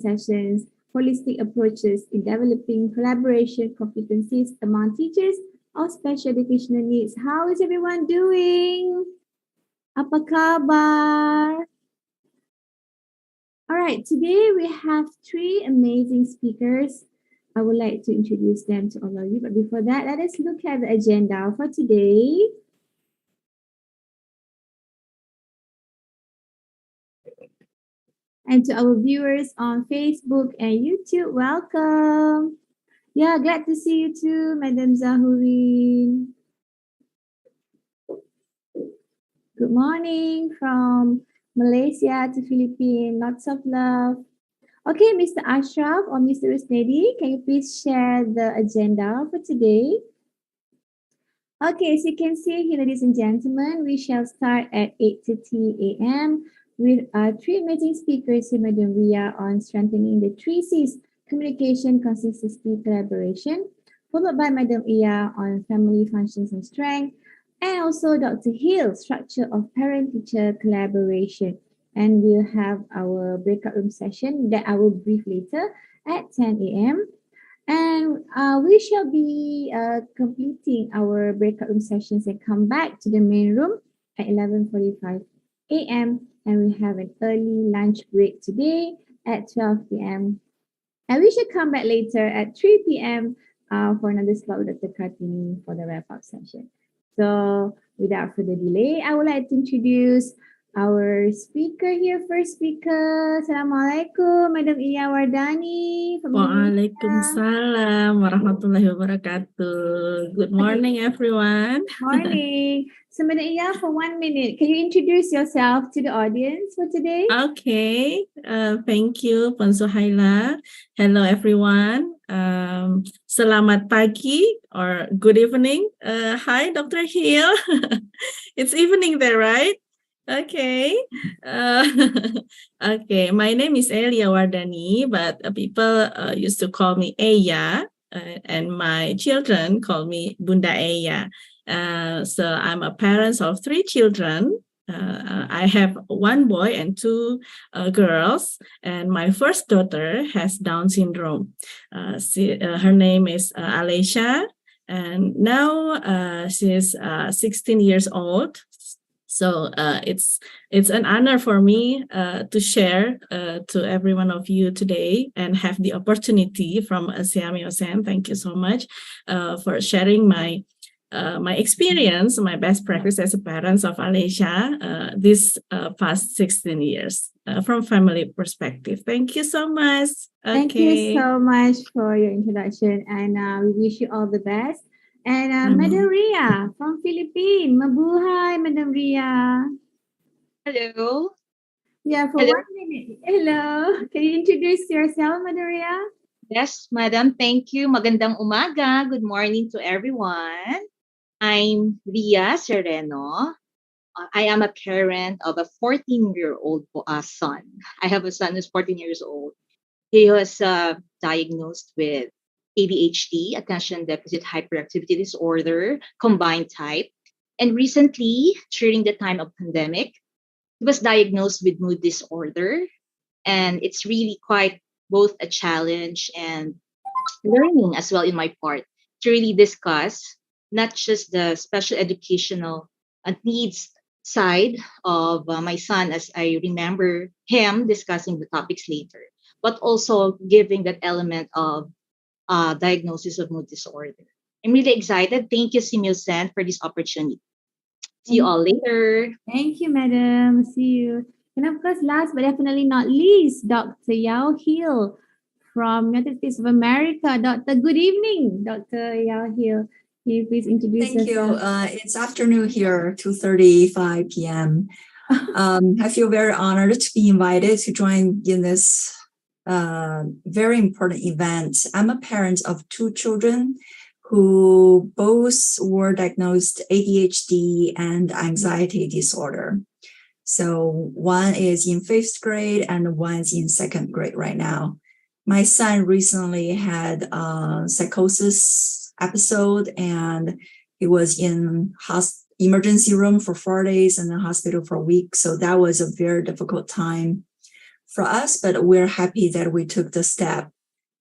sessions, holistic approaches in developing collaboration competencies among teachers of special educational needs. How is everyone doing? Apa kabar? All right, today we have three amazing speakers. I would like to introduce them to all of you, but before that, let us look at the agenda for today. And to our viewers on Facebook and YouTube, welcome. Yeah, glad to see you too, Madam Zahurin. Good morning from Malaysia to Philippines. Lots of love. Okay, Mr. Ashraf or Mr. Rusnedi, can you please share the agenda for today? Okay, as you can see here, ladies and gentlemen, we shall start at 8:30 a.m. with three amazing speakers here, Madam Ria, on strengthening the three C's: communication, consistency, collaboration, followed by Madam Ia on family functions and strength, and also Dr. Hill, structure of parent-teacher collaboration. And we'll have our breakout room session that I will brief later at 10 a.m. And we shall be completing our breakout room sessions and come back to the main room at 11:45 a.m. And we have an early lunch break today at 12 p.m. And we should come back later at 3 p.m. For another slot with Dr. Kartini for the wrap-up session. So without further delay, I would like to introduce our speaker here, first speaker. Assalamualaikum, Madam Iya Wardani from Indonesia. Waalaikumsalam warahmatullahi wabarakatuh. Good morning, everyone. Morning. So, Madam Iya, for 1 minute, can you introduce yourself to the audience for today? Okay. Thank you, Puan Suhaila. Hello, everyone. Selamat pagi or good evening. Hi, Dr. Hill. It's evening there, right? Okay. Okay. My name is Elia Wardani, but people used to call me Eya, and my children call me Bunda Eya. So I'm a parent of three children. I have one boy and two girls, and my first daughter has Down syndrome. Her name is Alicia, and now she's 16 years old. So it's an honor for me to share to every one of you today and have the opportunity from SEAMEO SEN. Thank you so much for sharing my experience, my best practice as a parent of Alicia this past 16 years from family perspective. Thank you so much. Okay. Thank you so much for your introduction, and we wish you all the best. And Madam Ria from Philippines. Mabuhay, Madam Ria. Hello. Yeah, for Hello. 1 minute. Hello. Can you introduce yourself, Madam Ria? Yes, Madam. Thank you. Magandang umaga. Good morning to everyone. I'm Ria Sereno. I am a parent of a 14-year-old son. I have a son who's 14 years old. He was diagnosed with ADHD, attention deficit hyperactivity disorder, combined type. And recently, during the time of pandemic, he was diagnosed with mood disorder. And it's really quite both a challenge and learning as well in my part to really discuss not just the special educational needs side of my son, as I remember him discussing the topics later, but also giving that element of diagnosis of mood disorder. I'm really excited. Thank you, SEAMEO SEN, for this opportunity. See you all later. Thank you, Madam. See you. And of course, last but definitely not least, Dr. Yao Hill from United States of America. Doctor, good evening, Dr. Yao Hill. Can you please introduce yourself? Thank you. It's afternoon here, 2:35 p.m. I feel very honored to be invited to join in this very important event. I'm a parent of two children who both were diagnosed ADHD and anxiety disorder. So one is in 5th grade and one is in 2nd grade right now. My son recently had a psychosis episode, and he was in emergency room for 4 days and the hospital for a week. So that was a very difficult time for us, but we're happy that we took the step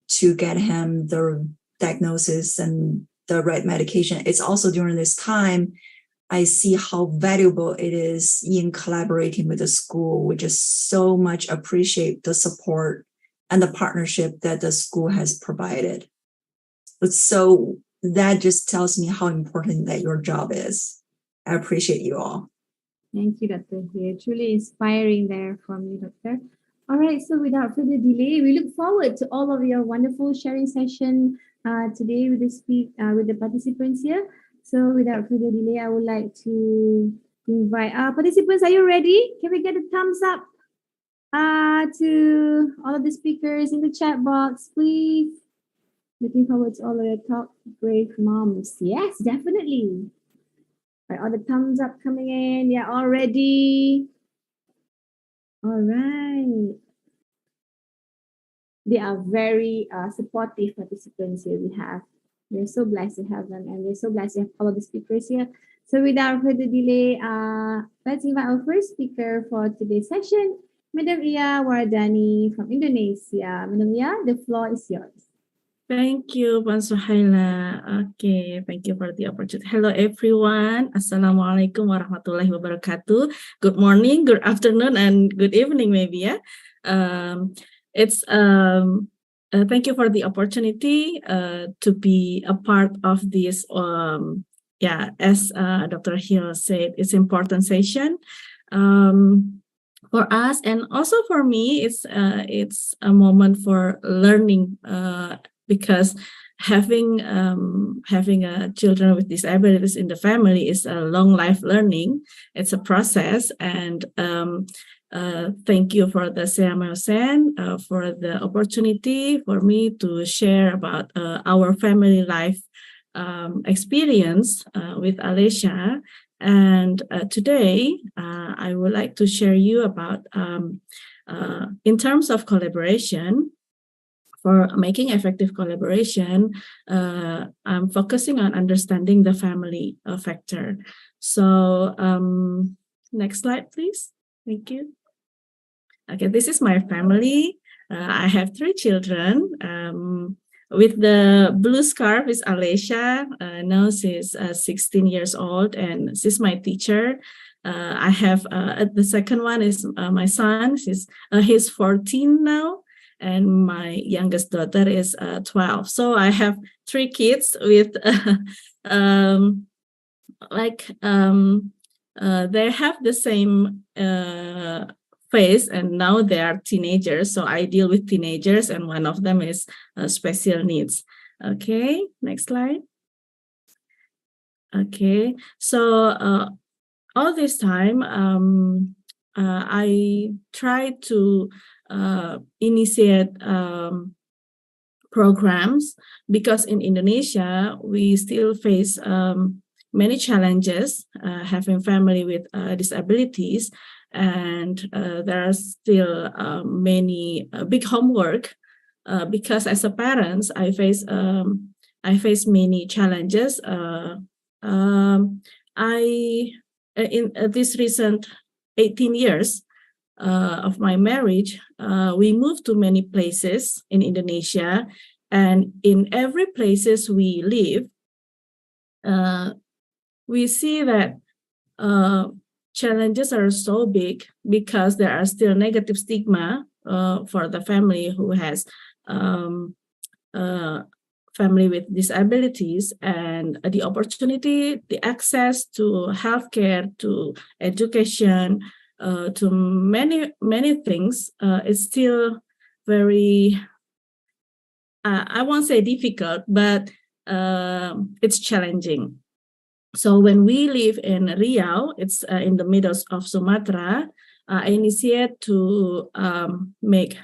to get him the diagnosis and the right medication. It's also during this time, I see how valuable it is in collaborating with the school. We just so much appreciate the support and the partnership that the school has provided. So that just tells me how important that your job is. I appreciate you all. Thank you, Dr. Here. Truly inspiring there from you, Doctor. All right, so without further delay, we look forward to all of your wonderful sharing session today with the participants here. So without further delay, I would like to invite participants. Are you ready? Can we get a thumbs up to all of the speakers in the chat box, please? Looking forward to all of your top brave moms. Yes, definitely. Right, all the thumbs up coming in. Yeah, all ready. All right. They are very supportive participants here we have. We're so blessed to have them, and we're so blessed to have all of the speakers here. So without further delay, let's invite our first speaker for today's session, Madam Ia Wardani from Indonesia. Madam Ia, the floor is yours. Thank you, Puan Suhaila. Okay, thank you for the opportunity. Hello, everyone. Assalamualaikum warahmatullahi wabarakatuh. Good morning, good afternoon, and good evening, maybe. Thank you for the opportunity to be a part of this. As Dr. Hill said, it's an important session for us, and also for me. It's a moment for learning. Because having children with disabilities in the family is a long life learning. It's a process, and thank you for the SEAMEO SEN for the opportunity for me to share about our family life experience with Alicia. And today I would like to share you about in terms of collaboration. For making effective collaboration, I'm focusing on understanding the family factor. So next slide, please. Thank you. Okay, this is my family. I have 3 children. With the blue scarf is Alicia. Now she's 16 years old, and she's my teacher. I have the second one is my son. He's 14 now. And my youngest daughter is 12. So I have 3 kids with they have the same face, and now they are teenagers. So I deal with teenagers, and one of them is special needs. Okay, next slide. Okay, so all this time I try to initiate programs, because in Indonesia we still face many challenges having family with disabilities, and there are still many big homework because as a parent I face many challenges. In this recent 18 years of my marriage, we moved to many places in Indonesia, and in every places we live, we see that challenges are so big because there are still negative stigma for the family who has family with disabilities, and the opportunity, the access to healthcare, to education, to many things is still very, I won't say difficult, but it's challenging. So when we live in Riau, it's in the middle of Sumatra. I initiate to make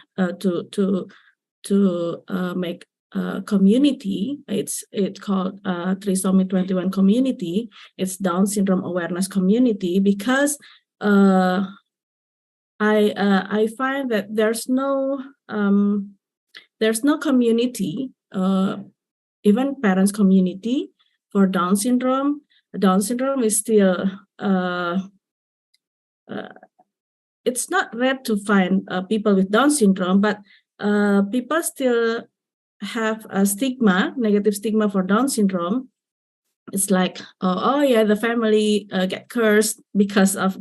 community. It's called Trisomy 21 community. It's Down syndrome awareness community, because I find that there's no community, even parents community for Down syndrome. Down syndrome is still it's not rare to find people with Down syndrome, but people still have a stigma, negative stigma for Down syndrome. It's like, oh yeah, the family get cursed because of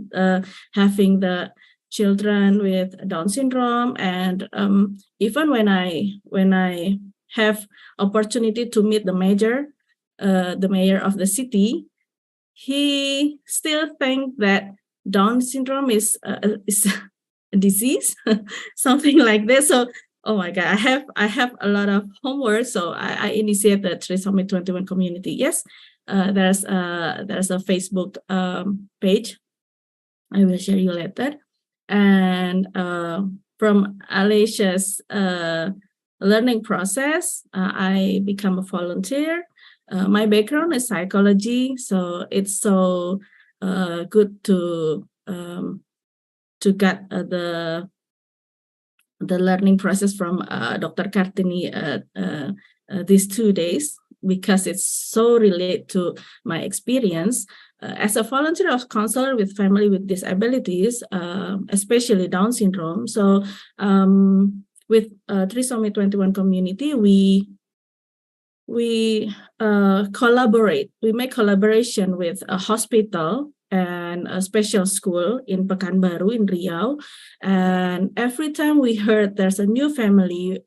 having the children with Down syndrome. And even when I have opportunity to meet the mayor of the city, he still think that Down syndrome is a disease, something like this. So, oh my God, I have a lot of homework. So I initiate the Trisomy 21 community. Yes, there's a Facebook page. I will share you later. And from Alicia's learning process, I become a volunteer. My background is psychology, so it's so good to get the learning process from Dr. Kartini these 2 days, because it's so related to my experience as a volunteer of counselor with family with disabilities, especially Down syndrome. So with Trisomy 21 community, we collaborate. We make collaboration with a hospital and a special school in Pekanbaru in Riau. And every time we heard there's a new family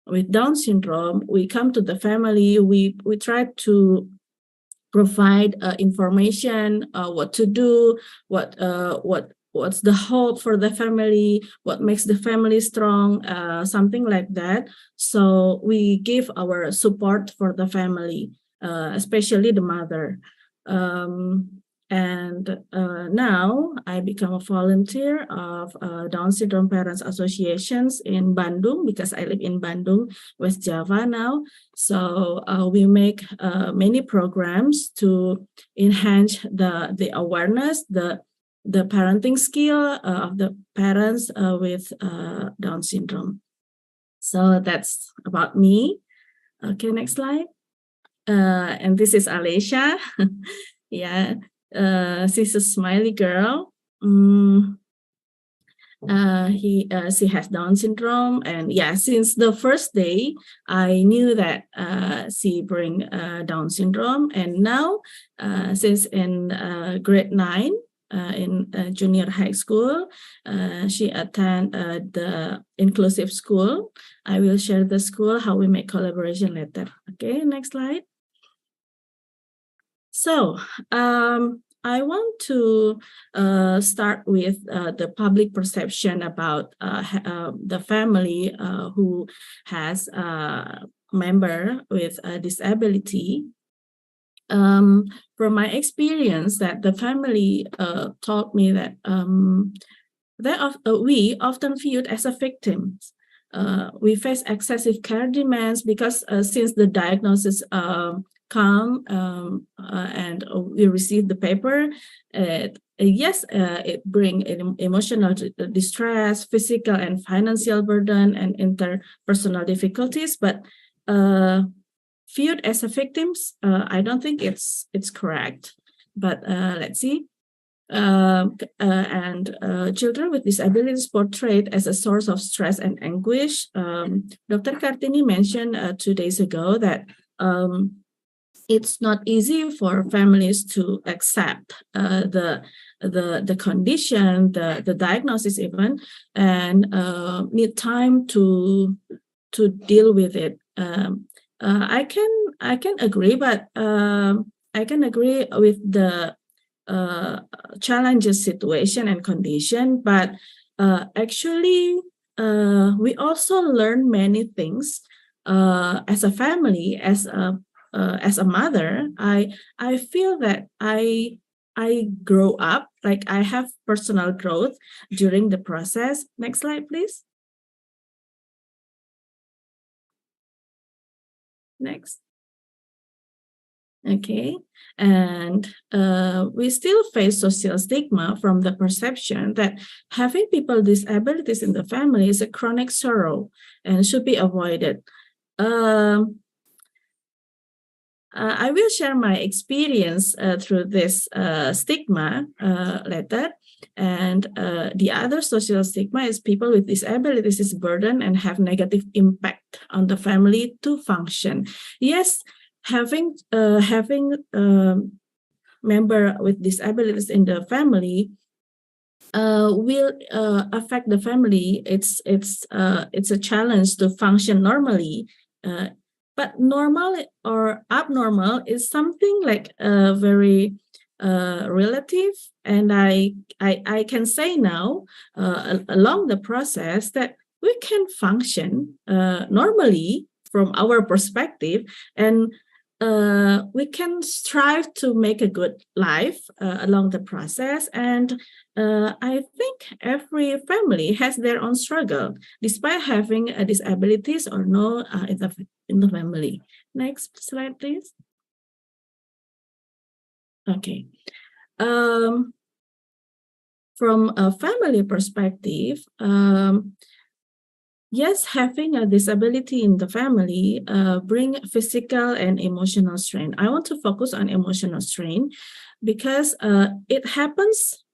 with Down syndrome, we come to the family. We try to provide information, what to do, what's the hope for the family, what makes the family strong, something like that. So we give our support for the family, especially the mother. And now I become a volunteer of Down Syndrome Parents Associations in Bandung, because I live in Bandung, West Java now. So we make many programs to enhance the awareness, the parenting skill of the parents with Down syndrome. So that's about me. Okay, next slide. And this is Alicia. Yeah. She's a smiley girl. She has Down syndrome, and yeah, since the first day, I knew that she bring Down syndrome, and now since in grade 9 in junior high school, she attend the inclusive school. I will share the school, how we make collaboration later. Okay, next slide. So I want to start with the public perception about the family who has a member with a disability. From my experience, that the family told me that we often viewed as a victim. We face excessive care demands because since the diagnosis come and we receive the paper, yes, it bring emotional distress, physical and financial burden, and interpersonal difficulties, but viewed as a victims, I don't think it's correct. But let's see. And children with disabilities portrayed as a source of stress and anguish. Dr. Kartini mentioned 2 days ago that it's not easy for families to accept the condition, the diagnosis even, and need time to deal with it. I can agree, but I can agree with the challenges, situation, and condition. But actually, we also learn many things as a family, as a mother. I feel that I grow up, like I have personal growth during the process. Next slide, please. Next. Okay, and we still face social stigma from the perception that having people with disabilities in the family is a chronic sorrow and should be avoided. I will share my experience through this stigma later. And the other social stigma is people with disabilities is burden and have negative impact on the family to function. Yes, having member with disabilities in the family will affect the family. It's a challenge to function normally. But normal or abnormal is something like very relative, and I can say now along the process that we can function normally from our perspective, and we can strive to make a good life along the process. And I think every family has their own struggle, despite having disabilities or no in the family. Next slide, please. Okay. From a family perspective, yes, having a disability in the family bring physical and emotional strain. I want to focus on emotional strain because it happens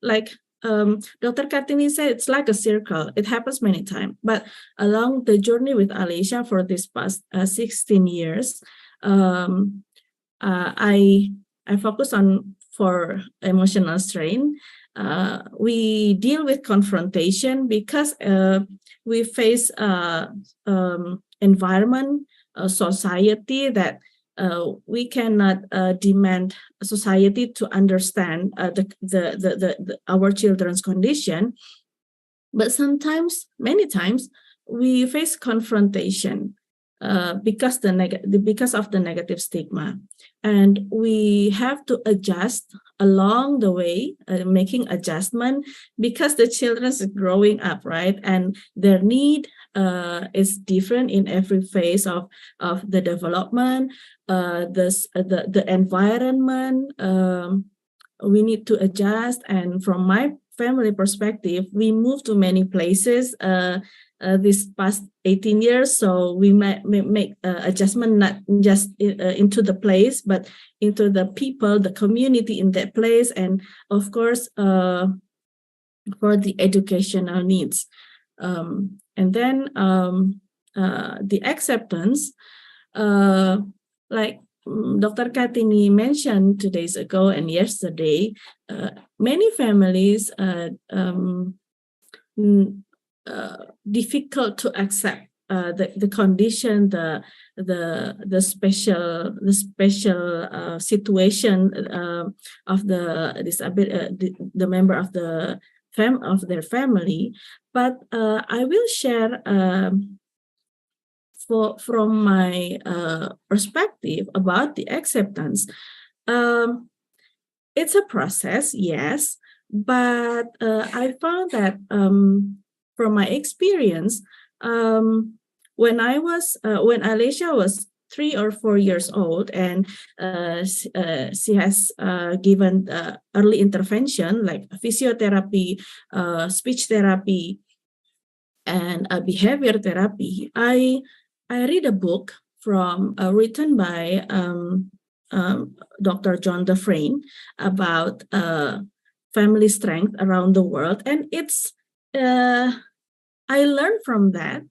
like Dr. Kartini said, it's like a circle. It happens many times. But along the journey with Alicia for this past 16 years, I focus on for emotional strain. We deal with confrontation because we face environment, society that we cannot demand society to understand our children's condition. But sometimes, many times, we face confrontation because of the negative stigma, and we have to adjust along the way, making adjustment because the children is growing up, right? And their need is different in every phase of the development. The environment we need to adjust. And from my family perspective, we moved to many places this past 18 years, so we might make adjustment not just into the place, but into the people, the community in that place, and of course for the educational needs. And then the acceptance, like Dr. Kartini mentioned 2 days ago and yesterday, many families difficult to accept the condition, the special situation of the disability, the member of their family. But I will share from my perspective about the acceptance. It's a process, yes, but I found that from my experience, when Alicia was 3 or 4 years old, and she has given early intervention like physiotherapy, speech therapy, and behavior therapy, I read a book from written by Dr. John Dufresne about family strength around the world, and it's I learned from that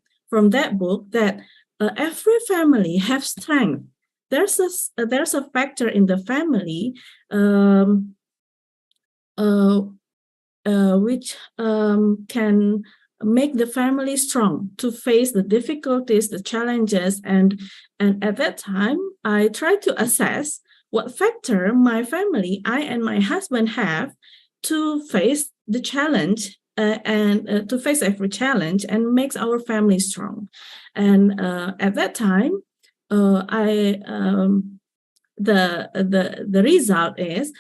book that every family has strength. There's a factor in the family which can make the family strong to face the difficulties, the challenges, and at that time I tried to assess what factor my family, I and my husband, have to face the challenge and to face every challenge and makes our family strong. And at that time, the result is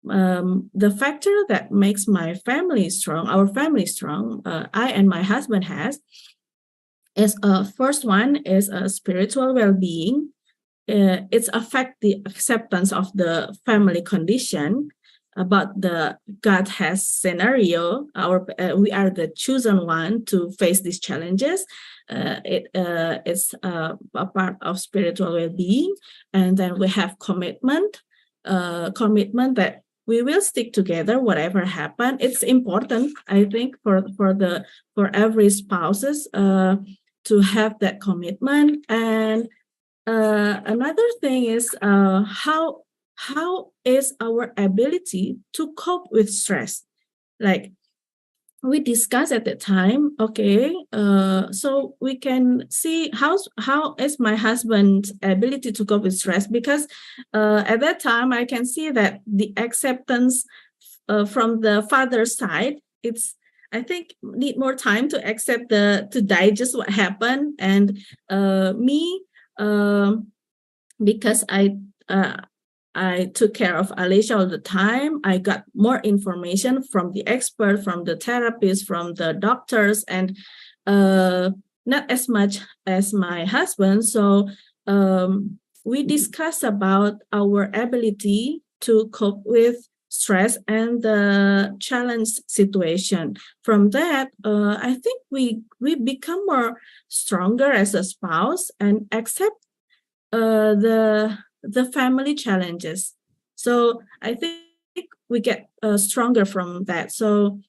the factor that makes my family strong, our family strong, I and my husband has, is first one is a spiritual well-being. It's affect the acceptance of the family condition about the God has scenario. We are the chosen one to face these challenges. It's a part of spiritual well-being, and then we have commitment that we will stick together whatever happen. It's important, I think, for every spouses to have that commitment. And another thing is how is our ability to cope with stress. Like we discussed at the time, okay, so we can see how is my husband's ability to cope with stress, because at that time I can see that the acceptance from the father's side, it's, I think, need more time to accept to digest what happened. And me, because I took care of Alicia all the time, I got more information from the expert, from the therapist, from the doctors, and not as much as my husband. So we discussed about our ability to cope with stress and the challenge situation. From that, I think we become more stronger as a spouse and accept the family challenges. So I think we get stronger from that. So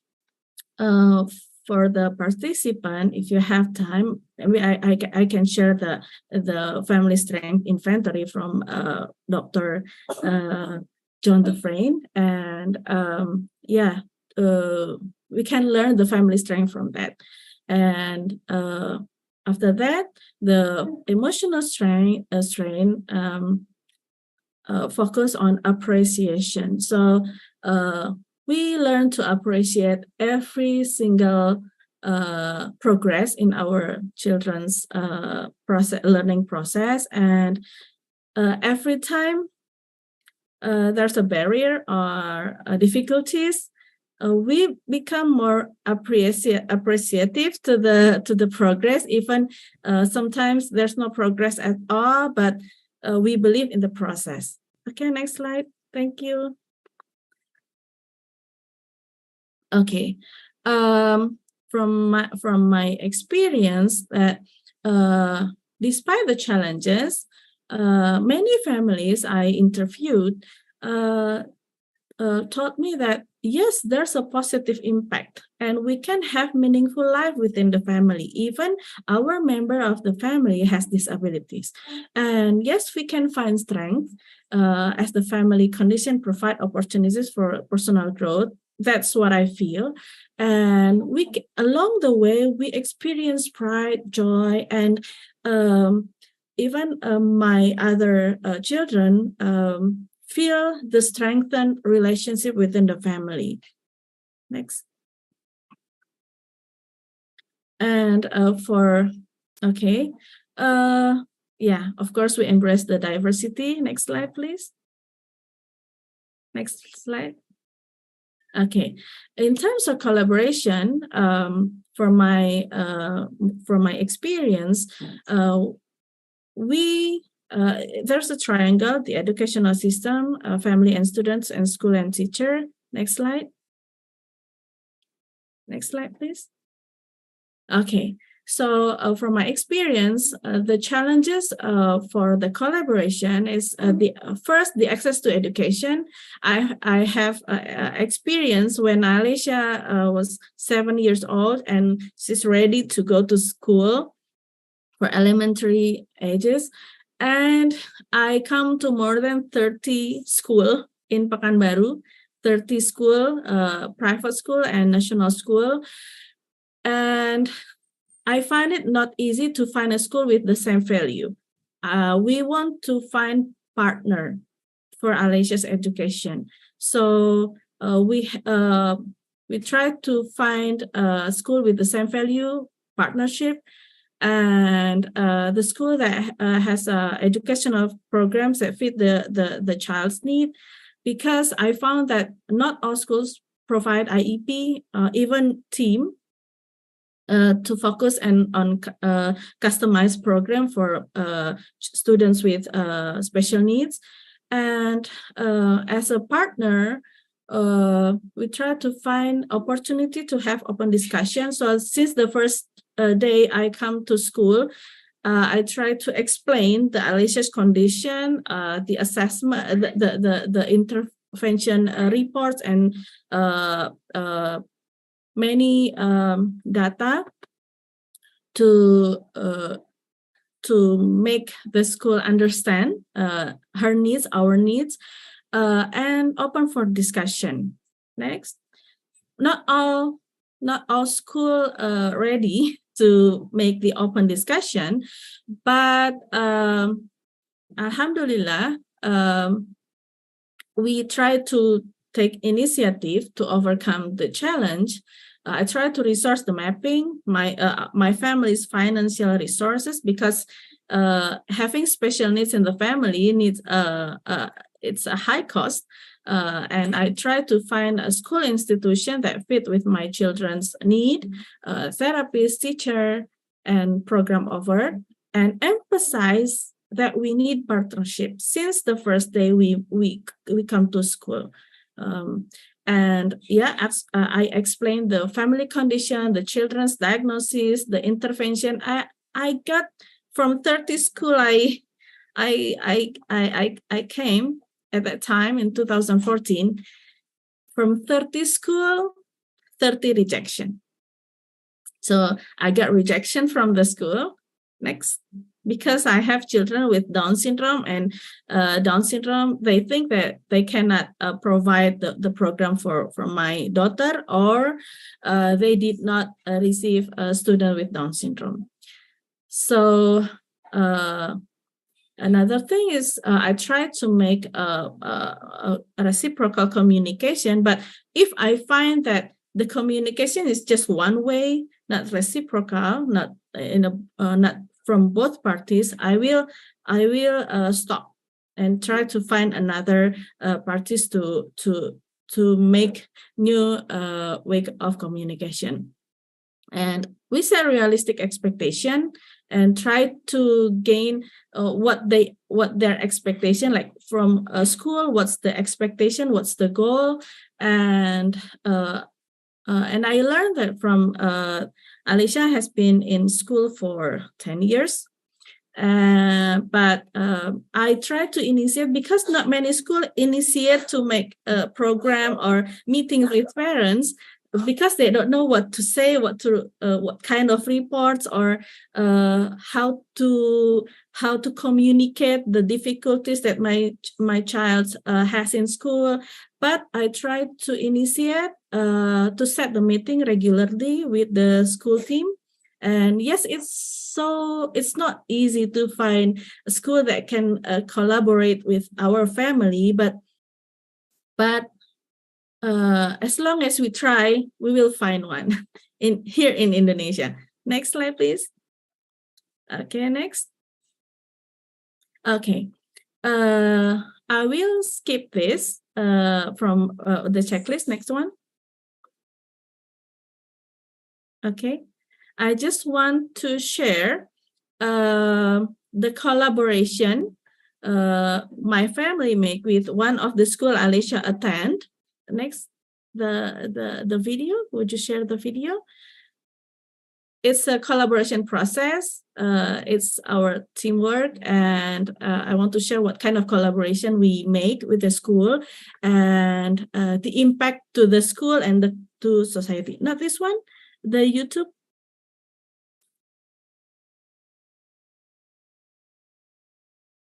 for the participant, if you have time, I can share the family strength inventory from Dr. John Dufresne, and we can learn the family strength from that. And after that, the emotional strain focus on appreciation. So we learn to appreciate every single progress in our children's learning process, and every time there's a barrier or difficulties, we become more appreciative to the progress. Even sometimes there's no progress at all, but we believe in the process. Okay, next slide. Thank you. Okay, from my experience, that despite the challenges, many families I interviewed taught me that yes, there's a positive impact, and we can have meaningful life within the family. Even our member of the family has disabilities, and yes, we can find strength as the family condition provide opportunities for personal growth. That's what I feel. And we, along the way, we experience pride, joy, and even my other children feel the strengthened relationship within the family. Next. And of course, we embrace the diversity. Next slide, please. Next slide. Okay, in terms of collaboration, from my experience, there's a triangle: the educational system, family and students, and school and teacher. Next slide. Next slide, please. Okay, so from my experience, the challenges for the collaboration is the access to education. I have experience when Alicia was 7 years old and she's ready to go to school for elementary ages. And I come to more than 30 school in Pekanbaru, 30 school, private school and national school. And I find it not easy to find a school with the same value. We want to find partner for Alicia's education. So we try to find a school with the same value, partnership, and the school that has educational programs that fit the child's need. Because I found that not all schools provide IEP, even team, to focus on customized program for students with special needs. And as a partner, we try to find opportunity to have open discussion. So since the first day I come to school, I try to explain the Alicia's condition, the assessment, the intervention reports and many data to make the school understand her needs, our needs, and open for discussion. Next, not all school ready to make the open discussion, but alhamdulillah, we try to take initiative to overcome the challenge. I try to resource the mapping, my family's financial resources, because having special needs in the family needs it's a high cost, and I try to find a school institution that fit with my children's need, therapist, teacher, and program over, and emphasize that we need partnership since the first day we come to school. And yeah, as I explained the family condition, the children's diagnosis, the intervention. I got from 30 school I came at that time in 2014. From 30 school, 30 rejection. So I got rejection from the school. Next, because I have children with Down syndrome, and Down syndrome, they think that they cannot provide the program for my daughter, or they did not receive a student with Down syndrome. So another thing is I try to make a reciprocal communication, but if I find that the communication is just one way, not reciprocal, not not from both parties, I will stop and try to find another parties to make new way of communication. And we set realistic expectation and try to gain what their expectation, like from a school, what's the expectation, what's the goal, and I learned that from Alicia has been in school for 10 years. But I try to initiate, because not many schools initiate to make a program or meetings with parents, because they don't know what to say, what kind of reports, or how to communicate the difficulties that my child has in school. But I try to initiate to set the meeting regularly with the school team. And yes, it's not easy to find a school that can collaborate with our family, but as long as we try, we will find one here in Indonesia. Next slide, please. Okay, next. Okay, I will skip this from the checklist. Next one. Okay, I just want to share the collaboration my family make with one of the school Alicia attend. Next, the video. Would you share the video? It's a collaboration process. It's our teamwork, and I want to share what kind of collaboration we make with the school and the impact to the school and to society. Not this one, the YouTube.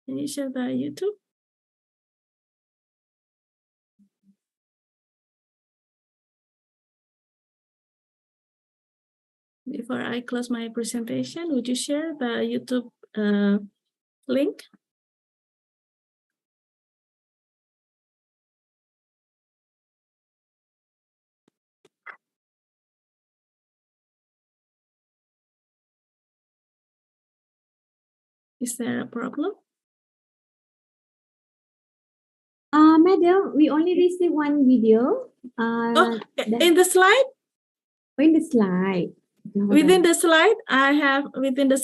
Can you share the YouTube? Before I close my presentation, would you share the YouTube link? Is there a problem? Madam, we only received one video. In the slide? In the slide. Within the slide, I have link video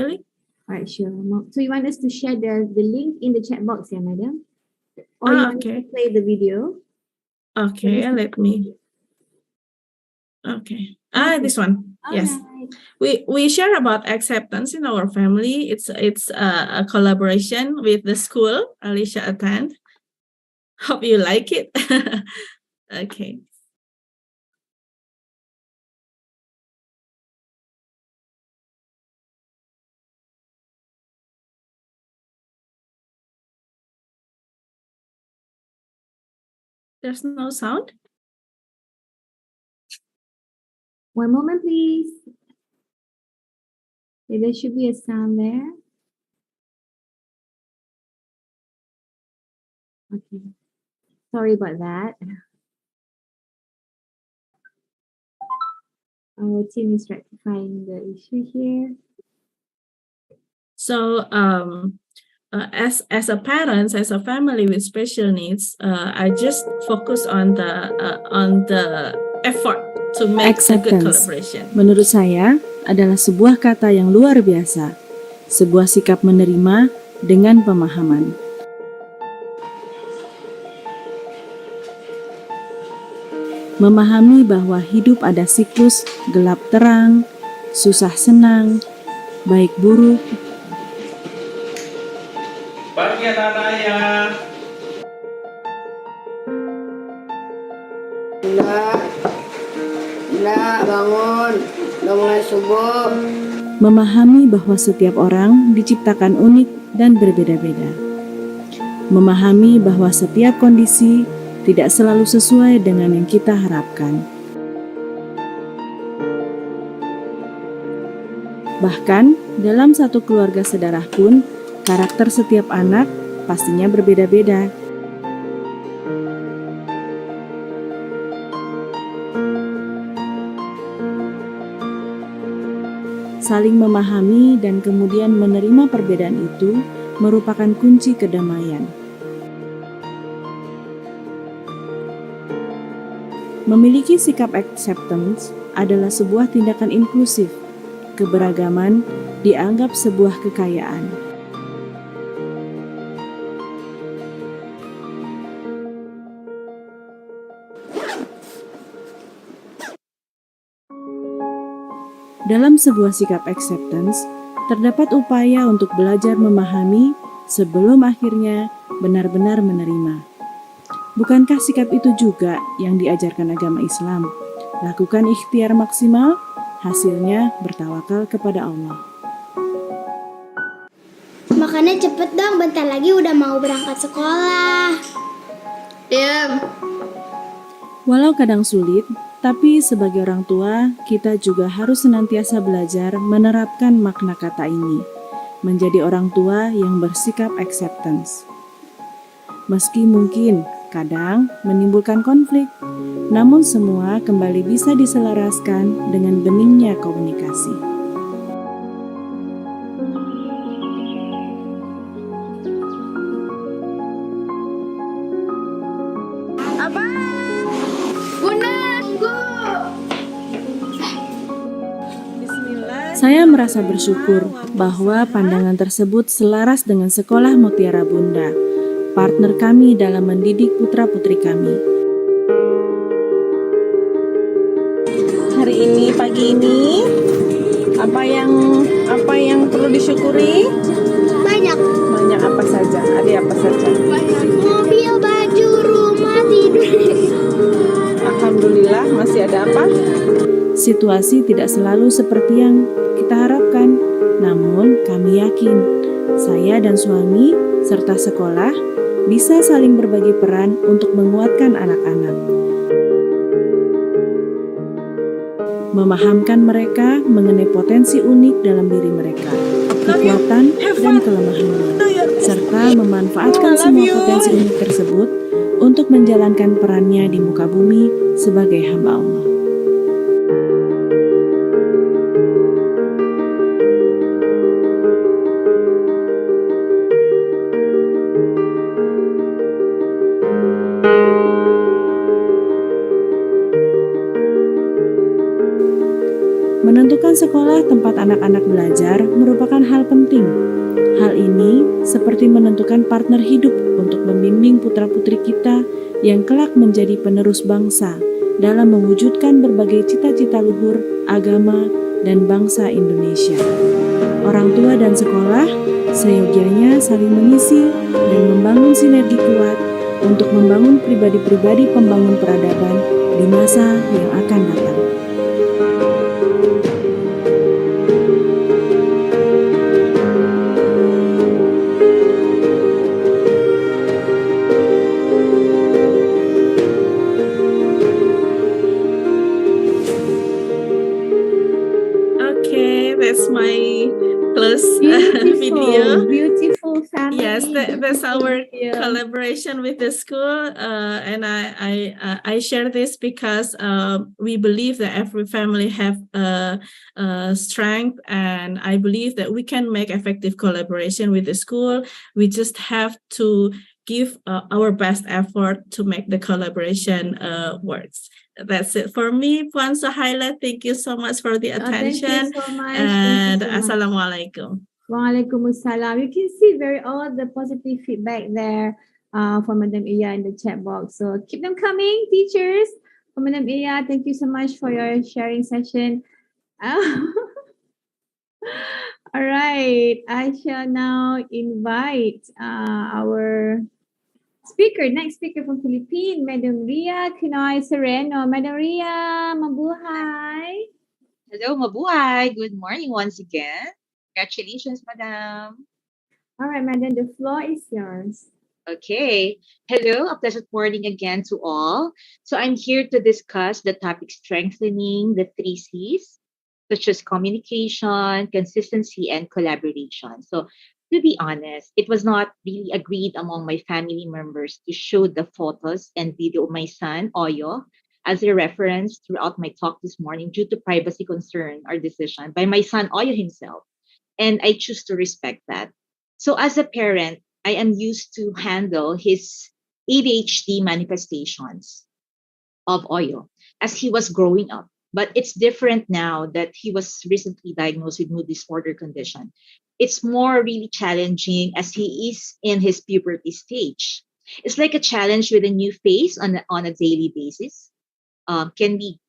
link. All right, sure. So you want us to share the link in the chat box, yeah, madam? Or you want okay. to play the video? Okay, let me. Okay. This one. All yes. right. We share about acceptance in our family. It's a collaboration with the school Alicia attend. Hope you like it. Okay. There's no sound. One moment, please. Okay, there should be a sound there. Okay. Sorry about that. Our team is rectifying the issue here. So as a parents, as a family with special needs, I just focus on the effort to make a good Acceptance, collaboration. menurut saya, adalah sebuah kata yang luar biasa, sebuah sikap menerima dengan pemahaman. Memahami bahwa hidup ada siklus gelap terang, susah senang, baik buruk. Pagi anak-anak ya. Nak bangun, udah mulai subuh. Memahami bahwa setiap orang diciptakan unik dan berbeda-beda. Memahami bahwa setiap kondisi tidak selalu sesuai dengan yang kita harapkan. Bahkan, dalam satu keluarga sedarah pun, karakter setiap anak pastinya berbeda-beda. Saling memahami dan kemudian menerima perbedaan itu merupakan kunci kedamaian. Memiliki sikap acceptance adalah sebuah tindakan inklusif. Keberagaman dianggap sebuah kekayaan. Dalam sebuah sikap acceptance, terdapat upaya untuk belajar memahami sebelum akhirnya benar-benar menerima. Bukankah sikap itu juga yang diajarkan agama Islam? Lakukan ikhtiar maksimal, hasilnya bertawakal kepada Allah. Makannya cepet dong, bentar lagi udah mau berangkat sekolah. Diam. Walau kadang sulit, tapi sebagai orang tua, kita juga harus senantiasa belajar menerapkan makna kata ini, menjadi orang tua yang bersikap acceptance. Meski mungkin kadang menimbulkan konflik, namun semua kembali bisa diselaraskan dengan beningnya komunikasi. Saya merasa bersyukur bahwa pandangan tersebut selaras dengan Sekolah Mutiara Bunda, partner kami dalam mendidik putra-putri kami. Hari ini, pagi ini, apa yang perlu disyukuri? Banyak. Banyak apa saja? Ada apa saja? Mobil, baju, rumah, tidur. Alhamdulillah, masih ada apa? Situasi tidak selalu seperti yang kita harapkan, namun kami yakin saya dan suami serta sekolah bisa saling berbagi peran untuk menguatkan anak-anak. Memahamkan mereka mengenai potensi unik dalam diri mereka, kekuatan dan kelemahannya, serta memanfaatkan semua potensi unik tersebut untuk menjalankan perannya di muka bumi sebagai hamba Allah. Menentukan sekolah tempat anak-anak belajar merupakan hal penting. Hal ini seperti menentukan partner hidup untuk membimbing putra-putri kita yang kelak menjadi penerus bangsa dalam mewujudkan berbagai cita-cita luhur, agama, dan bangsa Indonesia. Orang tua dan sekolah seyogianya saling mengisi dan membangun sinergi kuat untuk membangun pribadi-pribadi pembangun peradaban di masa yang akan datang. Okay, that's my close video. Beautiful family. Yes, that's our video. collaboration with the school, and I share this because we believe that every family have strength, and I believe that we can make effective collaboration with the school. We just have to give our best effort to make the collaboration works. That's it for me, Puan Suhaila. Thank you so much for the attention. Thank you so much. And Thank you so much. Assalamualaikum. Waalaikumsalam. You can see all the positive feedback there from Madam Iya in the chat box. So keep them coming, teachers. For Madam Iya, thank you so much for your sharing session. All right, I shall now invite our next speaker from Philippines, Madam Ria Kinoy Sereno. Madam Ria, mabuhay. Hello, mabuhay. Good morning once again. Congratulations, Madam. All right, Madam, the floor is yours. Okay. Hello, a pleasant morning again to all. So I'm here to discuss the topic strengthening the 3 C's, such as communication, consistency, and collaboration. So to be honest, it was not really agreed among my family members to show the photos and video of my son, Oyo, as a reference throughout my talk this morning due to privacy concern or decision by my son, Oyo himself. And I choose to respect that. So as a parent, I am used to handle his ADHD manifestations of Oyo as he was growing up. But it's different now that he was recently diagnosed with mood disorder condition. It's more really challenging as he is in his puberty stage. It's like a challenge with a new face on a daily basis. Can be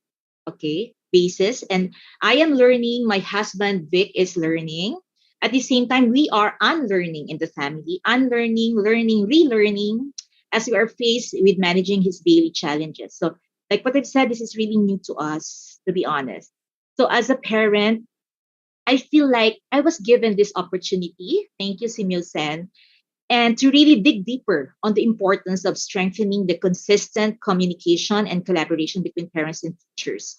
basis. And I am learning. My husband Vic is learning. At the same time, we are unlearning in the family, unlearning, learning, relearning, as we are faced with managing his daily challenges. So, like what I've said, this is really new to us, to be honest. So, as a parent, I feel like I was given this opportunity. Thank you, SEAMEO SEN, and to really dig deeper on the importance of strengthening the consistent communication and collaboration between parents and teachers.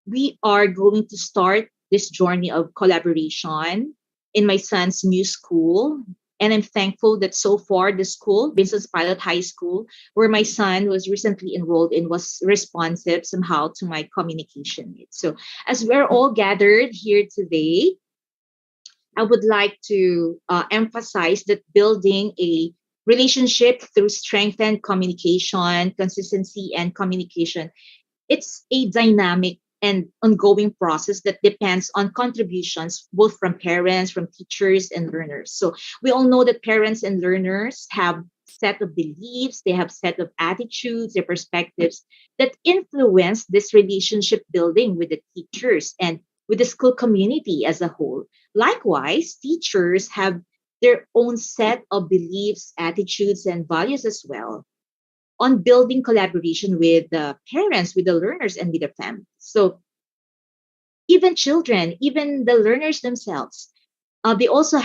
We are going to start this journey of collaboration in my son's new school. And I'm thankful that so far the school, Vincent's Pilot High School, where my son was recently enrolled in, was responsive somehow to my communication needs. So as we're all gathered here today, I would like to emphasize that building a relationship through strengthened communication, consistency, and communication, it's a dynamic and ongoing process that depends on contributions both from parents, from teachers, and learners. So we all know that parents and learners have set of beliefs, they have set of attitudes, their perspectives that influence this relationship building with the teachers and with the school community as a whole. Likewise, teachers have their own set of beliefs, attitudes, and values as well on building collaboration with the parents, with the learners, and with the families. So even children, even the learners themselves, they also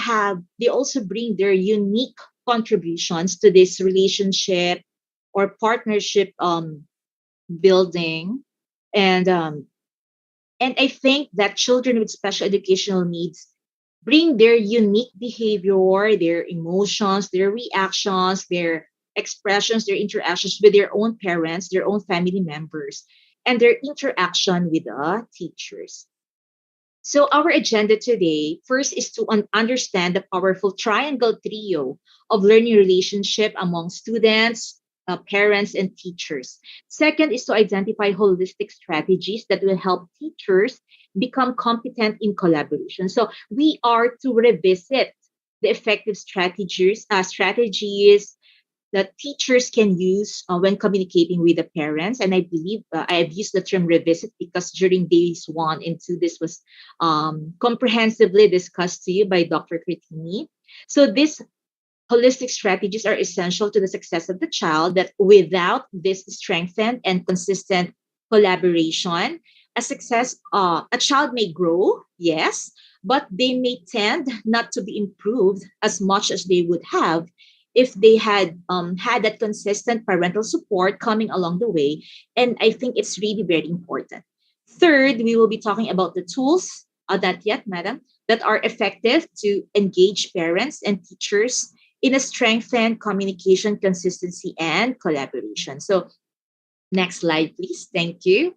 bring their unique contributions to this relationship or partnership building. And I think that children with special educational needs bring their unique behavior, their emotions, their reactions, their expressions, their interactions with their own parents, their own family members, and their interaction with the teachers. So our agenda today, first is to understand the powerful triangle trio of learning relationship among students, parents, and teachers. Second is to identify holistic strategies that will help teachers become competent in collaboration. So we are to revisit the effective strategies that teachers can use when communicating with the parents. And I believe I have used the term revisit because during days 1 and 2, this was comprehensively discussed to you by Dr. Kritini. So these holistic strategies are essential to the success of the child, that without this strengthened and consistent collaboration, a child may grow, yes, but they may tend not to be improved as much as they would have if they had that consistent parental support coming along the way. And I think it's really very important. Third, we will be talking about the tools, that yet, madam, that are effective to engage parents and teachers in a strengthened communication, consistency, and collaboration. So, next slide, please. Thank you.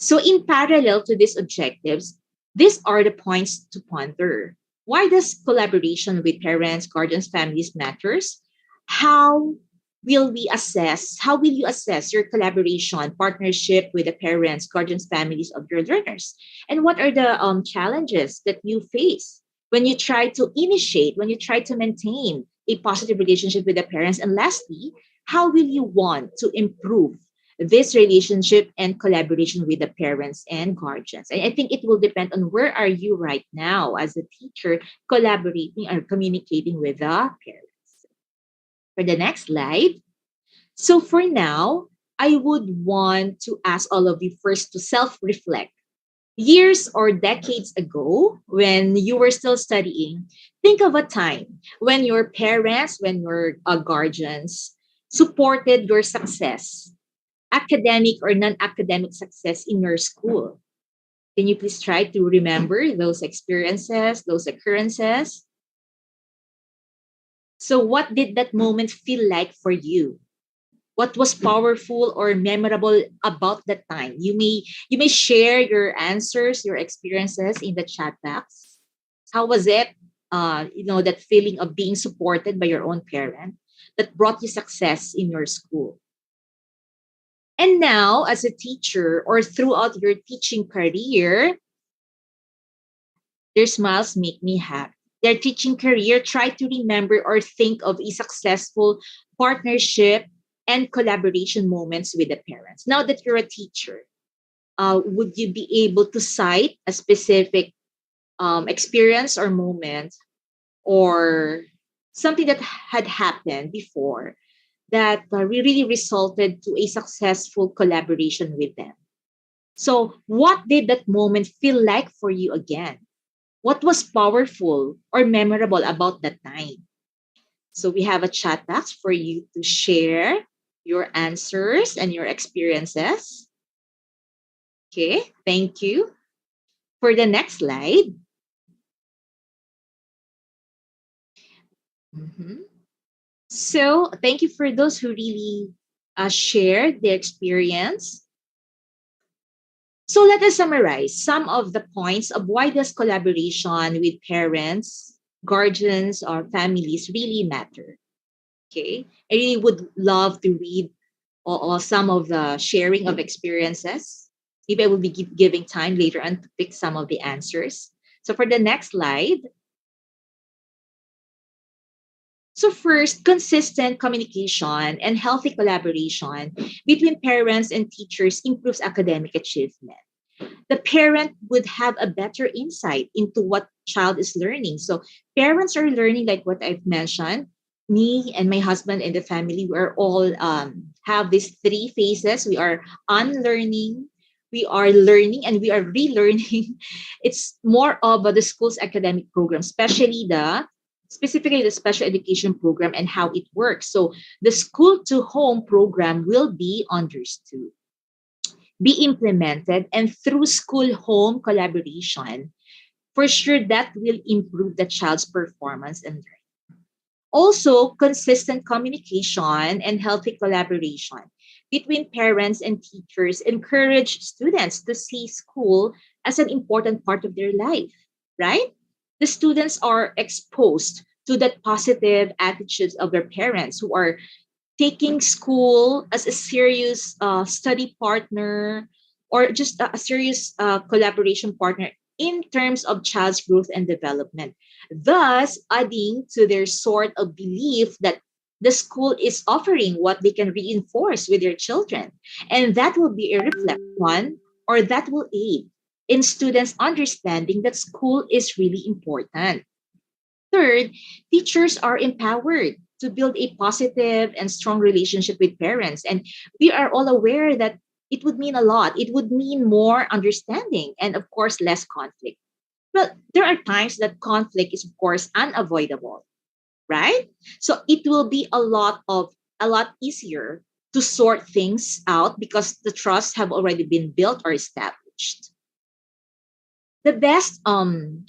So, in parallel to these objectives, these are the points to ponder. Why does collaboration with parents, guardians, families matters? How how will you assess your collaboration, partnership with the parents, guardians, families of your learners? And what are the challenges that you face when you try to initiate, when you try to maintain a positive relationship with the parents? And lastly, how will you want to improve this relationship and collaboration with the parents and guardians? And I think it will depend on where are you right now as a teacher collaborating or communicating with the parents. For the next slide. So for now, I would want to ask all of you first to self-reflect. Years or decades ago, when you were still studying, think of a time when your parents, when your guardians supported your success, academic or non-academic success in your school. Can you please try to remember those experiences, those occurrences? So what did that moment feel like for you? What was powerful or memorable about that time? You may share your answers, your experiences in the chat box. How was it? That feeling of being supported by your own parent that brought you success in your school. And now, as a teacher or throughout your teaching career, their smiles make me happy. Their teaching career, try to remember or think of a successful partnership and collaboration moments with the parents. Now that you're a teacher, would you be able to cite a specific experience or moment or something that had happened before that really resulted to a successful collaboration with them? So what did that moment feel like for you again? What was powerful or memorable about that time? So we have a chat box for you to share your answers and your experiences. Okay, thank you. For the next slide. Mhm. So thank you for those who really shared their experience. So let us summarize some of the points of why does collaboration with parents, guardians, or families really matter. Okay, I really would love to read or some of the sharing of experiences. Maybe I will be giving time later on to pick some of the answers. So for the next slide. So first, consistent communication and healthy collaboration between parents and teachers improves academic achievement. The parent would have a better insight into what child is learning. So parents are learning, like what I've mentioned. Me and my husband and the family, we're all have these three phases. We are unlearning, we are learning, and we are relearning. It's more of the school's academic program, specifically the special education program and how it works. So the school to home program will be understood, be implemented, and through school home collaboration, for sure that will improve the child's performance and learning. Also, consistent communication and healthy collaboration between parents and teachers encourage students to see school as an important part of their life, right? The students are exposed to that positive attitudes of their parents who are taking school as a serious study partner or just a serious collaboration partner in terms of child's growth and development, thus adding to their sort of belief that the school is offering, what they can reinforce with their children. And that will be a reflection, or that will aid in students understanding that school is really important. Third, teachers are empowered to build a positive and strong relationship with parents. And we are all aware that it would mean a lot. It would mean more understanding and, of course, less conflict. Well, there are times that conflict is, of course, unavoidable, right? So it will be a lot easier to sort things out because the trust have already been built or established. The best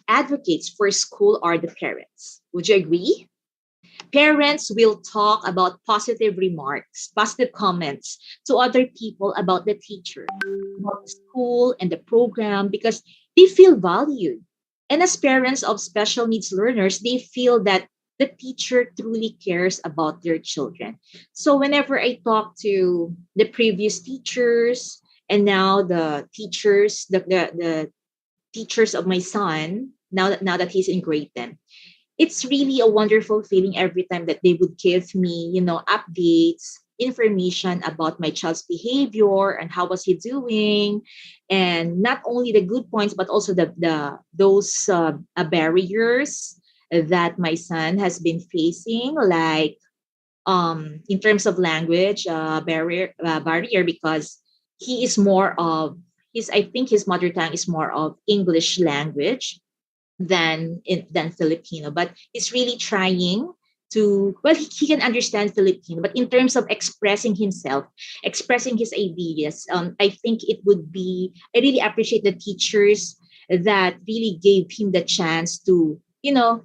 advocates for school are the parents. Would you agree? Parents will talk about positive remarks, positive comments to other people about the teacher, about the school and the program, because they feel valued. And as parents of special needs learners, they feel that the teacher truly cares about their children. So whenever I talk to the previous teachers and now the teachers, the teachers of my son, now that he's in grade 10, it's really a wonderful feeling every time that they would give me, updates, information about my child's behavior and how was he doing, and not only the good points but also the those barriers that my son has been facing, like in terms of language barrier, because he is more of his I think his mother tongue is more of English language than Filipino, but he's really trying to, well, he can understand Filipino, but in terms of expressing himself, expressing his ideas, I think it would be, I really appreciate the teachers that really gave him the chance to,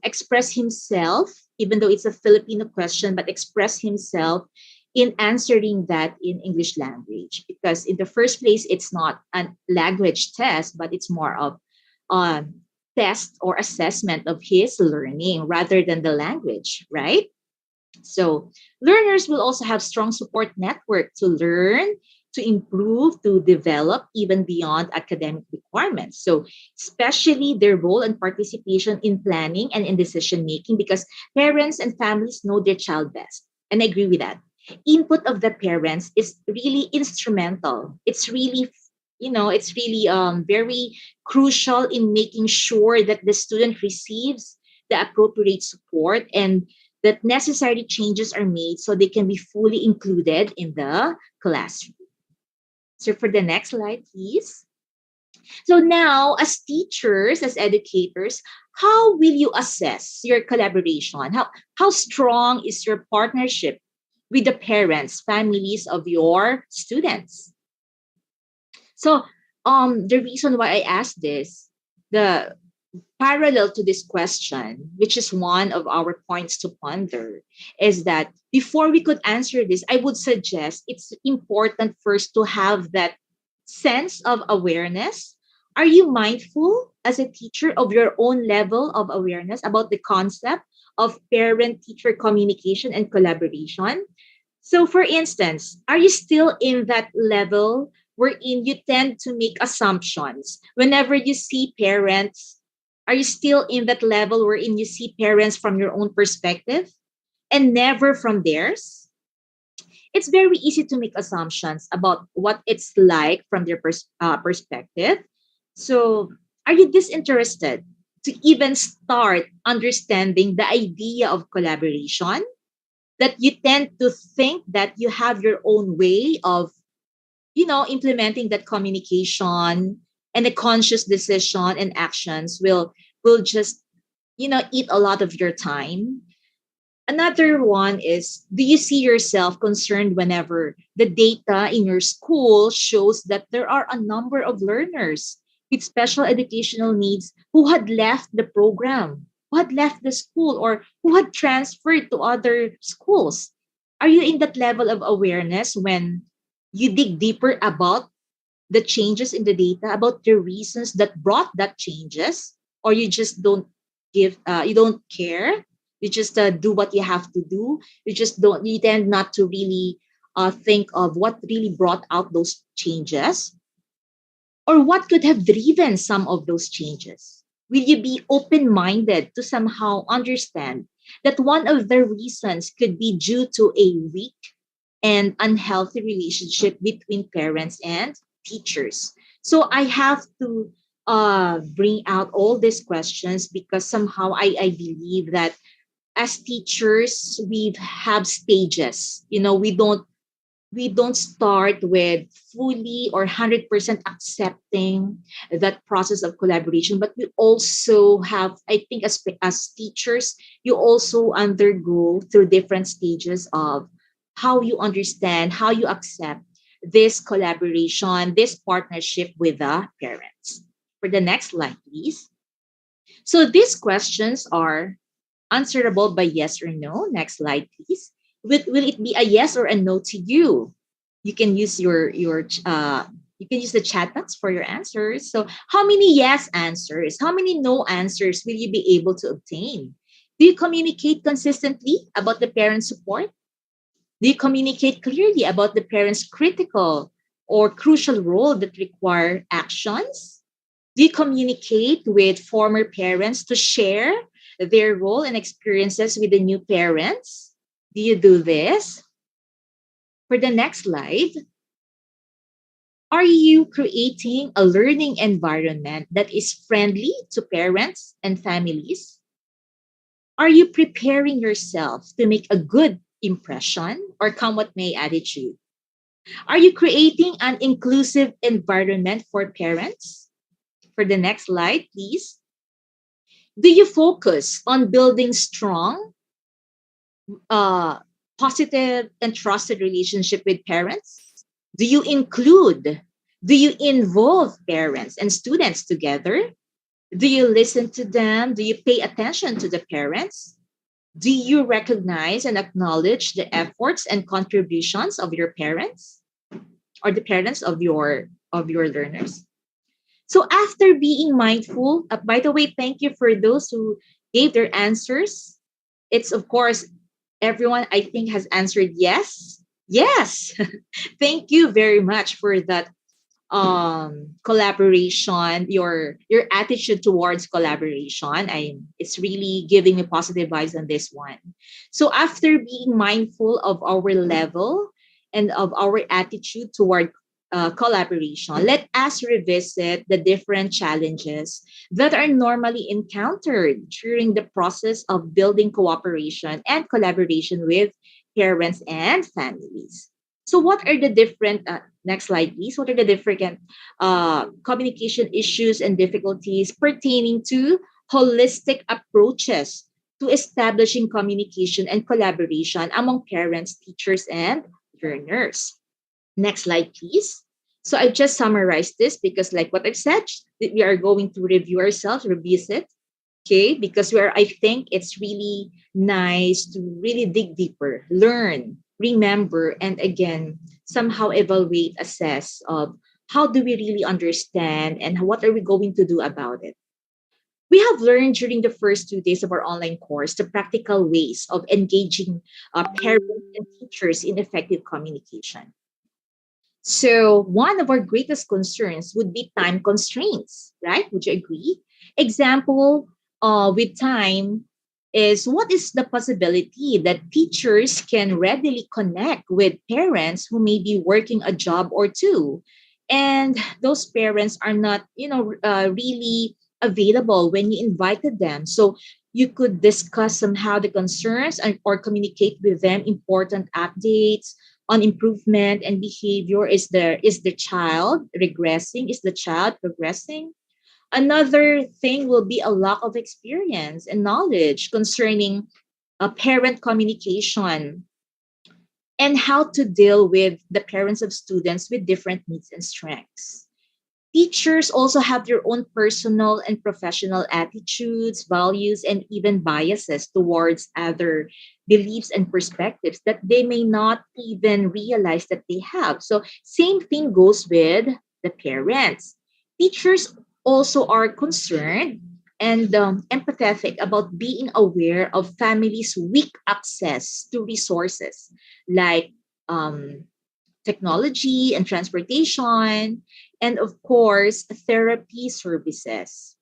express himself, even though it's a Filipino question, but express himself in answering that in English language. Because in the first place, it's not a language test, but it's more of um, test or assessment of his learning rather than the language, right? So learners will also have strong support network to learn, to improve, to develop even beyond academic requirements. So especially their role and participation in planning and in decision making, because parents and families know their child best. And I agree with that. Input of the parents is really instrumental. It's really very crucial in making sure that the student receives the appropriate support and that necessary changes are made so they can be fully included in the classroom. So for the next slide, please. So now, as teachers, as educators, how will you assess your collaboration? How strong is your partnership with the parents, families of your students? So the reason why I asked this, the parallel to this question, which is one of our points to ponder, is that before we could answer this, I would suggest it's important first to have that sense of awareness. Are you mindful as a teacher of your own level of awareness about the concept of parent teacher communication and collaboration? So, for instance, are you still in that level wherein you tend to make assumptions whenever you see parents? Are you still in that level wherein you see parents from your own perspective and never from theirs? It's very easy to make assumptions about what it's like from their perspective. So, are you disinterested to even start understanding the idea of collaboration? That you tend to think that you have your own way of, implementing that communication, and a conscious decision and actions will just, eat a lot of your time. Another one is, do you see yourself concerned whenever the data in your school shows that there are a number of learners with special educational needs who had left the program, who had left the school, or who had transferred to other schools? Are you in that level of awareness when you dig deeper about the changes in the data, about the reasons that brought that changes, or you just you don't care, you just do what you have to do, you tend not to really think of what really brought out those changes, or what could have driven some of those changes? Will you be open minded to somehow understand that one of the reasons could be due to a weak and unhealthy relationship between parents and teachers. So I have to bring out all these questions because somehow I believe that as teachers we have stages. We don't start with fully or 100% accepting that process of collaboration, but we also have, I think, as teachers, you also undergo through different stages of how you understand, how you accept this collaboration, this partnership with the parents. For the next slide, please. So these questions are answerable by yes or no. Next slide, please. Will it be a yes or a no to you? You can use you can use the chat box for your answers. So how many yes answers? How many no answers will you be able to obtain? Do you communicate consistently about the parent support? Do you communicate clearly about the parent's critical or crucial role that require actions? Do you communicate with former parents to share their role and experiences with the new parents? Do you do this? For the next slide, are you creating a learning environment that is friendly to parents and families? Are you preparing yourself to make a good impression or come what may attitude? Are you creating an inclusive environment for parents? For the next slide, please. Do you focus on building strong, uh, positive, and trusted relationship with parents? Do you include, do you involve parents and students together? Do you listen to them? Do you pay attention to the parents? Do you recognize and acknowledge the efforts and contributions of your parents or the parents of your learners? So after being mindful, by the way, thank you for those who gave their answers. It's of course everyone I think has answered yes. Yes. Thank you very much for that collaboration, your attitude towards collaboration. It's really giving me positive vibes on this one. So after being mindful of our level and of our attitude toward collaboration, let us revisit the different challenges that are normally encountered during the process of building cooperation and collaboration with parents and families. So, what are the different, next slide, please? What are the different communication issues and difficulties pertaining to holistic approaches to establishing communication and collaboration among parents, teachers, and learners? Next slide, please. So I just summarized this because, like what I've said, we are going to review ourselves, revisit, okay? Because I think it's really nice to really dig deeper, learn, remember, and again, somehow evaluate, assess of how do we really understand and what are we going to do about it. We have learned during the first 2 days of our online course the practical ways of engaging parents and teachers in effective communication. So one of our greatest concerns would be time constraints, right? Would you agree? Example with time is what is the possibility that teachers can readily connect with parents who may be working a job or two, and those parents are not, really available when you invited them. So you could discuss somehow the concerns or communicate with them important updates on improvement and behavior. Is the child regressing? Is the child progressing? Another thing will be a lack of experience and knowledge concerning parent communication and how to deal with the parents of students with different needs and strengths. Teachers also have their own personal and professional attitudes, values, and even biases towards other beliefs and perspectives that they may not even realize that they have. So, same thing goes with the parents. Teachers also are concerned and empathetic about being aware of families' weak access to resources like technology and transportation, and of course, therapy services.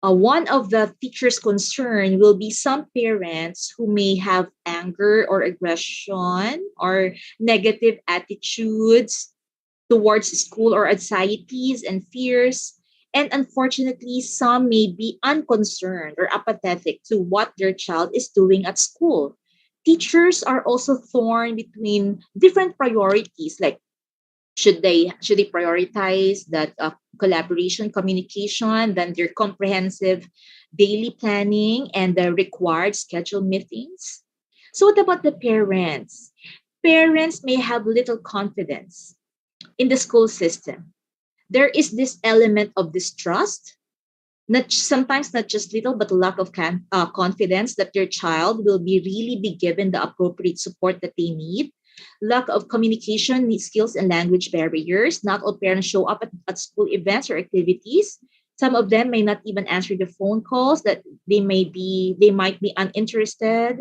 One of the teacher's concern will be some parents who may have anger or aggression or negative attitudes towards school or anxieties and fears. And unfortunately, some may be unconcerned or apathetic to what their child is doing at school. Teachers are also torn between different priorities, like should they prioritize that collaboration communication than their comprehensive daily planning and the required schedule meetings. So what about the parents? Parents may have little confidence in the school system. There is this element of distrust, not sometimes not just little, but a lack of confidence that their child will be really be given the appropriate support that they need. Lack of communication skills and language barriers. Not all parents show up at school events or activities. Some of them may not even answer the phone calls that they might be uninterested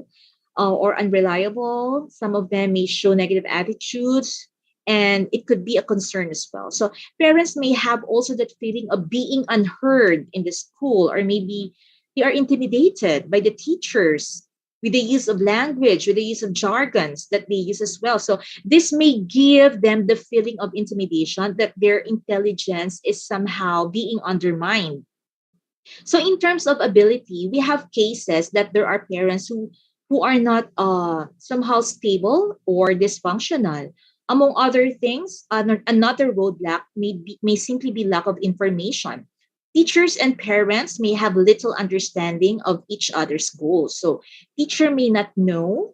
or unreliable. Some of them may show negative attitudes, and it could be a concern as well. So parents may have also that feeling of being unheard in the school, or maybe they are intimidated by the teachers with the use of language, with the use of jargons that they use as well. So this may give them the feeling of intimidation that their intelligence is somehow being undermined. So in terms of ability, we have cases that there are parents who are not somehow stable or dysfunctional. Among other things, another roadblock may simply be lack of information. Teachers and parents may have little understanding of each other's goals. So teacher may not know.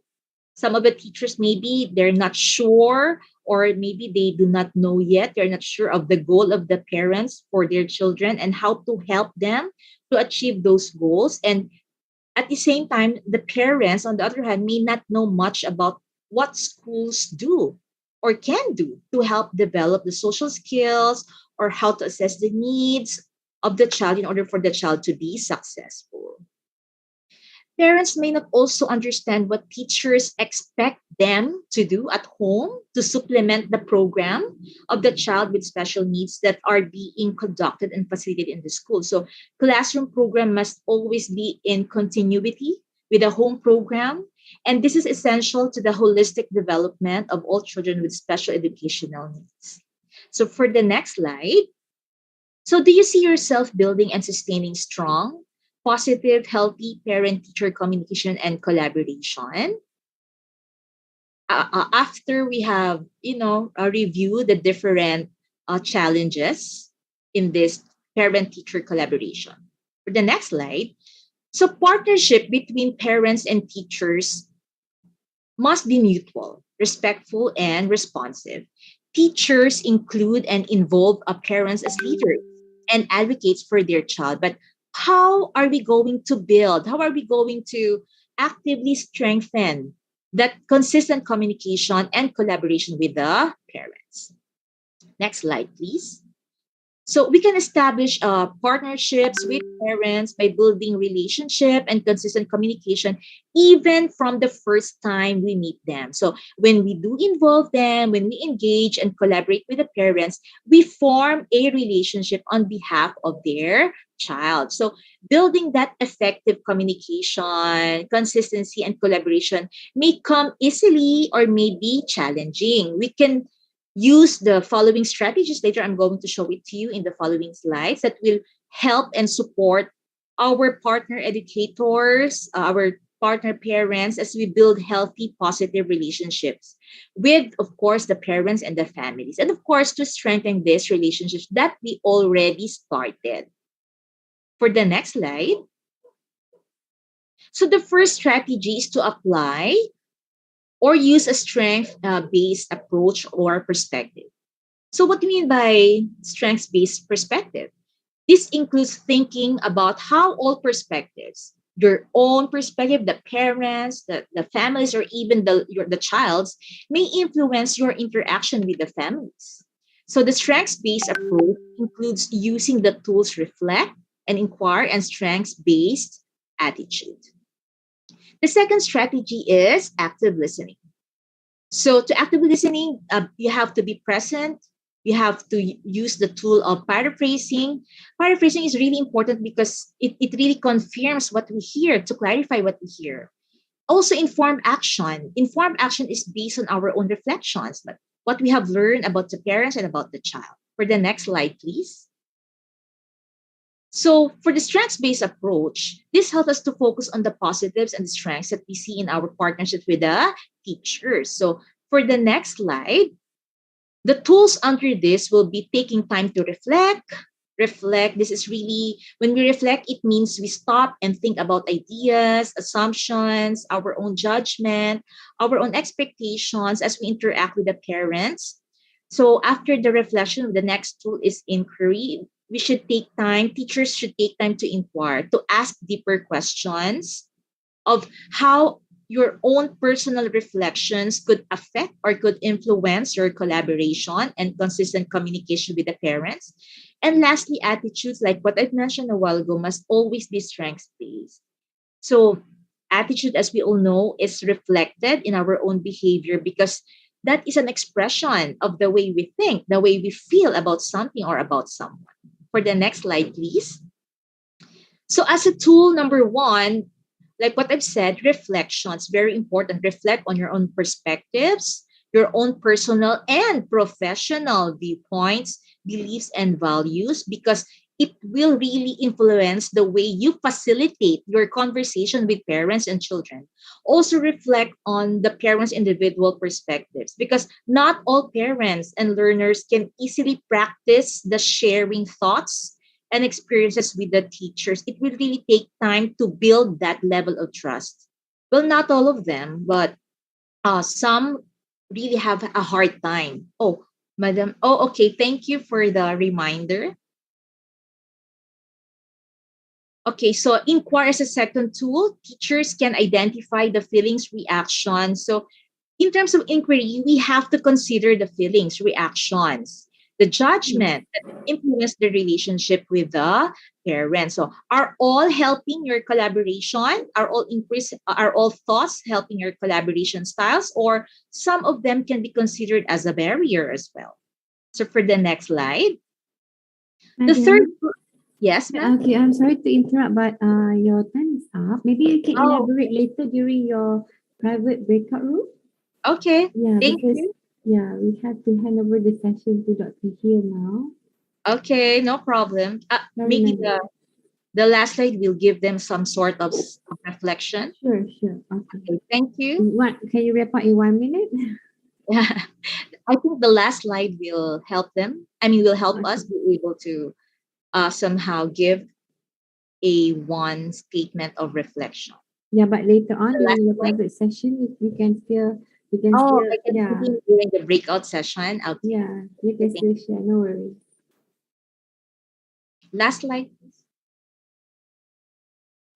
Some of the teachers maybe they're not sure, or maybe they do not know yet. They're not sure of the goal of the parents for their children and how to help them to achieve those goals. And at the same time, the parents, on the other hand, may not know much about what schools do or can do to help develop the social skills or how to assess the needs of the child in order for the child to be successful. Parents may not also understand what teachers expect them to do at home to supplement the program of the child with special needs that are being conducted and facilitated in the school. So classroom program must always be in continuity with the home program. And this is essential to the holistic development of all children with special educational needs. So for the next slide, so, do you see yourself building and sustaining strong, positive, healthy parent teacher communication and collaboration? After we have, reviewed the different challenges in this parent teacher collaboration. For the next slide, so partnership between parents and teachers must be mutual, respectful, and responsive. Teachers include and involve parents as leaders and advocates for their child. But how are we going to build? How are we going to actively strengthen that consistent communication and collaboration with the parents? Next slide, please. So we can establish partnerships with parents by building relationship and consistent communication, even from the first time we meet them. So when we do involve them, when we engage and collaborate with the parents, we form a relationship on behalf of their child. So building that effective communication, consistency, and collaboration may come easily or may be challenging. We can use the following strategies. Later, I'm going to show it to you in the following slides that will help and support our partner educators, our partner parents, as we build healthy, positive relationships with, of course, the parents and the families. And of course, to strengthen these relationships that we already started. For the next slide. So the first strategy is to apply or use a strength-based approach or perspective. So what do you mean by strengths-based perspective? This includes thinking about how all perspectives, your own perspective, the parents, the families, or even the child's, may influence your interaction with the families. So the strengths-based approach includes using the tools reflect and inquire and strengths-based attitude. The second strategy is active listening. So to active listening, you have to be present, We have to use the tool of paraphrasing. Paraphrasing is really important because it really confirms what we hear, to clarify what we hear. Also, informed action. Informed action is based on our own reflections, but what we have learned about the parents and about the child. For the next slide, please. So for the strengths-based approach, this helps us to focus on the positives and the strengths that we see in our partnership with the teachers. So for the next slide, the tools under this will be taking time to reflect. This is really, when we reflect, it means we stop and think about ideas, assumptions, our own judgment, our own expectations as we interact with the parents. So after the reflection, the next tool is inquiry. We should take time, teachers should take time to inquire, to ask deeper questions of how your own personal reflections could affect or could influence your collaboration and consistent communication with the parents. And lastly, attitudes, like what I've mentioned a while ago, must always be strengths-based. So attitude, as we all know, is reflected in our own behavior because that is an expression of the way we think, the way we feel about something or about someone. For the next slide, please. So as a tool, number one, like what I've said, reflections, very important. Reflect on your own perspectives, your own personal and professional viewpoints, beliefs, and values, because it will really influence the way you facilitate your conversation with parents and children. Also reflect on the parents' individual perspectives, because not all parents and learners can easily practice the sharing thoughts and experiences with the teachers. It will really take time to build that level of trust. Well, not all of them, but some really have a hard time. Oh, madam. Oh, okay. Thank you for the reminder. Okay, so inquire as a second tool. Teachers can identify the feelings, reactions. So in terms of inquiry, we have to consider the feelings, reactions, the judgment that influence the relationship with the parents. So are all helping your collaboration? Are all thoughts helping your collaboration styles? Or some of them can be considered as a barrier as well. So for the next slide, the third, yes, ma'am. Okay, I'm sorry to interrupt, but your time is up. Maybe you can elaborate later during your private breakout room. Okay. Yeah, Thank because you. we have to hand over the session to Dr. Hill now. Okay, no problem. Maybe the last slide will give them some sort of reflection. Sure. Okay. Thank you. Can you wrap up in 1 minute? I think the last slide will help them. Will help us be able to somehow give a one statement of reflection. Yeah, but later on during the private session, you can still, during the breakout session. You can still share. No worries. Last slide, please.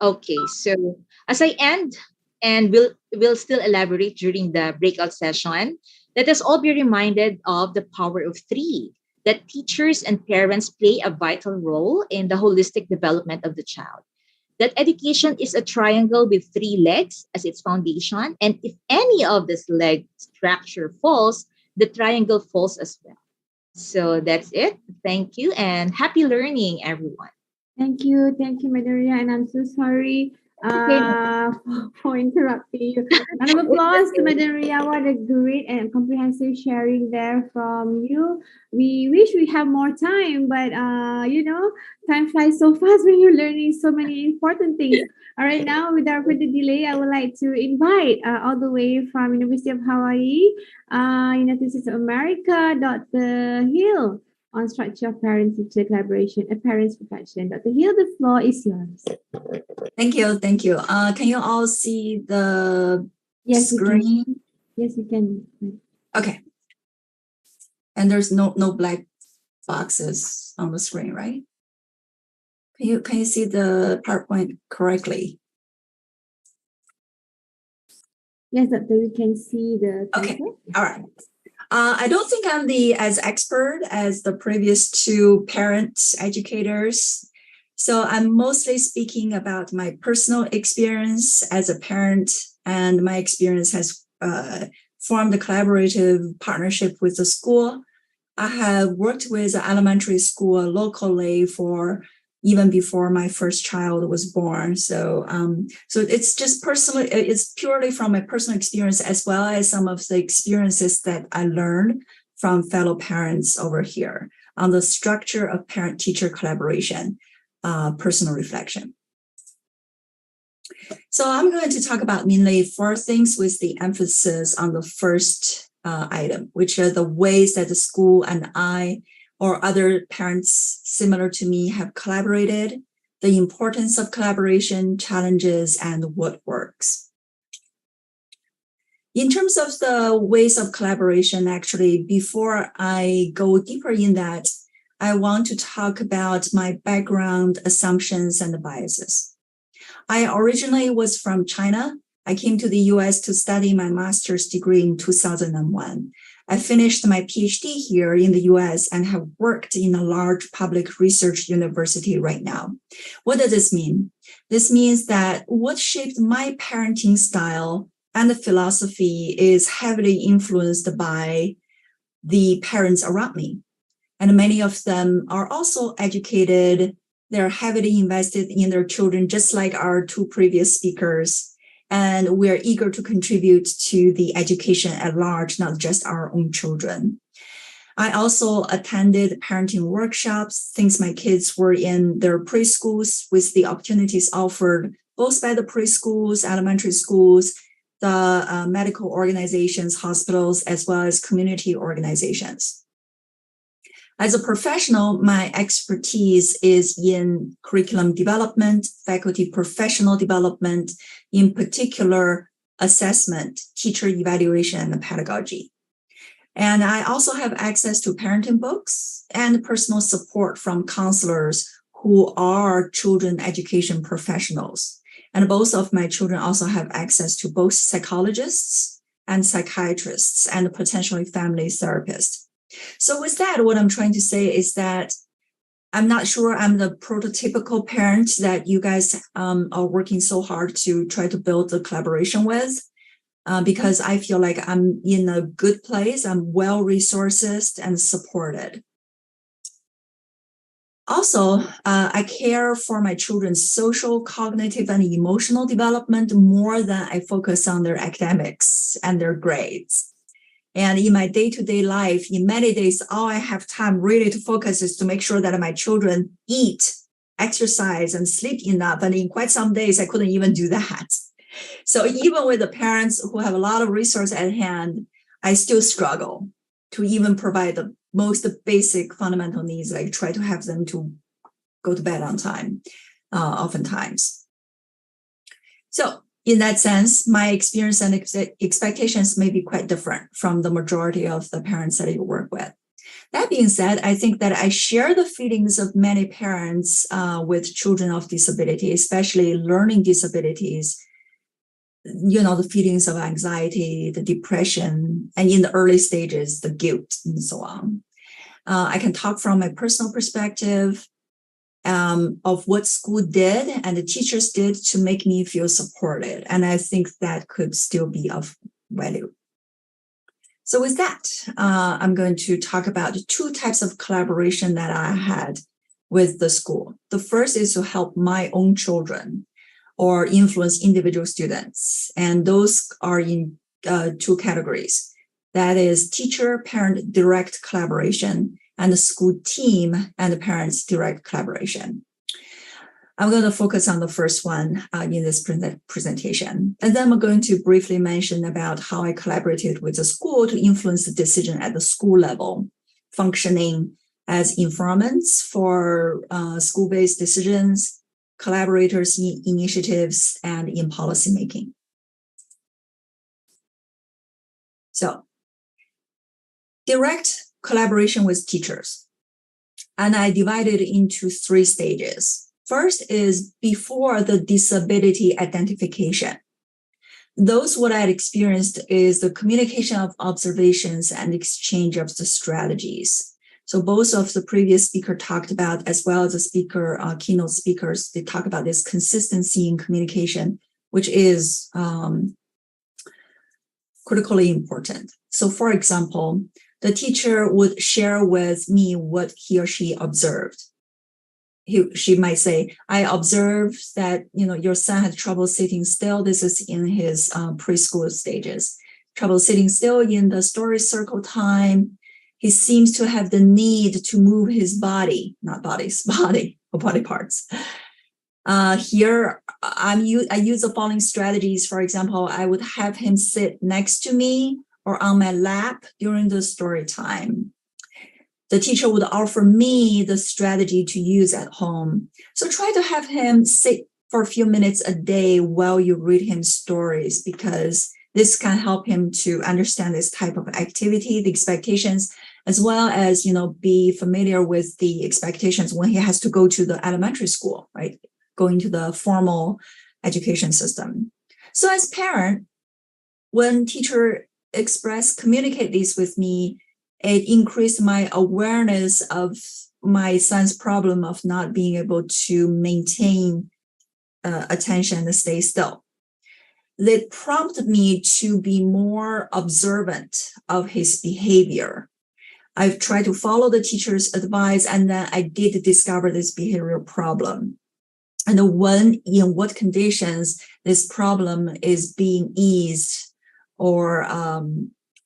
Okay, so as I end, and we'll still elaborate during the breakout session, let us all be reminded of the power of three, that teachers and parents play a vital role in the holistic development of the child. That education is a triangle with three legs as its foundation, and if any of this leg structure falls, the triangle falls as well. So that's it. Thank you, and happy learning, everyone. Thank you, Maria, and I'm so sorry for interrupting you. Round of applause to Maria. What a great and comprehensive sharing there from you. We wish we have more time, but time flies so fast when you're learning so many important things. All right, now without further delay, I would like to invite all the way from University of Hawaii, United States of America, Dr. Hill, on structure of parent-teacher collaboration, a parent's reflection. Dr. Hill, the floor is yours. Thank you. Can you all see the screen? Yes, you can. Okay. And there's no black boxes on the screen, right? Can you see the PowerPoint correctly? Yes, Doctor, we can see the. Okay. All right. I don't think I'm as expert as the previous two parent educators. So I'm mostly speaking about my personal experience as a parent, and my experience has formed a collaborative partnership with the school. I have worked with elementary school locally for even before my first child was born. So it's just personally, it's purely from my personal experience, as well as some of the experiences that I learned from fellow parents over here on the structure of parent-teacher collaboration, personal reflection. So I'm going to talk about mainly 4 things with the emphasis on the first item, which are the ways that the school and I or other parents similar to me have collaborated, the importance of collaboration, challenges, and what works. In terms of the ways of collaboration, actually, before I go deeper in that, I want to talk about my background, assumptions, and biases. I originally was from China. I came to the US to study my master's degree in 2001. I finished my PhD here in the US and have worked in a large public research university right now. What does this mean? This means that what shaped my parenting style and the philosophy is heavily influenced by the parents around me. And many of them are also educated. They're heavily invested in their children, just like our 2 previous speakers. And we're eager to contribute to the education at large, not just our own children. I also attended parenting workshops since my kids were in their preschools, with the opportunities offered both by the preschools, elementary schools, the medical organizations, hospitals, as well as community organizations. As a professional, my expertise is in curriculum development, faculty professional development, in particular assessment, teacher evaluation, and pedagogy. And I also have access to parenting books and personal support from counselors who are children education professionals. And both of my children also have access to both psychologists and psychiatrists and potentially family therapists. So with that, what I'm trying to say is that I'm not sure I'm the prototypical parent that you guys are working so hard to try to build the collaboration with, because I feel like I'm in a good place. I'm well-resourced and supported. Also, I care for my children's social, cognitive, and emotional development more than I focus on their academics and their grades. And in my day-to-day life, in many days, all I have time really to focus is to make sure that my children eat, exercise, and sleep enough. And in quite some days, I couldn't even do that. So even with the parents who have a lot of resources at hand, I still struggle to even provide the most basic fundamental needs, like try to have them to go to bed on time, oftentimes. So in that sense, my experience and expectations may be quite different from the majority of the parents that you work with. That being said, I think that I share the feelings of many parents with children of disability, especially learning disabilities. You know, the feelings of anxiety, the depression, and in the early stages, the guilt, and so on. I can talk from my personal perspective of what school did and the teachers did to make me feel supported. And I think that could still be of value. So with that, I'm going to talk about the 2 types of collaboration that I had with the school. The first is to help my own children or influence individual students. And those are in 2 categories. That is teacher-parent direct collaboration and the school team and the parents direct collaboration. I'm going to focus on the first one in this presentation. And then I'm going to briefly mention about how I collaborated with the school to influence the decision at the school level, functioning as informants for school-based decisions, collaborators in initiatives, and in policymaking. So, direct collaboration with teachers. And I divided it into 3 stages. First is before the disability identification. Those what I had experienced is the communication of observations and exchange of the strategies. So both of the previous speaker talked about, as well as the speaker, keynote speakers, they talk about this consistency in communication, which is critically important. So for example, the teacher would share with me what he or she observed. She might say, I observed that, your son had trouble sitting still. This is in his preschool stages. Trouble sitting still in the story circle time. He seems to have the need to move his body, not bodies, body or body parts. Here, I use the following strategies. For example, I would have him sit next to me or on my lap during the story time. The teacher would offer me the strategy to use at home. So try to have him sit for a few minutes a day while you read him stories, because this can help him to understand this type of activity, the expectations, as well as, be familiar with the expectations when he has to go to the elementary school, right? Going to the formal education system. So as parent, when teacher communicate this with me, it increased my awareness of my son's problem of not being able to maintain attention and stay still. It prompted me to be more observant of his behavior. I've tried to follow the teacher's advice, and then I did discover this behavioral problem. And in what conditions this problem is being eased or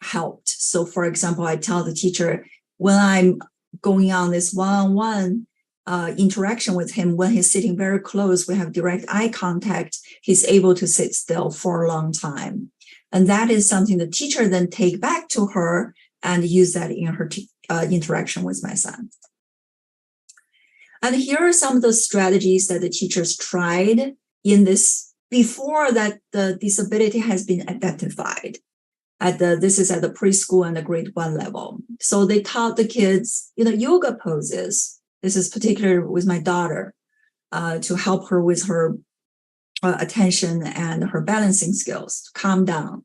helped. So for example, I tell the teacher, when I'm going on this one-on-one interaction with him, when he's sitting very close, we have direct eye contact, he's able to sit still for a long time. And that is something the teacher then take back to her and use that in her interaction with my son. And here are some of the strategies that the teachers tried in this before that the disability has been identified. This is at the preschool and the grade 1 level. So they taught the kids, yoga poses. This is particular with my daughter, to help her with her attention and her balancing skills, to calm down.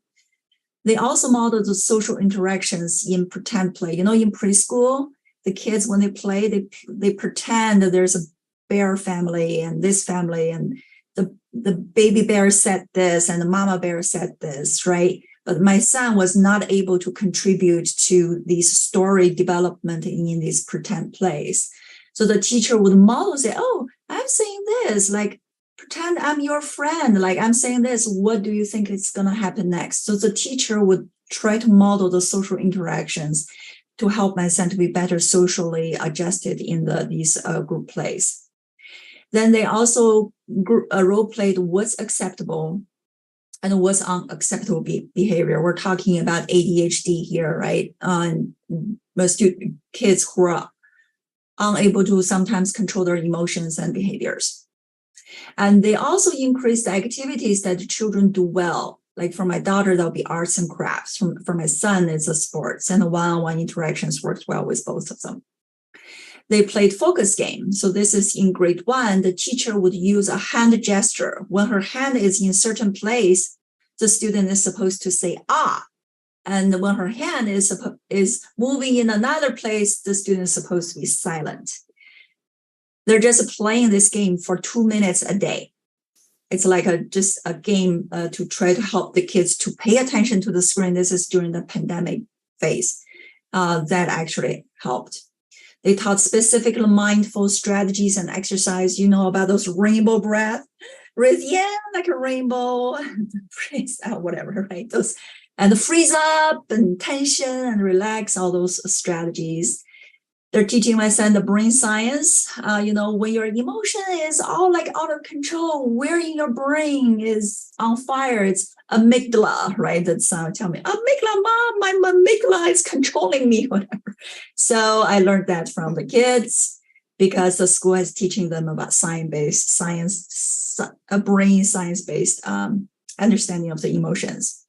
They also modeled the social interactions in pretend play. In preschool, the kids, when they play, they pretend that there's a bear family and this family, and the baby bear said this and the mama bear said this, right? But my son was not able to contribute to this story development in these pretend plays. So the teacher would model, say, oh, I'm saying this, like, pretend I'm your friend, like I'm saying this, what do you think is going to happen next? So the teacher would try to model the social interactions to help my son to be better socially adjusted in these group plays. Then they also role played what's acceptable and what's unacceptable behavior. We're talking about ADHD here, right? Most kids who are unable to sometimes control their emotions and behaviors. And they also increase the activities that the children do well. Like for my daughter, that'll be arts and crafts. For my son, it's the sports, and the one-on-one interactions worked well with both of them. They played focus game. So this is in grade 1. The teacher would use a hand gesture. When her hand is in a certain place, the student is supposed to say, ah. And when her hand is moving in another place, the student is supposed to be silent. They're just playing this game for 2 minutes a day. It's like just a game to try to help the kids to pay attention to the screen. This is during the pandemic phase. That actually helped. They taught specific mindful strategies and exercise, about those rainbow breath. Like a rainbow, freeze out, whatever, right? And the freeze up and tension and relax, all those strategies. They're teaching my son the brain science. When your emotion is all like out of control, where in your brain is on fire, it's amygdala, right? That's tell me, amygdala, mom, my amygdala is controlling me, whatever. So I learned that from the kids because the school is teaching them about brain science-based understanding of the emotions.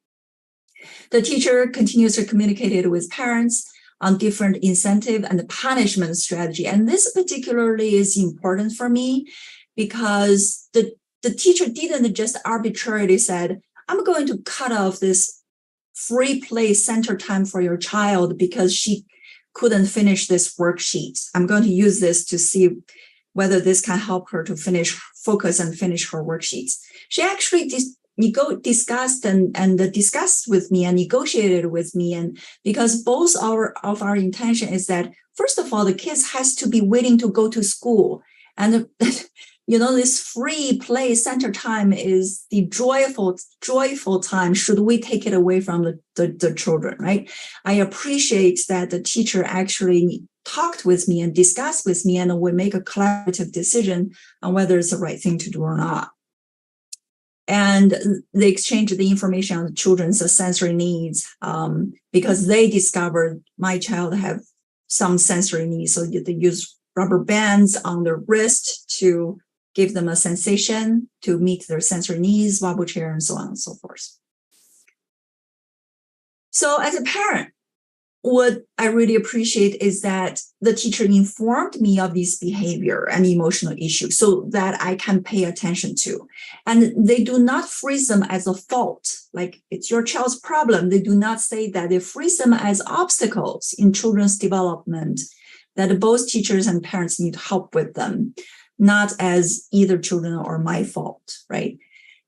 The teacher continues to communicate with parents on different incentive and punishment strategy. And this particularly is important for me because the teacher didn't just arbitrarily said, I'm going to cut off this free play center time for your child because she couldn't finish this worksheet. I'm going to use this to see whether this can help her to focus and finish her worksheets. She actually discussed with me and negotiated with me, and because both of our intention is that, first of all, the kids has to be willing to go to school, and this free play center time is the joyful time. Should we take it away from the children, right? I appreciate that the teacher actually talked with me and discussed with me, and we make a collaborative decision on whether it's the right thing to do or not. And they exchange the information on the children's sensory needs, because they discovered my child have some sensory needs. So they use rubber bands on their wrist to give them a sensation to meet their sensory needs, wobble chair, and so on and so forth. So as a parent, what I really appreciate is that the teacher informed me of these behavior and emotional issues so that I can pay attention to. And they do not phrase them as a fault, like it's your child's problem. They do not say that. They phrase them as obstacles in children's development that both teachers and parents need help with them, not as either children or my fault, right?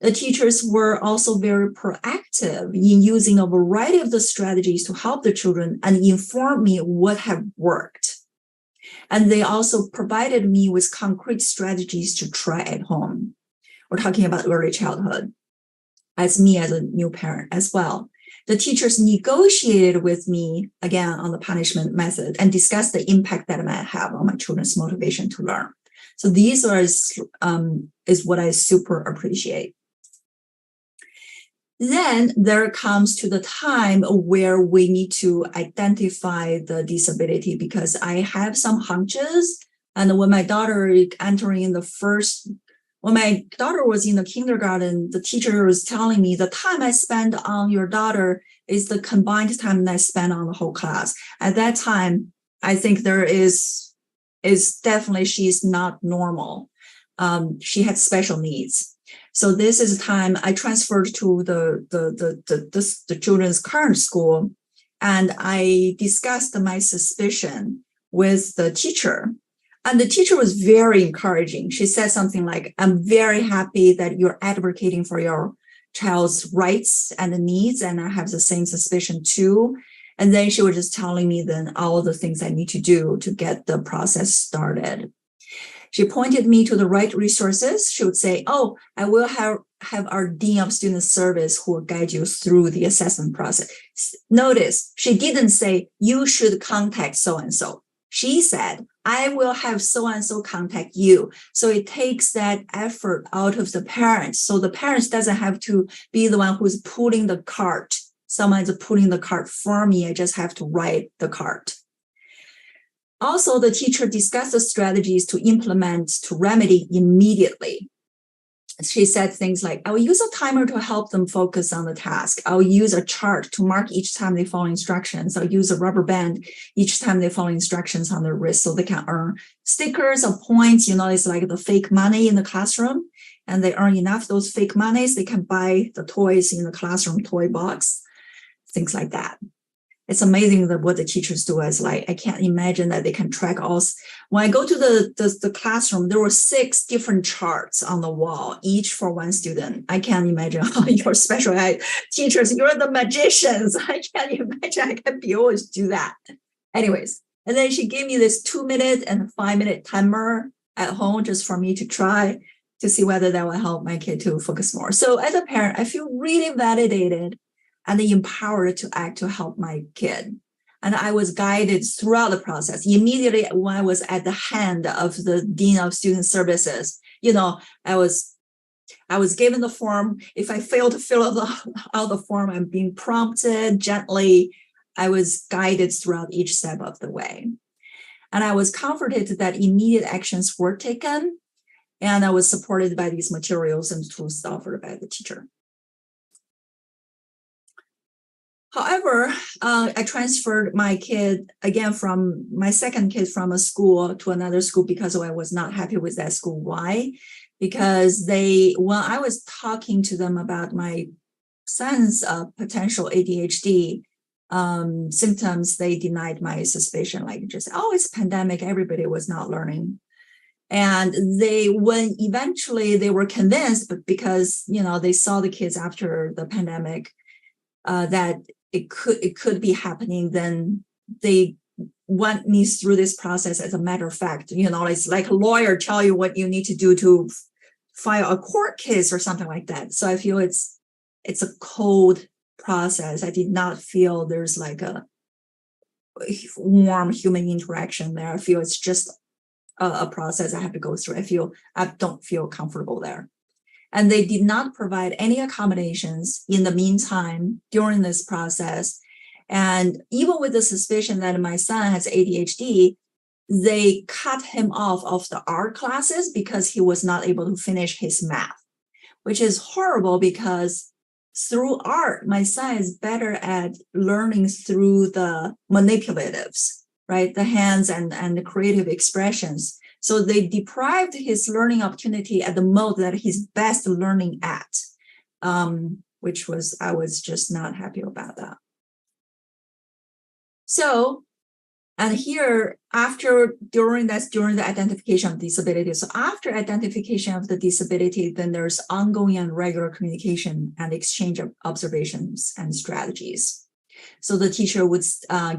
The teachers were also very proactive in using a variety of the strategies to help the children and inform me what have worked. And they also provided me with concrete strategies to try at home. We're talking about early childhood, as a new parent as well. The teachers negotiated with me, again, on the punishment method and discussed the impact that it might have on my children's motivation to learn. So these is what I super appreciate. Then there comes to the time where we need to identify the disability, because I have some hunches. And when my daughter when my daughter was in the kindergarten, the teacher was telling me the time I spend on your daughter is the combined time that I spend on the whole class. At that time, I think there is definitely, she's not normal. She had special needs. So this is the time I transferred to the children's current school, and I discussed my suspicion with the teacher. And the teacher was very encouraging. She said something like, I'm very happy that you're advocating for your child's rights and needs, and I have the same suspicion too. And then she was just telling me then all the things I need to do to get the process started. She pointed me to the right resources. She would say, oh, I will have our Dean of Student Service who will guide you through the assessment process. Notice, she didn't say, you should contact so-and-so. She said, I will have so-and-so contact you. So it takes that effort out of the parents. So the parents doesn't have to be the one who's pulling the cart. Someone's pulling the cart for me. I just have to ride the cart. Also, the teacher discussed the strategies to implement to remedy immediately. She said things like, I will use a timer to help them focus on the task. I'll use a chart to mark each time they follow instructions. I'll use a rubber band each time they follow instructions on their wrist so they can earn stickers or points. It's like the fake money in the classroom. And they earn enough of those fake monies, they can buy the toys in the classroom toy box, things like that. It's amazing that what the teachers do is like, I can't imagine that they can track all. When I go to the classroom, there were 6 different charts on the wall, each for one student. I can't imagine how your special ed teachers, you're the magicians. I can't imagine I can be able to do that. Anyways, and then she gave me this 2-minute and 5-minute timer at home just for me to try to see whether that will help my kid to focus more. So as a parent, I feel really validated and empowered to act to help my kid. And I was guided throughout the process. Immediately when I was at the hand of the Dean of Student Services, I was given the form. If I failed to fill out the form, I'm being prompted gently. I was guided throughout each step of the way. And I was comforted that immediate actions were taken. And I was supported by these materials and tools offered by the teacher. However, I transferred my kid again from my second kid from a school to another school because I was not happy with that school. Why? Because when I was talking to them about my son's potential ADHD symptoms, they denied my suspicion, like just, oh, it's pandemic, everybody was not learning. And when eventually they were convinced, but because, they saw the kids after the pandemic, that it could be happening, then they went me through this process as a matter of fact. It's like a lawyer tell you what you need to do to file a court case or something like that. So I feel it's a cold process. I did not feel there's like a warm human interaction there. I feel it's just a process I have to go through. I don't feel comfortable there. And they did not provide any accommodations in the meantime during this process. And even with the suspicion that my son has ADHD, they cut him off of the art classes because he was not able to finish his math, which is horrible because through art, my son is better at learning through the manipulatives, right? The hands and the creative expressions. So they deprived his learning opportunity at the mode that he's best learning at, which I was just not happy about that. So, and here during the identification of disability. So after identification of the disability, then there's ongoing and regular communication and exchange of observations and strategies. So the teacher would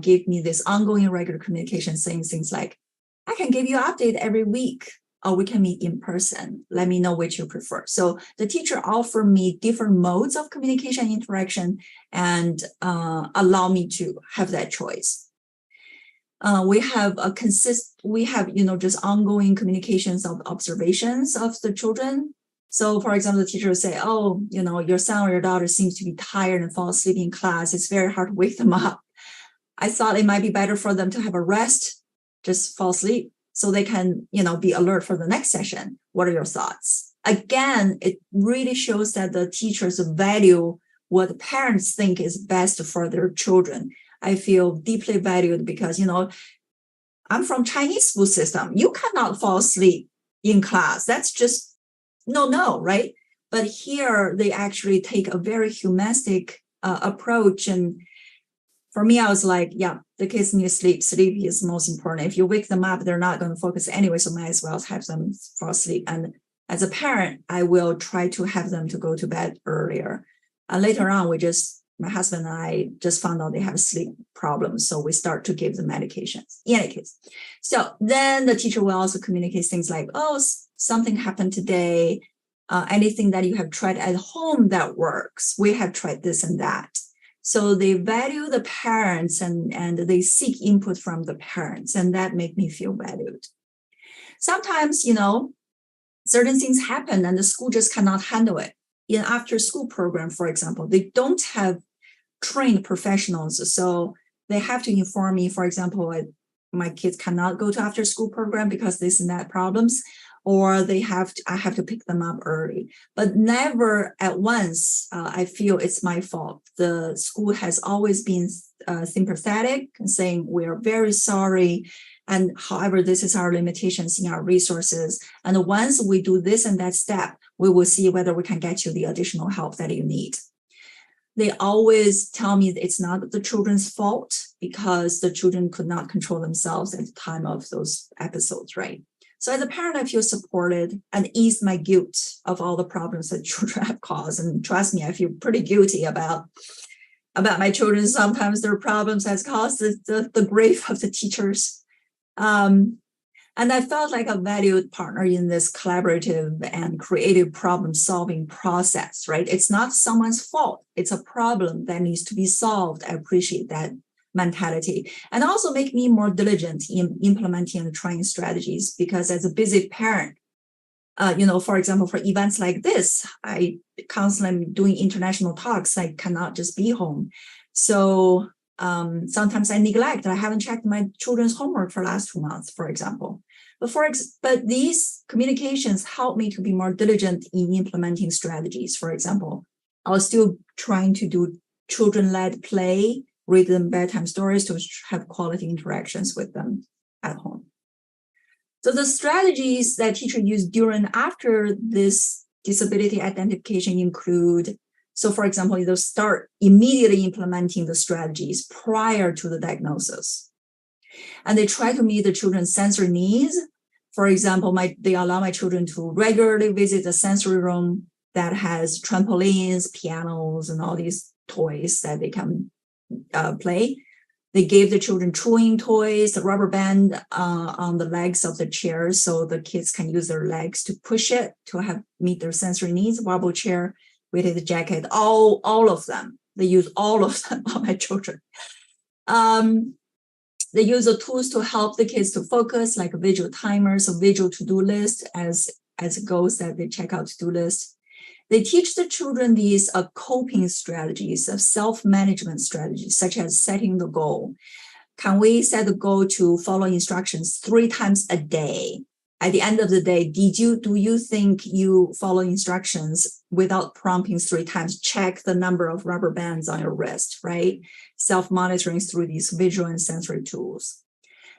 give me this ongoing and regular communication, saying things like, I can give you an update every week, or we can meet in person. Let me know which you prefer. So the teacher offered me different modes of communication interaction and allow me to have that choice. We have just ongoing communications of observations of the children. So for example, the teacher will say, oh, your son or your daughter seems to be tired and fall asleep in class. It's very hard to wake them up. I thought it might be better for them to have a rest, just fall asleep so they can, be alert for the next session. What are your thoughts? Again, it really shows that the teachers value what parents think is best for their children. I feel deeply valued because, I'm from Chinese school system. You cannot fall asleep in class. That's just no, right? But here they actually take a very humanistic approach. And for me, I was like, yeah, the kids need sleep. Sleep is most important. If you wake them up, they're not going to focus anyway, so might as well have them fall asleep. And as a parent, I will try to have them to go to bed earlier. And later on, my husband and I just found out they have sleep problems. So we start to give them medications in any case. So then the teacher will also communicate things like, oh, something happened today. Anything that you have tried at home that works. We have tried this and that. So they value the parents and they seek input from the parents, and that made me feel valued. Sometimes, certain things happen and the school just cannot handle it. In after school program, for example, they don't have trained professionals. So they have to inform me, for example, my kids cannot go to after school program because this and that problems, or I have to pick them up early, but never at once. I feel it's my fault. The school has always been sympathetic and saying, we're very sorry. And however, this is our limitations in our resources. And once we do this and that step, we will see whether we can get you the additional help that you need. They always tell me that it's not the children's fault because the children could not control themselves at the time of those episodes, right? So as a parent, I feel supported and ease my guilt of all the problems that children have caused. And trust me, I feel pretty guilty about my children. Sometimes their problems has caused the grief of the teachers. And I felt like a valued partner in this collaborative and creative problem-solving process, right? It's not someone's fault. It's a problem that needs to be solved. I appreciate that mentality. And also make me more diligent in implementing and trying strategies, because as a busy parent, for example, for events like this, I constantly am doing international talks. I cannot just be home. So sometimes I neglect. I haven't checked my children's homework for the last 2 months, for example. But these communications help me to be more diligent in implementing strategies. For example, I was still trying to do children-led play, read them bedtime stories to have quality interactions with them at home. So the strategies that teachers use during and after this disability identification include, so for example, they'll start immediately implementing the strategies prior to the diagnosis. And they try to meet the children's sensory needs For example, they allow my children to regularly visit the sensory room that has trampolines, pianos, and all these toys that they can play. They gave the children chewing toys, the rubber band on the legs of the chairs so the kids can use their legs to push it to meet their sensory needs. Wobble chair, weighted jacket, all of them. They use all of them on my children. They use the tools to help the kids to focus, like visual timers, a visual to-do list as it goes that they check out to-do list. They teach the children these coping strategies, self-management strategies, such as setting the goal. Can we set the goal to follow instructions 3 times a day? At the end of the day, do you think you follow instructions without prompting 3 times? Check the number of rubber bands on your wrist, right? Self-monitoring through these visual and sensory tools.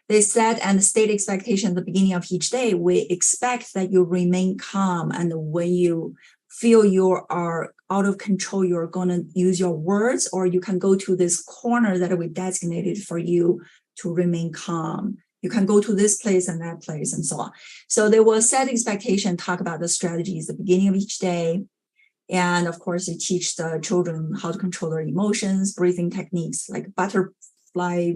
They set and state expectation at the beginning of each day. We expect that you remain calm, and when you feel you are out of control, you're going to use your words, or you can go to this corner that we designated for you to remain calm. You can go to this place and that place and so on. So they will set expectation, talk about the strategies at the beginning of each day. And of course, they teach the children how to control their emotions, breathing techniques like butterfly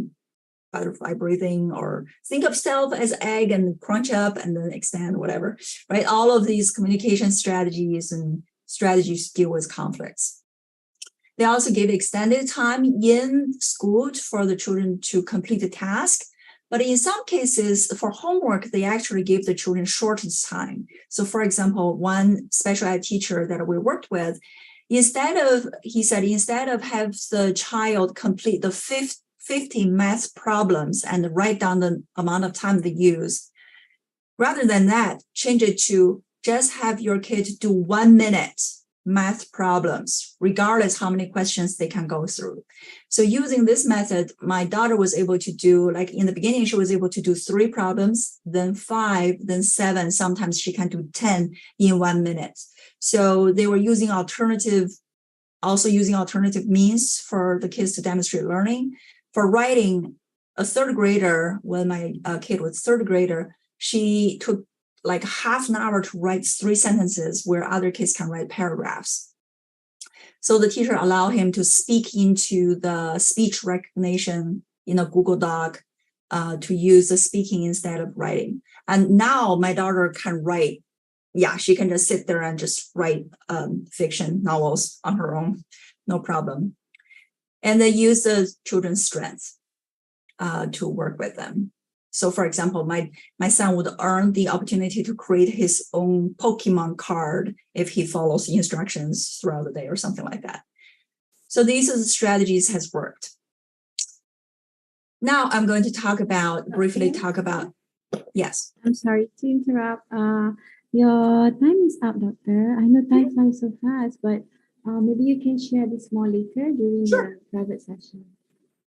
breathing, or think of self as egg and crunch up and then extend, whatever, right? All of these communication strategies and strategies deal with conflicts. They also give extended time in school for the children to complete the task. But in some cases, for homework, they actually give the children shortest time. So for example, one special ed teacher that we worked with, instead of have the child complete the 50 math problems and write down the amount of time they use, rather than that, change it to just have your kid do 1 minute math problems, regardless how many questions they can go through. So using this method, my daughter was able to do, like in the beginning, she was able to do 3 problems, then 5, then 7. Sometimes she can do 10 in 1 minute. So they were using alternative means for the kids to demonstrate learning. For writing, a 3rd grader, when my kid was 3rd grader, she took like half an hour to write 3 sentences where other kids can write paragraphs. So the teacher allowed him to speak into the speech recognition in a Google Doc to use the speaking instead of writing. And now my daughter can write. Yeah, she can just sit there and just write fiction novels on her own, no problem. And they use the children's strengths to work with them. So for example, my son would earn the opportunity to create his own Pokemon card if he follows the instructions throughout the day or something like that. So these are the strategies has worked. Now I'm going to briefly talk about, yes. I'm sorry to interrupt. Your time is up, Doctor. I know time flies so fast, but maybe you can share this more later during the private session.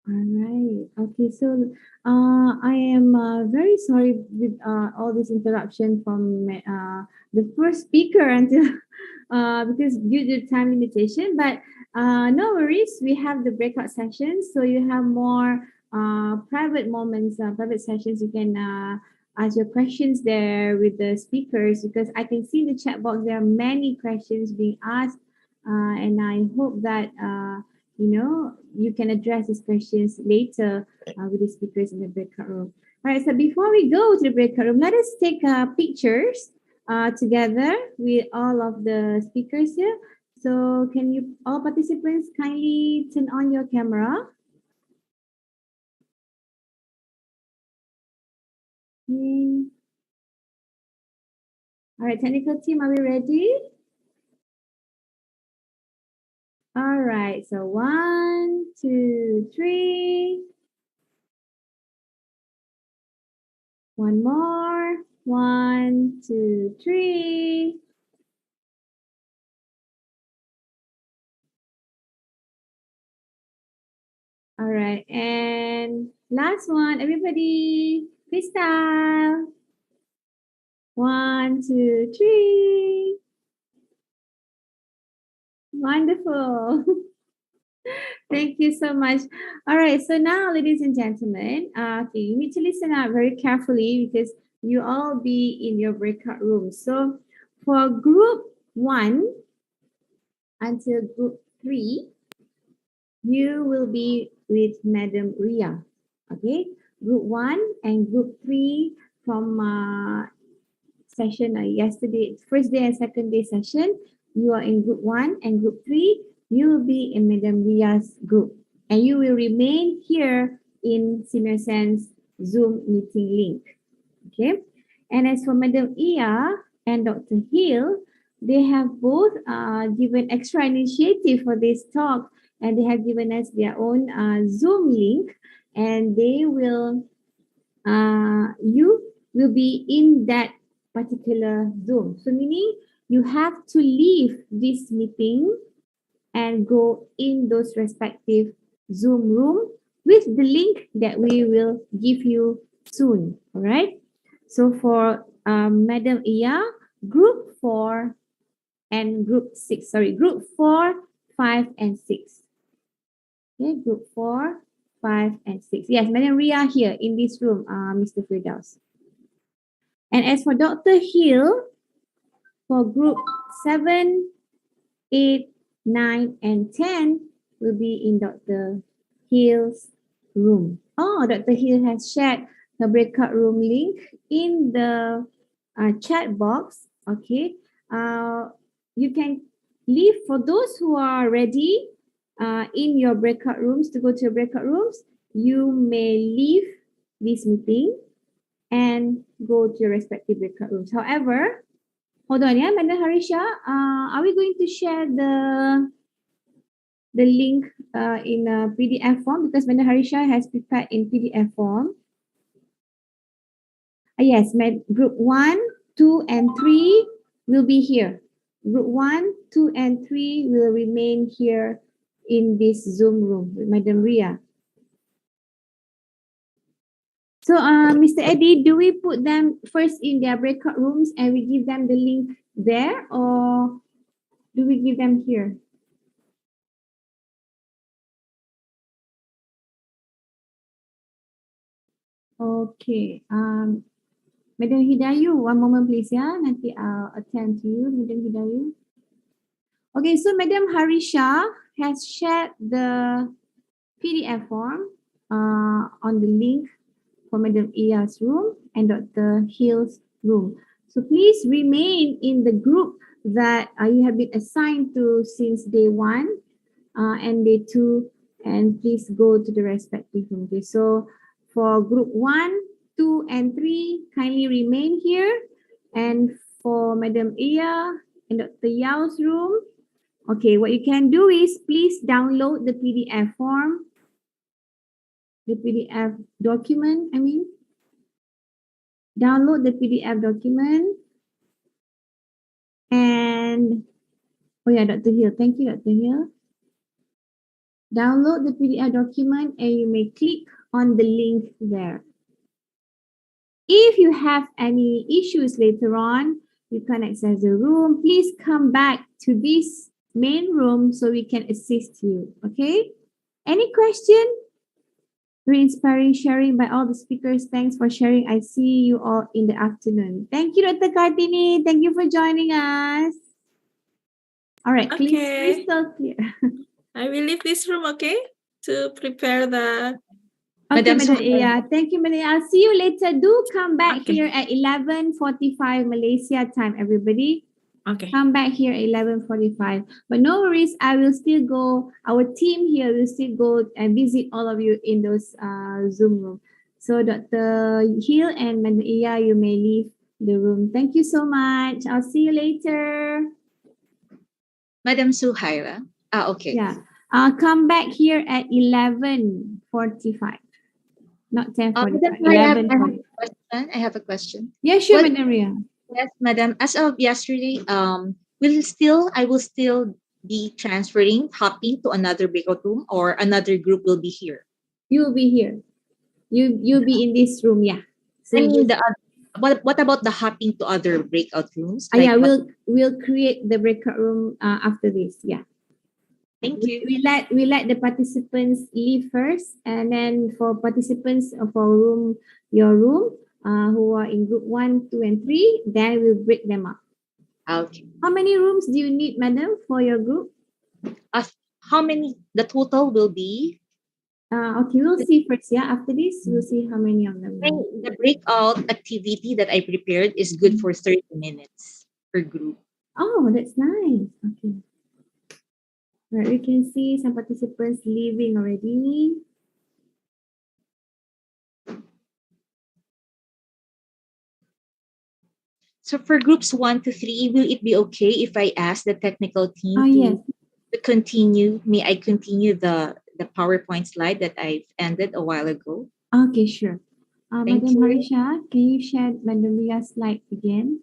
All right. Okay. So I am very sorry with all this interruption from the first speaker until because due to time limitation. But no worries. We have the breakout sessions, so you have more private moments, private sessions. You can ask your questions there with the speakers, because I can see in the chat box there are many questions being asked, and I hope that you can address these questions later with the speakers in the breakout room. All right, so before we go to the breakout room, let us take pictures together with all of the speakers here. So can you, all participants, kindly turn on your camera? Okay. All right, technical team, are we ready? All right, so 1, 2, 3. One more. 1, 2, 3. All right, and last one, everybody, freestyle. 1, 2, 3. Wonderful. Thank you so much. All right, so now, ladies and gentlemen, okay, you need to listen out very carefully, because you all be in your breakout room. So for group 1 until group 3, you will be with Madam Ria. Okay, group 1 and group 3 from session yesterday, first day and second day session, you are in group 1 and group 3, you will be in Madam Ria's group. And you will remain here in SEAMEO SEN's Zoom meeting link. Okay. And as for Madam Ia and Dr. Hill, they have both given extra initiative for this talk, and they have given us their own Zoom link, and they will, you will be in that particular Zoom. So meaning you have to leave this meeting and go in those respective Zoom room with the link that we will give you soon. All right. So for Madam Iya, group 4 and group 6, group 4, 5, and 6. Okay, group 4, 5, and 6. Yes, Madam Ria here in this room, Mr. Firdaus. And as for Dr. Hill, for group 7, 8, 9, and 10 will be in Dr. Hill's room. Oh, Dr. Hill has shared the breakout room link in the chat box. Okay, you can leave for those who are ready in your breakout rooms to go to your breakout rooms. You may leave this meeting and go to your respective breakout rooms. However, hold on, yeah, Madam Harisha, are we going to share the link in a PDF form, because Madam Harisha has prepared in PDF form. Yes, group 1, 2, and 3 will be here. Group 1, 2, and 3 will remain here in this Zoom room with Madam Ria. So, Mr. Eddie, do we put them first in their breakout rooms and we give them the link there, or do we give them here? Okay. Madam Hidayu, one moment please, yeah. Nanti I'll attend to you, Madam Hidayu. Okay, so Madam Harisha has shared the PDF form on the link for Madam Iya's room and Dr. Hill's room. So please remain in the group that you have been assigned to since day 1 and day 2, and please go to the respective room. Okay, so for group 1, 2, and 3, kindly remain here. And for Madam Iya and Dr. Yao's room, okay, what you can do is please download the PDF form, the PDF document, download the PDF document. And, oh yeah, Dr. Hill, thank you, Dr. Hill. Download the PDF document and you may click on the link there. If you have any issues later on, you can't access the room, please come back to this main room so we can assist you, okay? Any question? Very inspiring sharing by all the speakers. Thanks for sharing. I see you all in the afternoon. Thank you, Dr. Kartini. Thank you for joining us. All right, Okay. crystal clear. I will leave this room, okay, to prepare the. Okay, Madam Madam Suhaila. Iya. Thank you, Madam Iya. I'll see you later. Do come back Okay. here at 11:45 Malaysia time, everybody. Okay. Come back here at 11:45. But no worries, I will still go. Our team here will still go and visit all of you in those Zoom room. So Dr. Hill and Madam Iya, you may leave the room. Thank you so much. I'll see you later. Madam Suhaila. Okay. Yeah. Come back here at 11:45. Not 10:45. Madam, I have a question. Yeah, sure, What- Madam Ria. Yes, Madam. As of yesterday, I will still be hopping to another breakout room, or another group will be here. You'll be here. You'll be in this room, yeah. So I mean, just- what about the hopping to other breakout rooms? yeah, what- we'll create the breakout room after this. Yeah. Thank you. We let the participants leave first, and then for participants for your room, who are in group 1, 2, and 3. Then we'll break them up. Okay. How many rooms do you need, madam, for your group? How many? The total will be. Okay, we'll see first. Yeah, after this, we'll see how many of them. The breakout activity that I prepared is good for 30 minutes per group. Oh, that's nice. Okay. Right, we can see some participants leaving already. So for groups 1 to 3, will it be okay if I ask the technical team Yes. to continue? May I continue the PowerPoint slide that I've ended a while ago? Okay, sure. Thank Madam you. Harisha, can you share Madam Ria's slide again?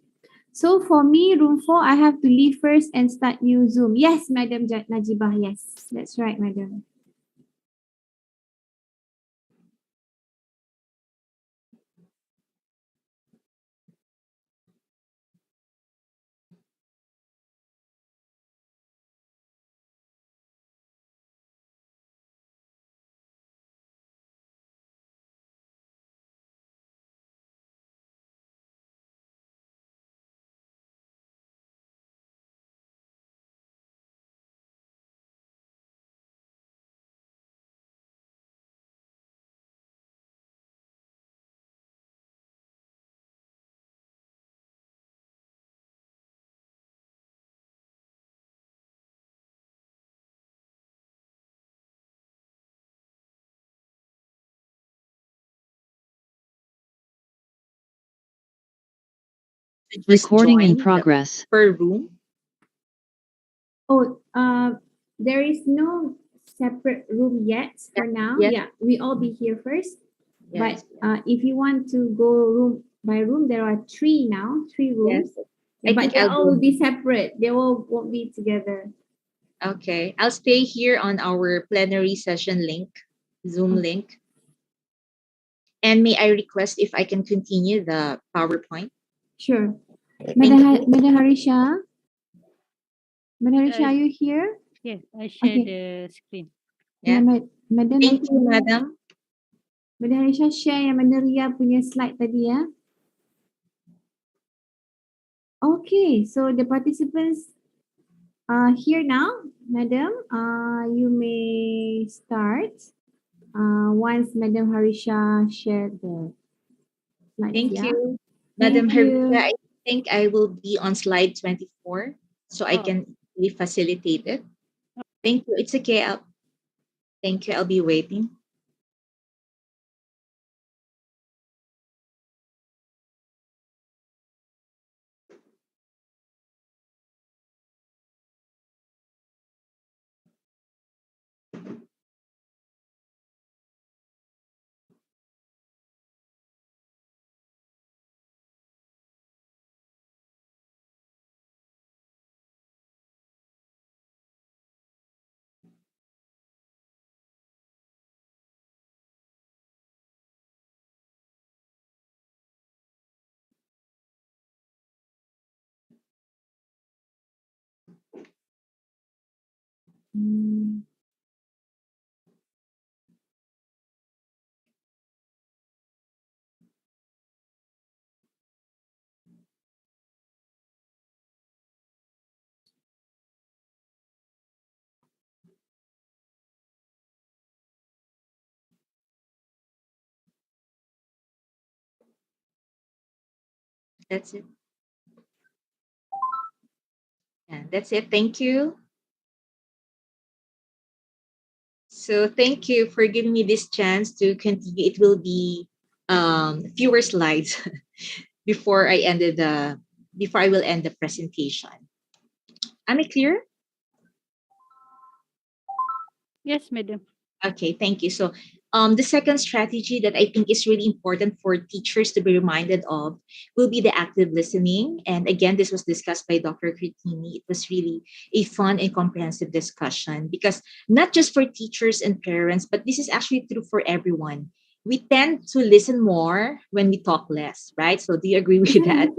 So for me, room 4, I have to leave first and start new Zoom. Yes, Madam Najibah. Yes, that's right, Madam. Just Recording in join progress. per room. Oh, there is no separate room yet for now. Yes. Yeah, we all be here first. Yes. But if you want to go room by room, there are 3 now, 3 rooms. Yes. Yeah, I but think they I'll all go. will be separate. They all won't be together. Okay. I'll stay here on our plenary session link, Zoom link. And may I request if I can continue the PowerPoint? Sure. Thank Madam you. Madam Harisha? Madam Harisha, are you here? Yes, I share Okay. the screen. Yeah, Madam. Thank you, Madam. Madam Harisha, share yang Madam Ria punya slide tadi ya. Okay, so the participants are here now, Madam. You may start once Madam Harisha shared the slides. Thank Yeah. you. Madam Thank you. Harisha, I think I will be on slide 24, so I Oh. can really facilitate it. Thank you. It's okay. Thank you. I'll be waiting. That's it. Yeah, that's it. Thank you. So thank you for giving me this chance to continue. It will be fewer slides before I will end the presentation. Am I clear? Yes, madam. Okay, thank you. So, the second strategy that I think is really important for teachers to be reminded of will be the active listening. And again, this was discussed by Dr. Kritini. It was really a fun and comprehensive discussion because not just for teachers and parents, but this is actually true for everyone. We tend to listen more when we talk less, right? So, do you agree with that?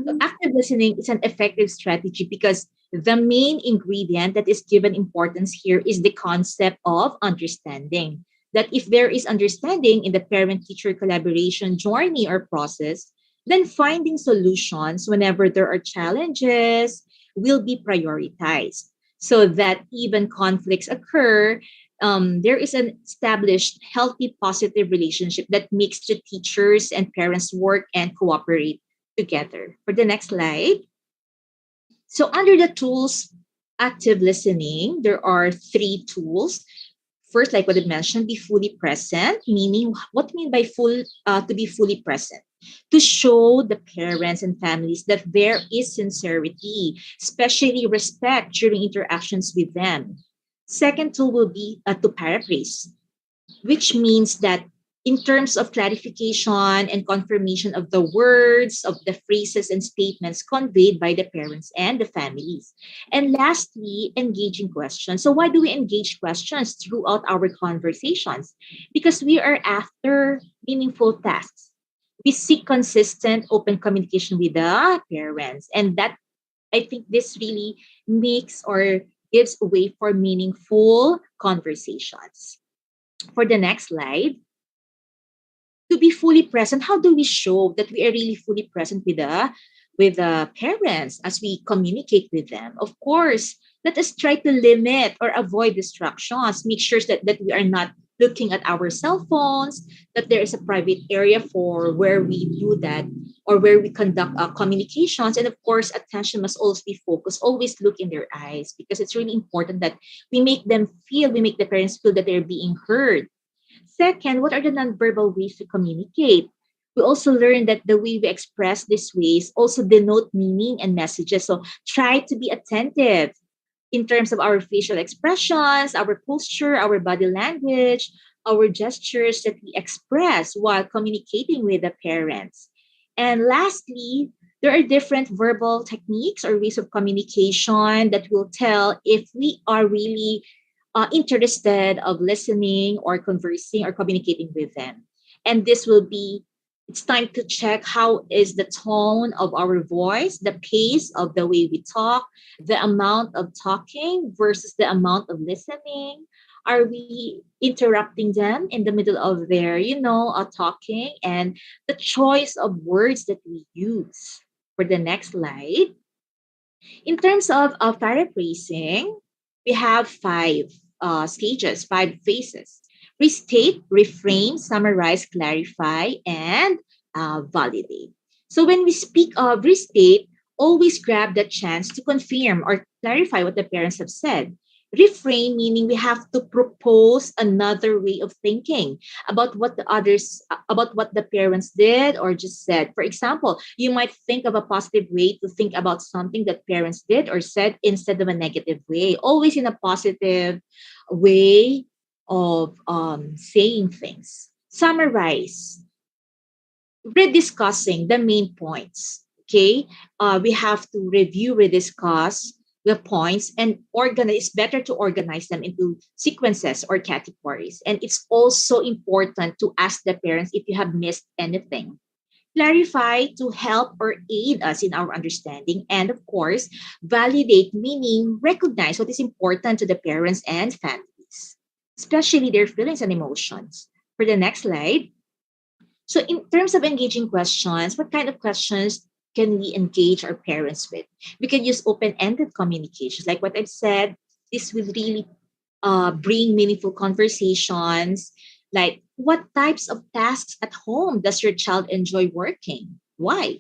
So active listening is an effective strategy because the main ingredient that is given importance here is the concept of understanding. that if there is understanding in the parent-teacher collaboration journey or process, then finding solutions whenever there are challenges will be prioritized so that even conflicts occur, there is an established healthy positive relationship that makes the teachers and parents work and cooperate together. For the next slide. So under the tools, active listening, there are 3 tools. First, like what I mentioned, be fully present, meaning what do you mean by to be fully present? To show the parents and families that there is sincerity, especially respect during interactions with them. Second tool will be to paraphrase, which means that in terms of clarification and confirmation of the words, of the phrases and statements conveyed by the parents and the families. And lastly, engaging questions. So why do we engage questions throughout our conversations? Because we are after meaningful tasks. We seek consistent, open communication with the parents. And that, I think this really makes or gives way for meaningful conversations. For the next slide, to be fully present, how do we show that we are really fully present with the parents as we communicate with them? Of course, let us try to limit or avoid distractions. Make sure that we are not looking at our cell phones, that there is a private area for where we do that or where we conduct our communications. And of course, attention must always be focused. Always look in their eyes because it's really important that we make the parents feel that they're being heard. Second, what are the nonverbal ways to communicate? We also learn that the way we express these ways also denote meaning and messages. So try to be attentive in terms of our facial expressions, our posture, our body language, our gestures that we express while communicating with the parents. And lastly, there are different verbal techniques or ways of communication that will tell if we are really interested of listening or conversing or communicating with them. And this will be, it's time to check how is the tone of our voice, the pace of the way we talk, the amount of talking versus the amount of listening. Are we interrupting them in the middle of their, talking? And the choice of words that we use. For the next slide, in terms of paraphrasing, we have 5 stages, 5 phases. Restate, reframe, summarize, clarify, and validate. So when we speak of restate, always grab the chance to confirm or clarify what the parents have said. Reframe, meaning we have to propose another way of thinking about what the parents did or just said. For example, you might think of a positive way to think about something that parents did or said instead of a negative way, always in a positive way of saying things. Summarize, rediscussing the main points. Okay, we have to review, rediscuss the points and organize. Better to organize them into sequences or categories. And it's also important to ask the parents if you have missed anything. Clarify, to help or aid us in our understanding. And of course, validate, meaning recognize what is important to the parents and families, especially their feelings and emotions. For the next slide. So in terms of engaging questions, what kind of questions can we engage our parents with? We can use open-ended communications. Like what I've said, this will really bring meaningful conversations. Like, what types of tasks at home does your child enjoy working? Why?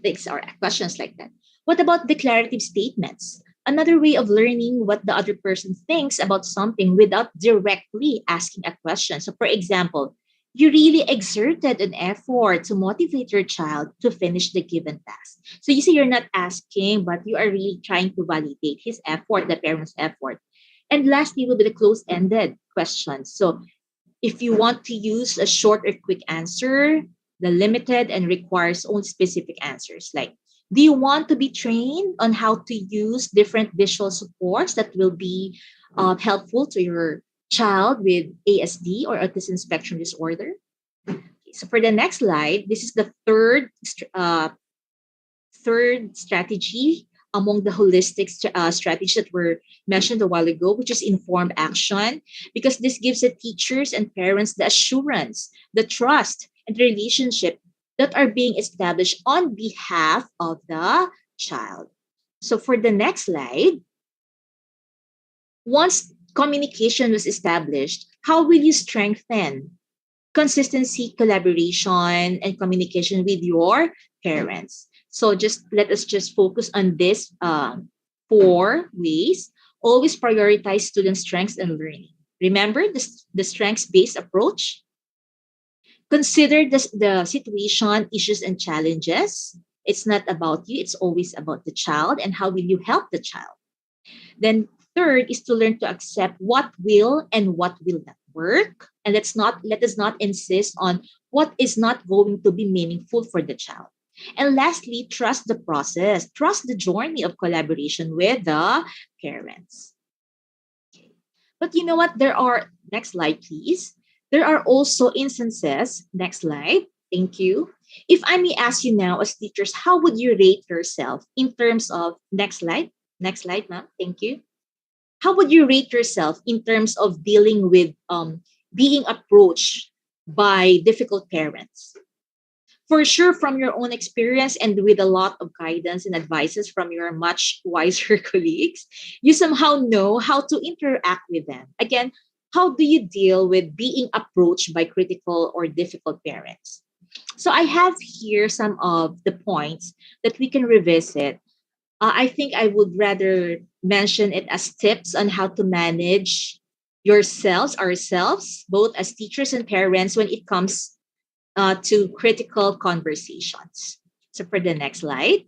Things or questions like that. What about declarative statements? Another way of learning what the other person thinks about something without directly asking a question. So, for example, you really exerted an effort to motivate your child to finish the given task. So you see, you're not asking, but you are really trying to validate his effort, the parent's effort. And lastly will be the close-ended questions. So if you want to use a short or quick answer, the limited and requires only specific answers. Like, do you want to be trained on how to use different visual supports that will be helpful to your child with ASD or autism spectrum disorder? Okay, so for the next slide, this is the third strategy among the holistic strategies that were mentioned a while ago, which is informed action, because this gives the teachers and parents the assurance, the trust, and the relationship that are being established on behalf of the child. So for the next slide, once communication was established, how will you strengthen consistency, collaboration, and communication with your parents? So just let us just focus on this 4 ways. Always prioritize student strengths and learning. Remember the strengths-based approach. Consider the situation, issues, and challenges. It's not about you, it's always about the child and how will you help the child. Then third is to learn to accept what will and what will not work. And let us not insist on what is not going to be meaningful for the child. And lastly, trust the process, trust the journey of collaboration with the parents. Okay. But you know what? Next slide, please. There are also instances, next slide, thank you. If I may ask you now as teachers, how would you rate yourself in terms of, next slide, ma'am, thank you. How would you rate yourself in terms of dealing with being approached by difficult parents? For sure, from your own experience and with a lot of guidance and advices from your much wiser colleagues, you somehow know how to interact with them. Again, how do you deal with being approached by critical or difficult parents? So I have here some of the points that we can revisit. I think I would rather mention it as tips on how to manage ourselves, both as teachers and parents, when it comes to critical conversations. So for the next slide.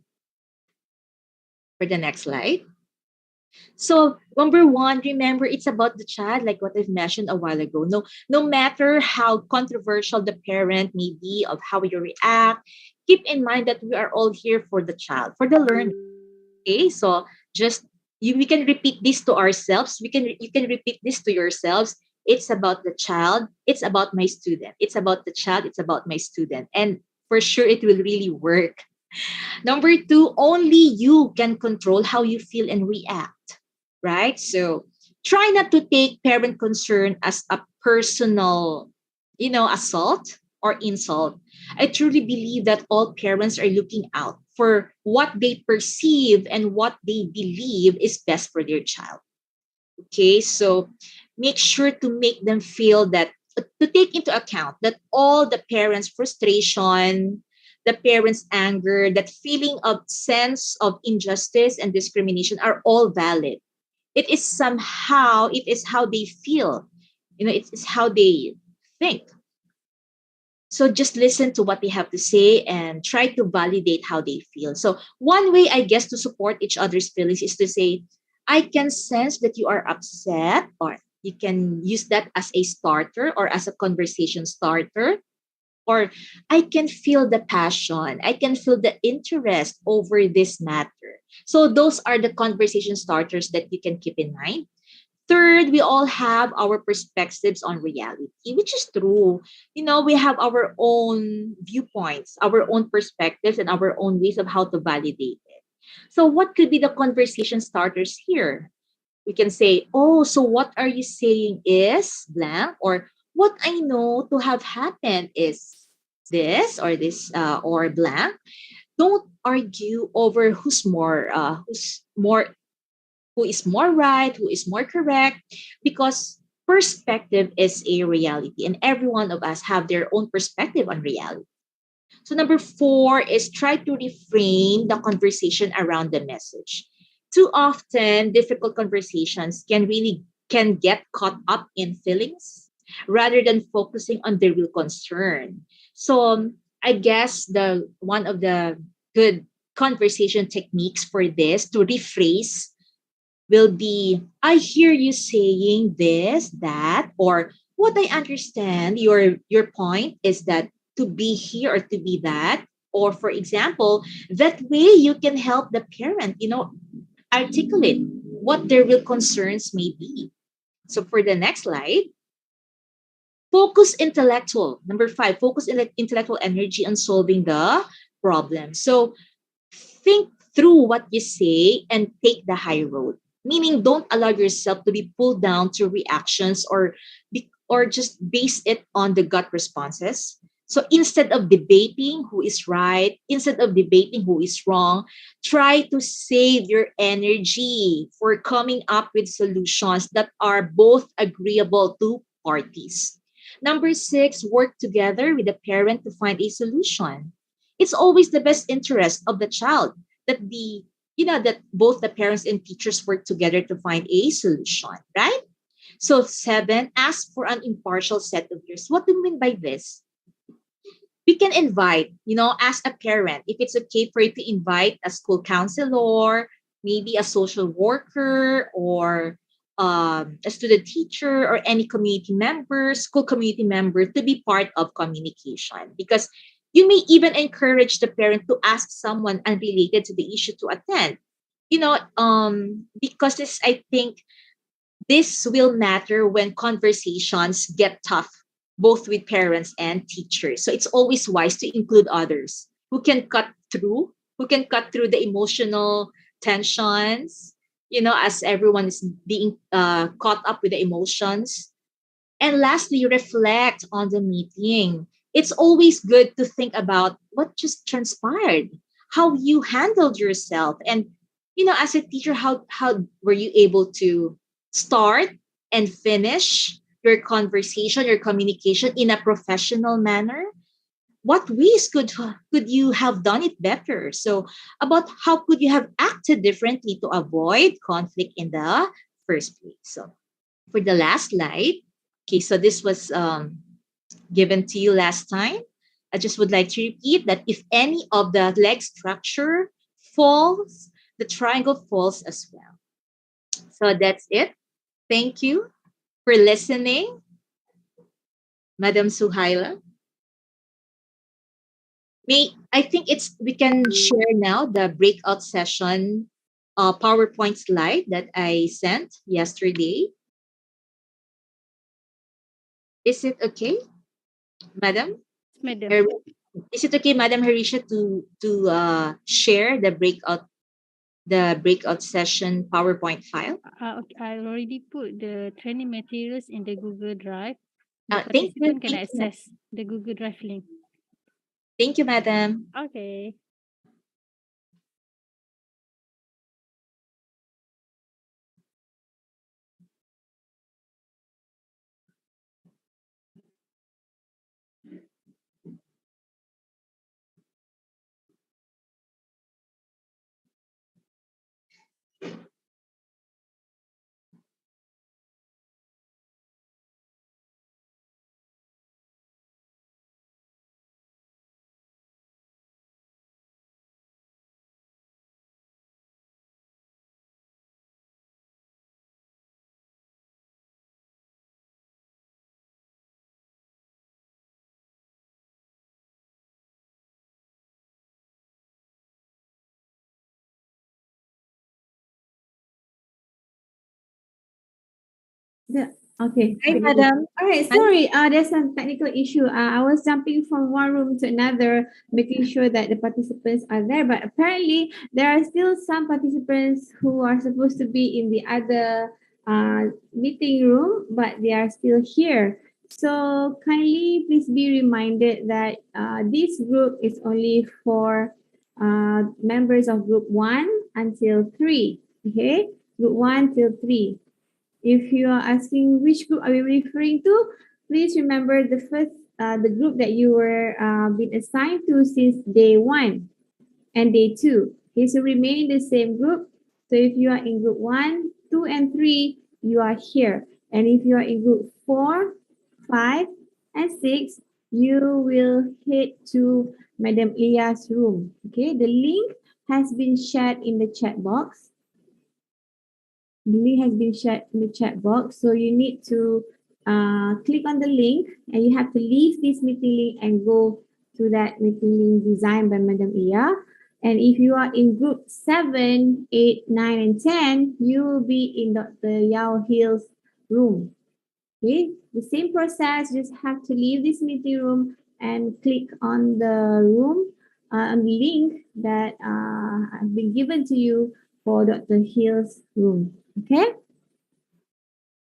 So number one, remember it's about the child, like what I've mentioned a while ago. No matter how controversial the parent may be of how you react, keep in mind that we are all here for the child, for the learning. Okay, so we can repeat this to ourselves. You can repeat this to yourselves. It's about the child. It's about my student. It's about the child. It's about my student. And for sure, it will really work. Number two, only you can control how you feel and react, right? So try not to take parent concern as a personal, assault or insult. I truly believe that all parents are looking out for what they perceive and what they believe is best for their child. Okay, so make sure to make them feel that, to take into account that all the parents' frustration, the parents' anger, that feeling of sense of injustice and discrimination are all valid. It is how they feel. It is how they think. So just listen to what they have to say and try to validate how they feel. So one way, I guess, to support each other's feelings is to say, I can sense that you are upset, or you can use that as a starter or as a conversation starter. Or I can feel the passion. I can feel the interest over this matter. So those are the conversation starters that you can keep in mind. Third, we all have our perspectives on reality, which is true. We have our own viewpoints, our own perspectives, and our own ways of how to validate it. So what could be the conversation starters here? We can say, oh, so what are you saying is blank, or what I know to have happened is this or blank. Don't argue over who is more right, who is more correct, because perspective is a reality and every one of us have their own perspective on reality. So number 4 is try to reframe the conversation around the message. Too often, difficult conversations can get caught up in feelings rather than focusing on the real concern. So I guess one of the good conversation techniques for this to rephrase will be, I hear you saying this, that, or what I understand your point is that to be here or to be that. Or for example, that way you can help the parent, articulate what their real concerns may be. So for the next slide, number 5, focus intellectual energy on solving the problem. So think through what you say and take the high road. Meaning, don't allow yourself to be pulled down to reactions or just base it on the gut responses. So instead of debating who is right, instead of debating who is wrong, try to save your energy for coming up with solutions that are both agreeable to parties. Number 6, work together with the parent to find a solution. It's always the best interest of the child that that both the parents and teachers work together to find a solution, right? So 7, ask for an impartial set of views. What do you mean by this? We can invite, as a parent, if it's okay for you to invite a school counselor, maybe a social worker, or a student teacher, or any community member, school community member to be part of communication. Because you may even encourage the parent to ask someone unrelated to the issue to attend. Because I think this will matter when conversations get tough, both with parents and teachers. So it's always wise to include others who can cut through the emotional tensions, as everyone is being caught up with the emotions. And lastly, reflect on the meeting. It's always good to think about what just transpired, how you handled yourself, and as a teacher, how were you able to start and finish your conversation, your communication in a professional manner? What ways could you have done it better? So about how could you have acted differently to avoid conflict in the first place? So for the last slide, okay, so this was given to you last time. I just would like to repeat that if any of the leg structure falls, the triangle falls as well. So that's it. Thank you for listening, Madam Suhaila. I think we can share now the breakout session PowerPoint slide that I sent yesterday. Is it okay, Madam? Madam. Is it okay, Madam Harisha, to share the breakout session PowerPoint file? Okay, I already put the training materials in the Google Drive. The Thank you. participant can access the Google Drive link. Thank you, Madam. Okay. Okay. Hi, Madam. All right. Sorry. There's some technical issue. I was jumping from one room to another, making sure that the participants are there. But apparently, there are still some participants who are supposed to be in the other meeting room, but they are still here. So kindly, please be reminded that this group is only for members of group 1 until 3. Okay, group 1 till 3. If you are asking which group are we referring to, please remember the group that you were been assigned to since day 1 and day 2. Okay, so remain in the same group. So if you are in group 1, 2, and 3, you are here. And if you are in group 4, 5, and 6, you will head to Madam Leah's room. Okay, the link has been shared in the chat box. The link has been shared in the chat box. So you need to click on the link and you have to leave this meeting link and go to that meeting link designed by Madam Iya. And if you are in group 7, 8, 9, and 10, you will be in Dr. Yao Hill's room. Okay, the same process, just have to leave this meeting room and click on the room a link that has been given to you for Dr. Hill's room. Okay.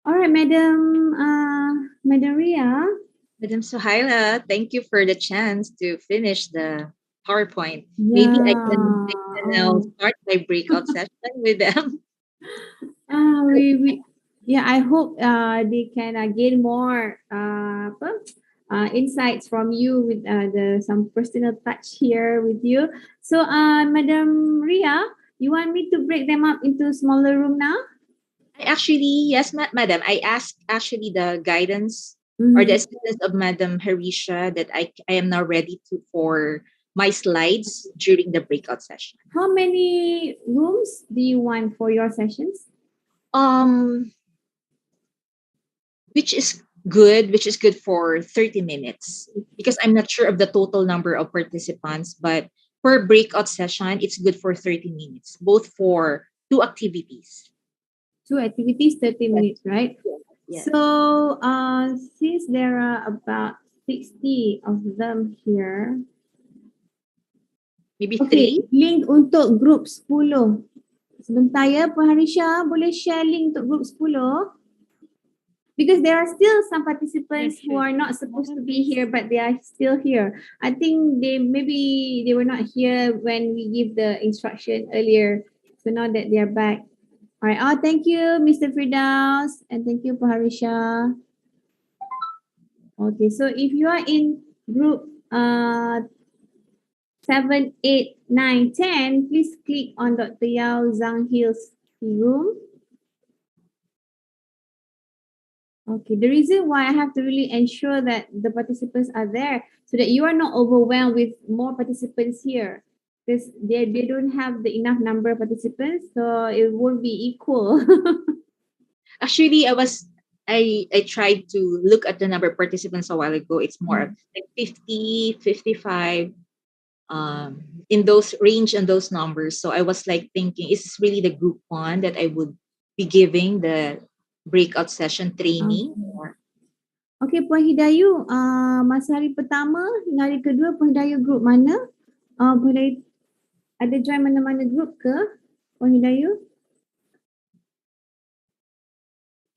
All right, Madam Ria. Madam Suhaila, thank you for the chance to finish the PowerPoint. Maybe I can now start my breakout session with them. I hope they can gain more insights from you with some personal touch here with you. So, Madam Ria, you want me to break them up into smaller room now? Yes, madam. I asked actually the guidance or the assistance of Madam Harisha that I am now ready for my slides during the breakout session. How many rooms do you want for your sessions? Which is good for 30 minutes because I'm not sure of the total number of participants, but per breakout session, it's good for 30 minutes, both for 2 activities. 2 activities, 30 minutes, right? Yes. So, since there are about 60 of them here, maybe okay, 3. Link untuk group 10. Sebentar ya, Puan Harisha, boleh share link untuk group 10? Because there are still some participants who are not supposed to be here, but they are still here. I think maybe they were not here when we give the instruction earlier. So now that they are back. All right. Oh, thank you, Mr. Firdaus. And thank you, Harisha. Okay, so if you are in group 7, 8, 9, 10, please click on Dr. Yao Zhang Hill's room. Okay, the reason why I have to really ensure that the participants are there so that you are not overwhelmed with more participants here, because they don't have the enough number of participants, so it won't be equal. Actually, I tried to look at the number of participants a while ago. It's more like 50, 55, in those range and those numbers. So I was like thinking, is this really the group 1 that I would be giving the breakout session training? Okay, Puan Hidayu, masa hari pertama hingga hari kedua, Puan Hidayu group mana? Puan Hidayu ada join mana-mana group ke, Puan Hidayu?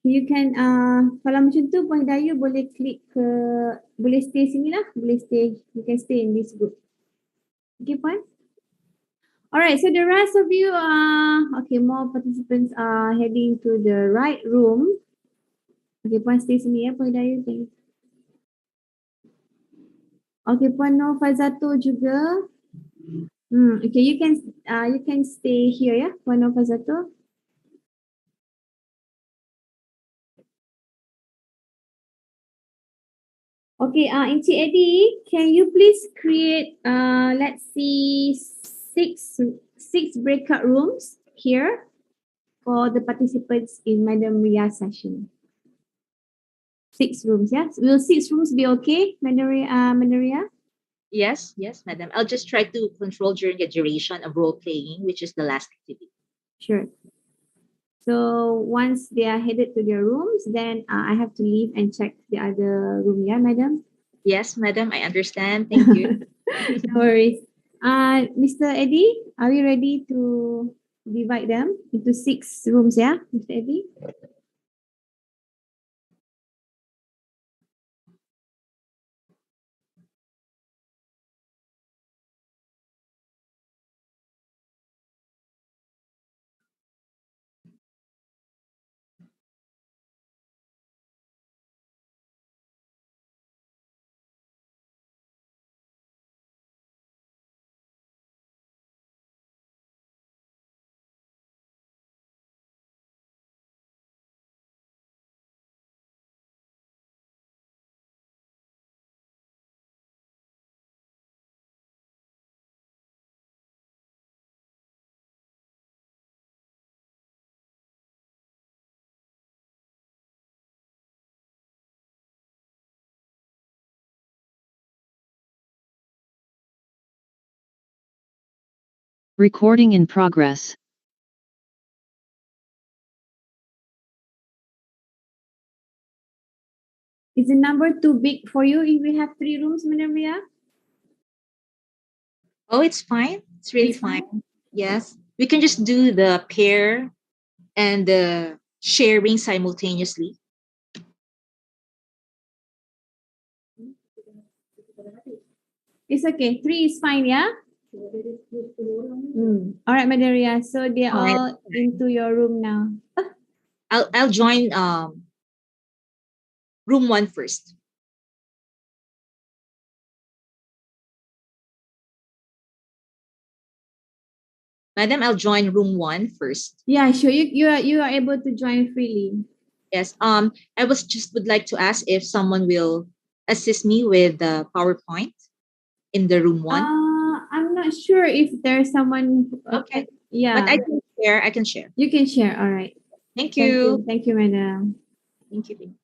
You can, kalau macam tu, Puan Hidayu boleh klik ke, boleh stay sini lah, boleh stay, you can stay in this group. Okay, Puan? Alright, so the rest of you, okay, more participants are heading to the right room. Okay, Puan stay sini ya, Puan Hidayu. Thank you. Okay, Puan Nur Fazatul juga. Okay, you can stay here ya, Puan Nur Fazatul. Okay, Encik Eddie, can you please create, let's see, six breakout rooms here for the participants in Madam Ria's session. 6 rooms, yes? Will 6 rooms be okay, Madam Ria? Yes, madam. I'll just try to control during the duration of role playing, which is the last activity. Sure. So once they are headed to their rooms, then I have to leave and check the other room, yeah, madam? Yes, madam, I understand. Thank you. No worries. Mr. Eddie, are we ready to divide them into 6 rooms, yeah, Mr. Eddie? Recording in progress. Is the number too big for you if we have 3 rooms, Madam Ria? Oh, it's fine. It's really It's fine? fine. Yes. We can just do the pair and the sharing simultaneously. It's okay. 3 is fine, yeah? All right, Maderia. So they're Fine. all into your room now. I'll join room 1 first. Madam, I'll join room 1 first. Yeah, sure. You are able to join freely. Yes. I would like to ask if someone will assist me with the PowerPoint in the room 1. I'm not sure if there's someone. Okay. Yeah. But I can share. I can share. You can share. All right. Thank Thank you. you. Thank you, madam. Thank you.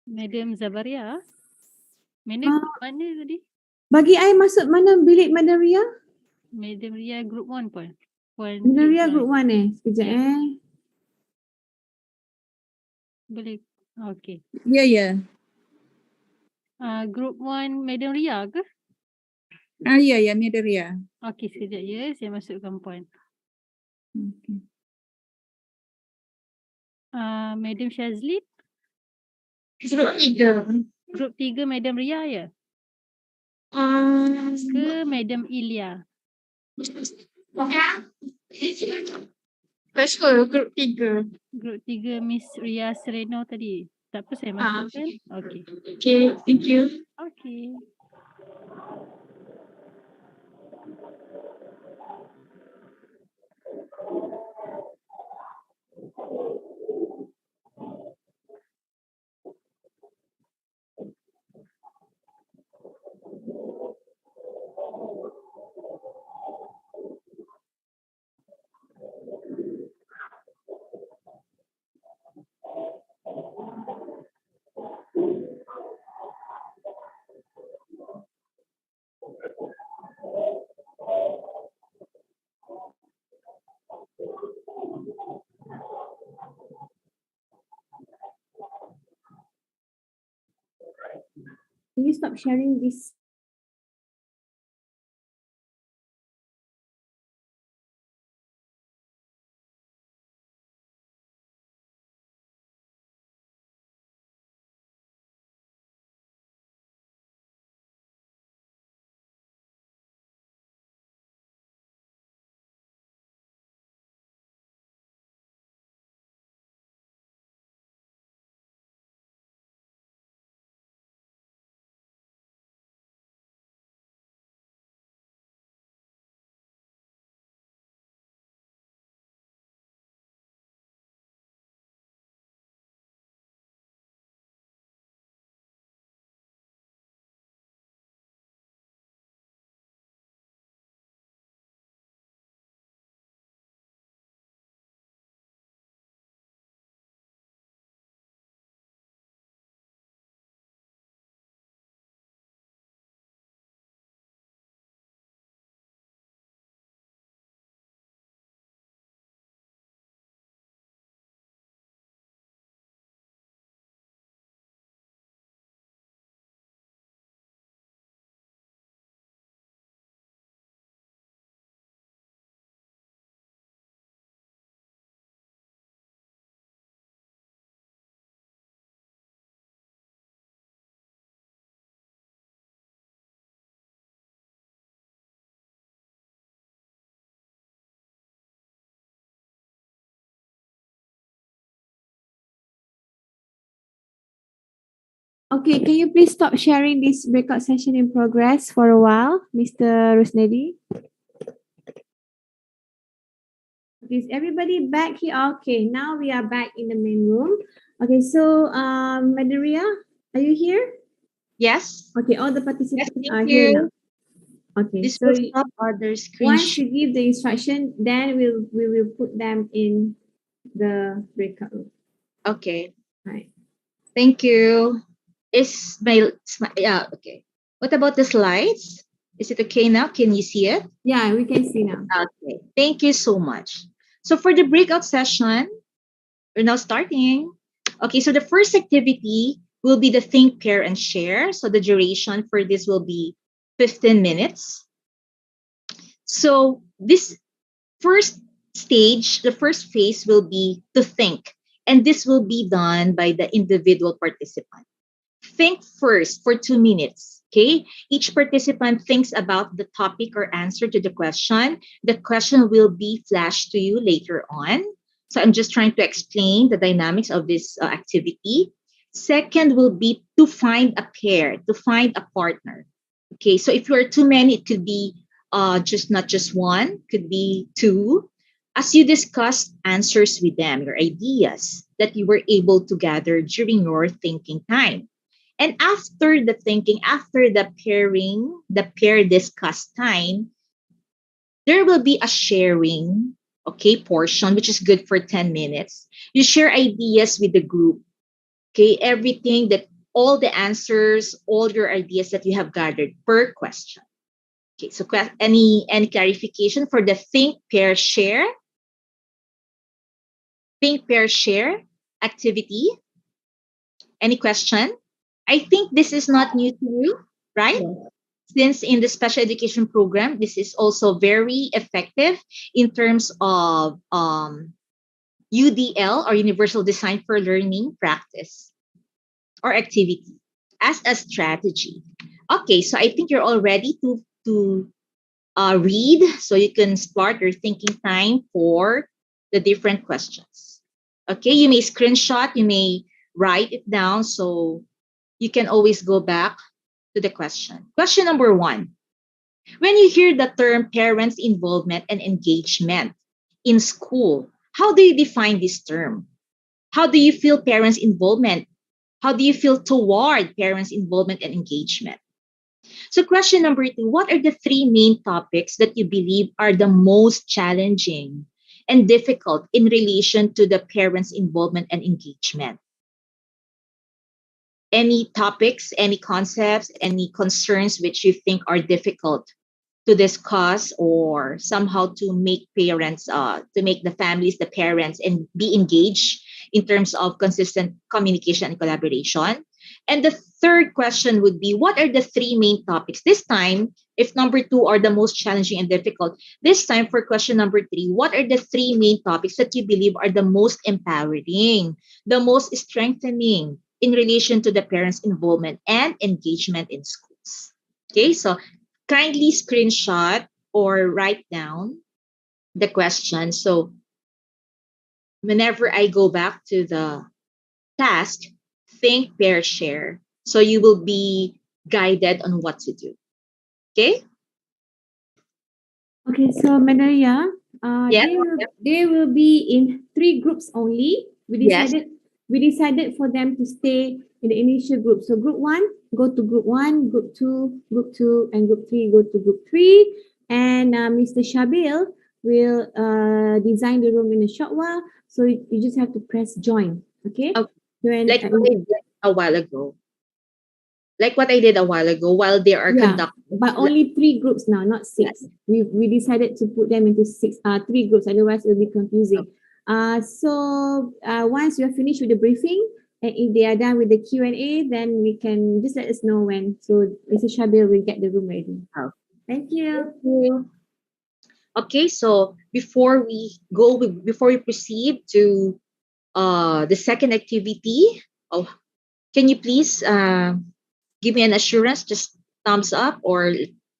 Madam Zabaria. Mana Ah. group mana tadi? Bagi I masuk mana bilik Madam Ria? Madam Ria group 1 pun. Madam Ria group 1 Sekejap Ya. Boleh. Okay. Ya. Group 1 Madam Ria ke? Ya, Madam Ria. Okay, sekejap ya. Saya masukkan point. Okay. Madam Shazlin. Group 3 Madam Ria ya? Ke Madam Ilya? Grup 3. Group 3 Miss Ria Sereno tadi. Tak apa saya masukkan. Okay. Okay, thank you. Okay. Can you stop sharing this? Okay, can you please stop sharing this breakout session in progress for a while, Mr. Rusnedi? Is everybody back here? Okay, now we are back in the main room. Okay, so Maderia, are you here? Yes. Okay, all the participants Yes, are thank here you. now. Okay, This so will stop other screen once you give the instruction, then we will put them in the breakout room. Okay. Right. Thank you. Yeah, okay. What about the slides? Is it okay now? Can you see it? Yeah, we can see now. Okay. Thank you so much. So for the breakout session, we're now starting. Okay, so the first activity will be the think, pair, and share. So the duration for this will be 15 minutes. So this first stage, the first phase will be to think. And this will be done by the individual participant. Think first for 2 minutes. Okay. Each participant thinks about the topic or answer to the question. The question will be flashed to you later on. So I'm just trying to explain the dynamics of this activity. Second will be to find a pair, to find a partner. Okay. So if you are too many, it could be just not just one, could be two. As you discuss answers with them, your ideas that you were able to gather during your thinking time. And after the thinking, after the pairing, the pair discuss time, there will be a sharing, okay, portion, which is good for 10 minutes. You share ideas with the group, okay, everything that all the answers, all your ideas that you have gathered per question. Okay, so any clarification for the think, pair, share? Think, pair, share activity? Any question? I think this is not new to you, right? Since in the special education program, this is also very effective in terms of UDL or Universal Design for Learning practice or activity as a strategy. Okay, so I think you're all ready to read, so you can start your thinking time for the different questions. Okay, you may screenshot, you may write it down, so you can always go back to the question. Question number 1. When you hear the term parents' involvement and engagement in school, how do you define this term? How do you feel parents' involvement? How do you feel toward parents' involvement and engagement? So question number 2, what are the 3 main topics that you believe are the most challenging and difficult in relation to the parents' involvement and engagement? Any topics, any concepts, any concerns which you think are difficult to discuss or somehow to make parents, to make the families, the parents, and be engaged in terms of consistent communication and collaboration? And the third question would be, what are the 3 main topics? This time, if number 2 are the most challenging and difficult, this time for question number 3, what are the 3 main topics that you believe are the most empowering, the most strengthening in relation to the parents' involvement and engagement in schools? Okay, so kindly screenshot or write down the question. So whenever I go back to the task, think, pair, share. So you will be guided on what to do. Okay? Okay, so Medalia, Yeah. they will be in 3 groups only. Yes. We decided for them to stay in the initial group. So group 1, go to group 1, group 2, and group 3, go to group 3. And Mr. Shabil will design the room in a short while. So you just have to press join. Okay? Okay. Like what I did a while ago. Like what I did a while ago while they are conducting. But only 3 groups now, not 6. Yes. We decided to put them into 3 groups, otherwise it will be confusing. So once you are finished with the briefing, and if they are done with the Q&A, then we can just let us know when. So Mr. Shabil will get the room ready. Oh. Thank you. Okay, so before we proceed to the second activity, can you please give me an assurance, just thumbs up or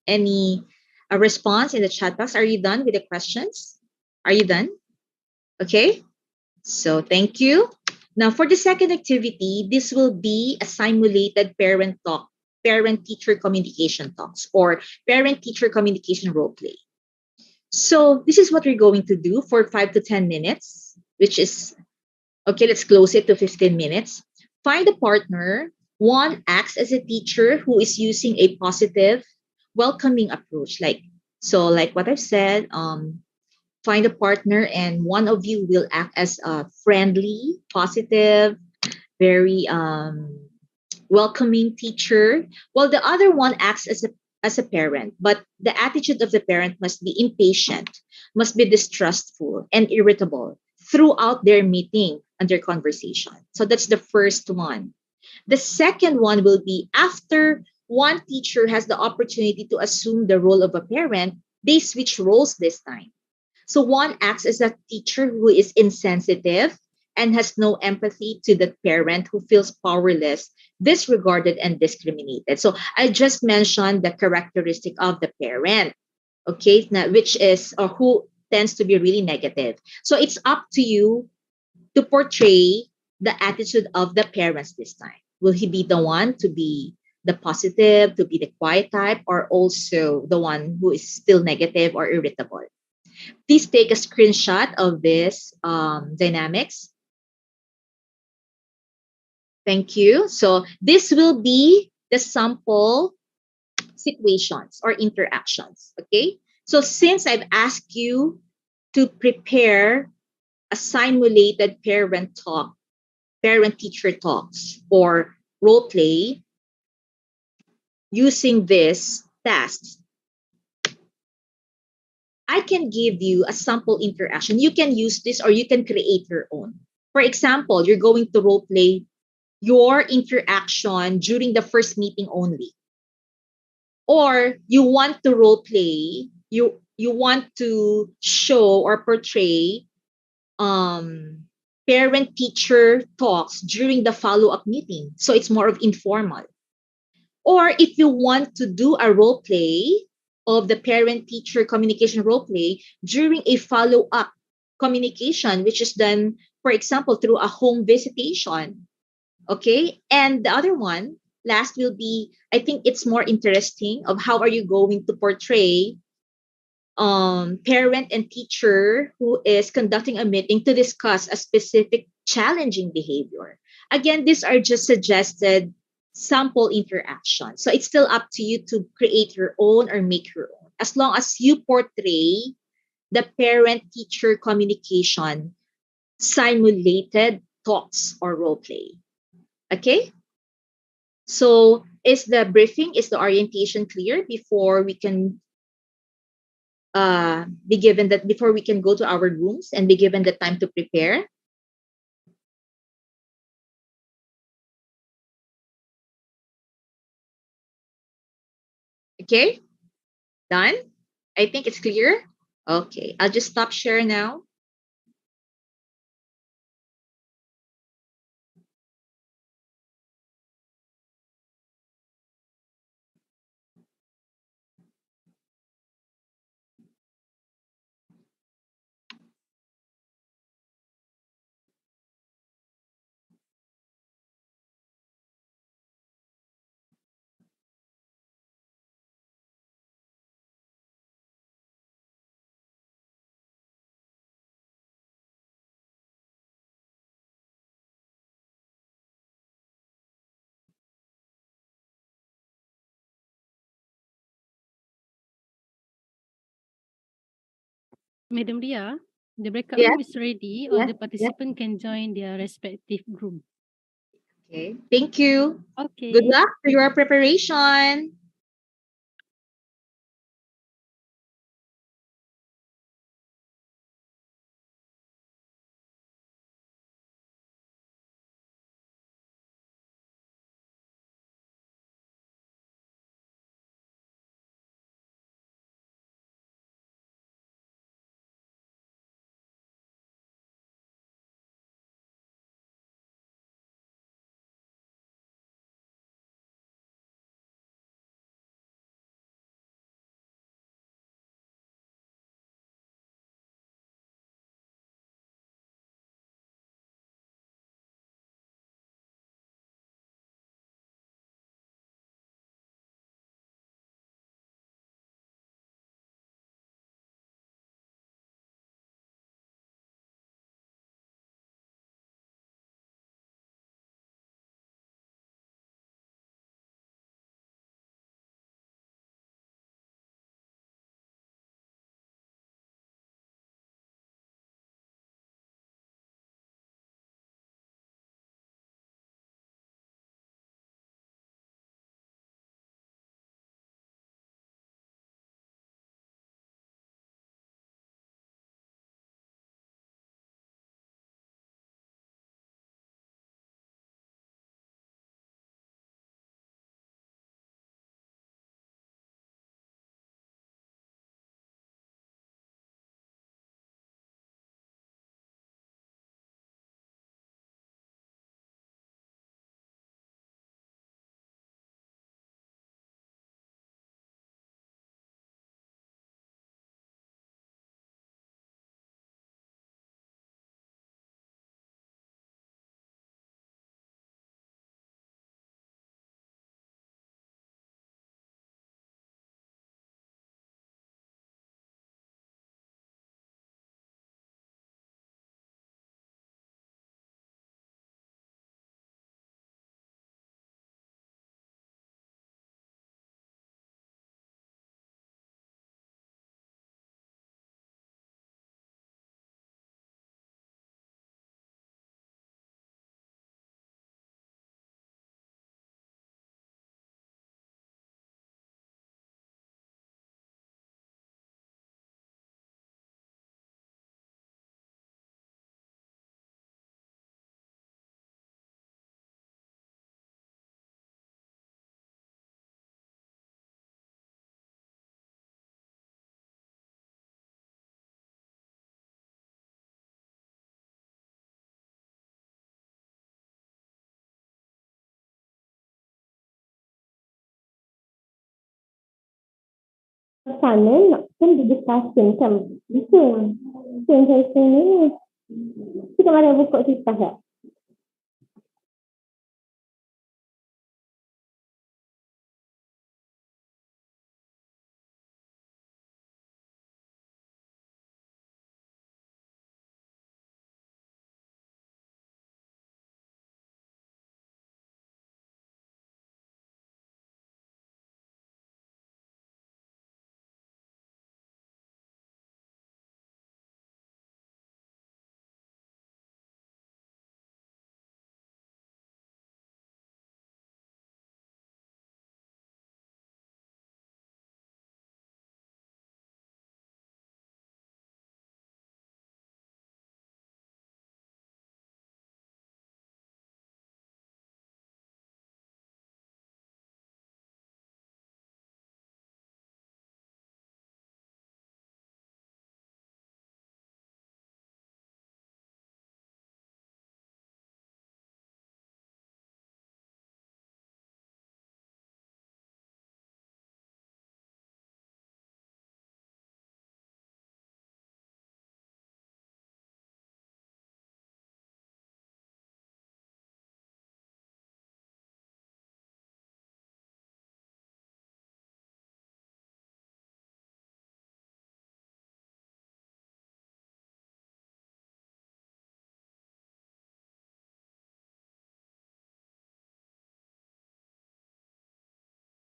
any response in the chat box? Are you done with the questions? Are you done? Okay, so thank you. Now for the second activity, this will be a simulated parent-teacher communication talks or parent-teacher communication role play. So this is what we're going to do for 5 to 10 minutes, which is, okay, let's close it to 15 minutes. Find a partner. 1 acts as a teacher who is using a positive, welcoming approach. Like what I've said, find a partner and one of you will act as a friendly, positive, very welcoming teacher, while the other one acts as a parent. But the attitude of the parent must be impatient, must be distrustful and irritable throughout their meeting and their conversation. So that's the first one. The second one will be after one teacher has the opportunity to assume the role of a parent, they switch roles this time. So 1 acts as a teacher who is insensitive and has no empathy to the parent who feels powerless, disregarded, and discriminated. So I just mentioned the characteristic of the parent, okay, now, which is or who tends to be really negative. So it's up to you to portray the attitude of the parents this time. Will he be the one to be the positive, to be the quiet type, or also the one who is still negative or irritable? Please take a screenshot of this dynamics. Thank you. So this will be the sample situations or interactions. Okay. So since I've asked you to prepare a simulated parent-teacher talks or role play using this task, I can give you a sample interaction. You can use this or you can create your own. For example, you're going to role play your interaction during the first meeting only. Or you want to role play, you want to show or portray parent teacher talks during the follow-up meeting. So it's more of informal. Or if you want to do a role play of the parent teacher communication role play during a follow-up communication, which is done, for example, through a home visitation. Okay. And the other one, last will be, I think it's more interesting of how are you going to portray parent and teacher who is conducting a meeting to discuss a specific challenging behavior. Again, these are just suggested sample interactions. So it's still up to you to create your own or make your own, as long as you portray the parent-teacher communication simulated talks or role play. Okay? So is the briefing, is the orientation clear before we can be given that, before we can go to our rooms and be given the time to prepare? Okay, done? I think it's clear. Okay, I'll just stop share now. Madam Ria, the breakout Yes, room is ready. All yes, the yes. participants can join their respective group. Okay, thank you. Good Okay. luck to your preparation. sana nak kan the discussion kan bisa. Itu yang saya tanya ni. Kita ada buka cerita tak?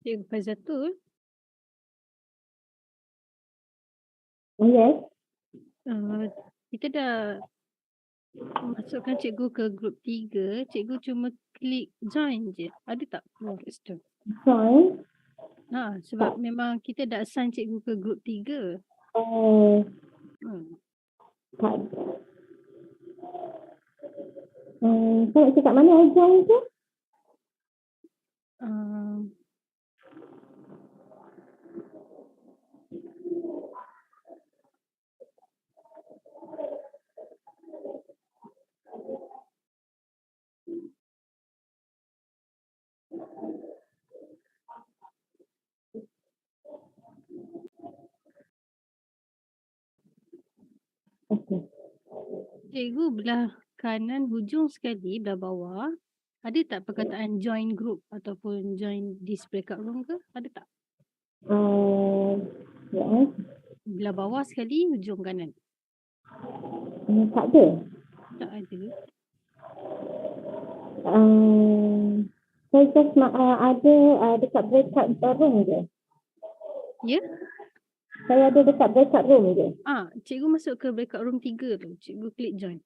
Cikgu Faizatul, Yes. Kita dah masukkan cikgu ke grup 3. Cikgu cuma klik join je. Ada tak progress tu? Join. Sebab memang kita dah assign cikgu ke grup 3. Tak. Saya nak cakap mana join tu? Cikgu belah kanan hujung sekali, belah bawah, ada tak perkataan join group ataupun join this breakout room ke? Ada tak? Yes. Belah bawah sekali, hujung kanan. Tak ada. Tak ada. Saya just ada dekat breakout room je. Ya? Saya ada dekat breakout room je. Cikgu masuk ke breakout room 3 tu. Cikgu klik join.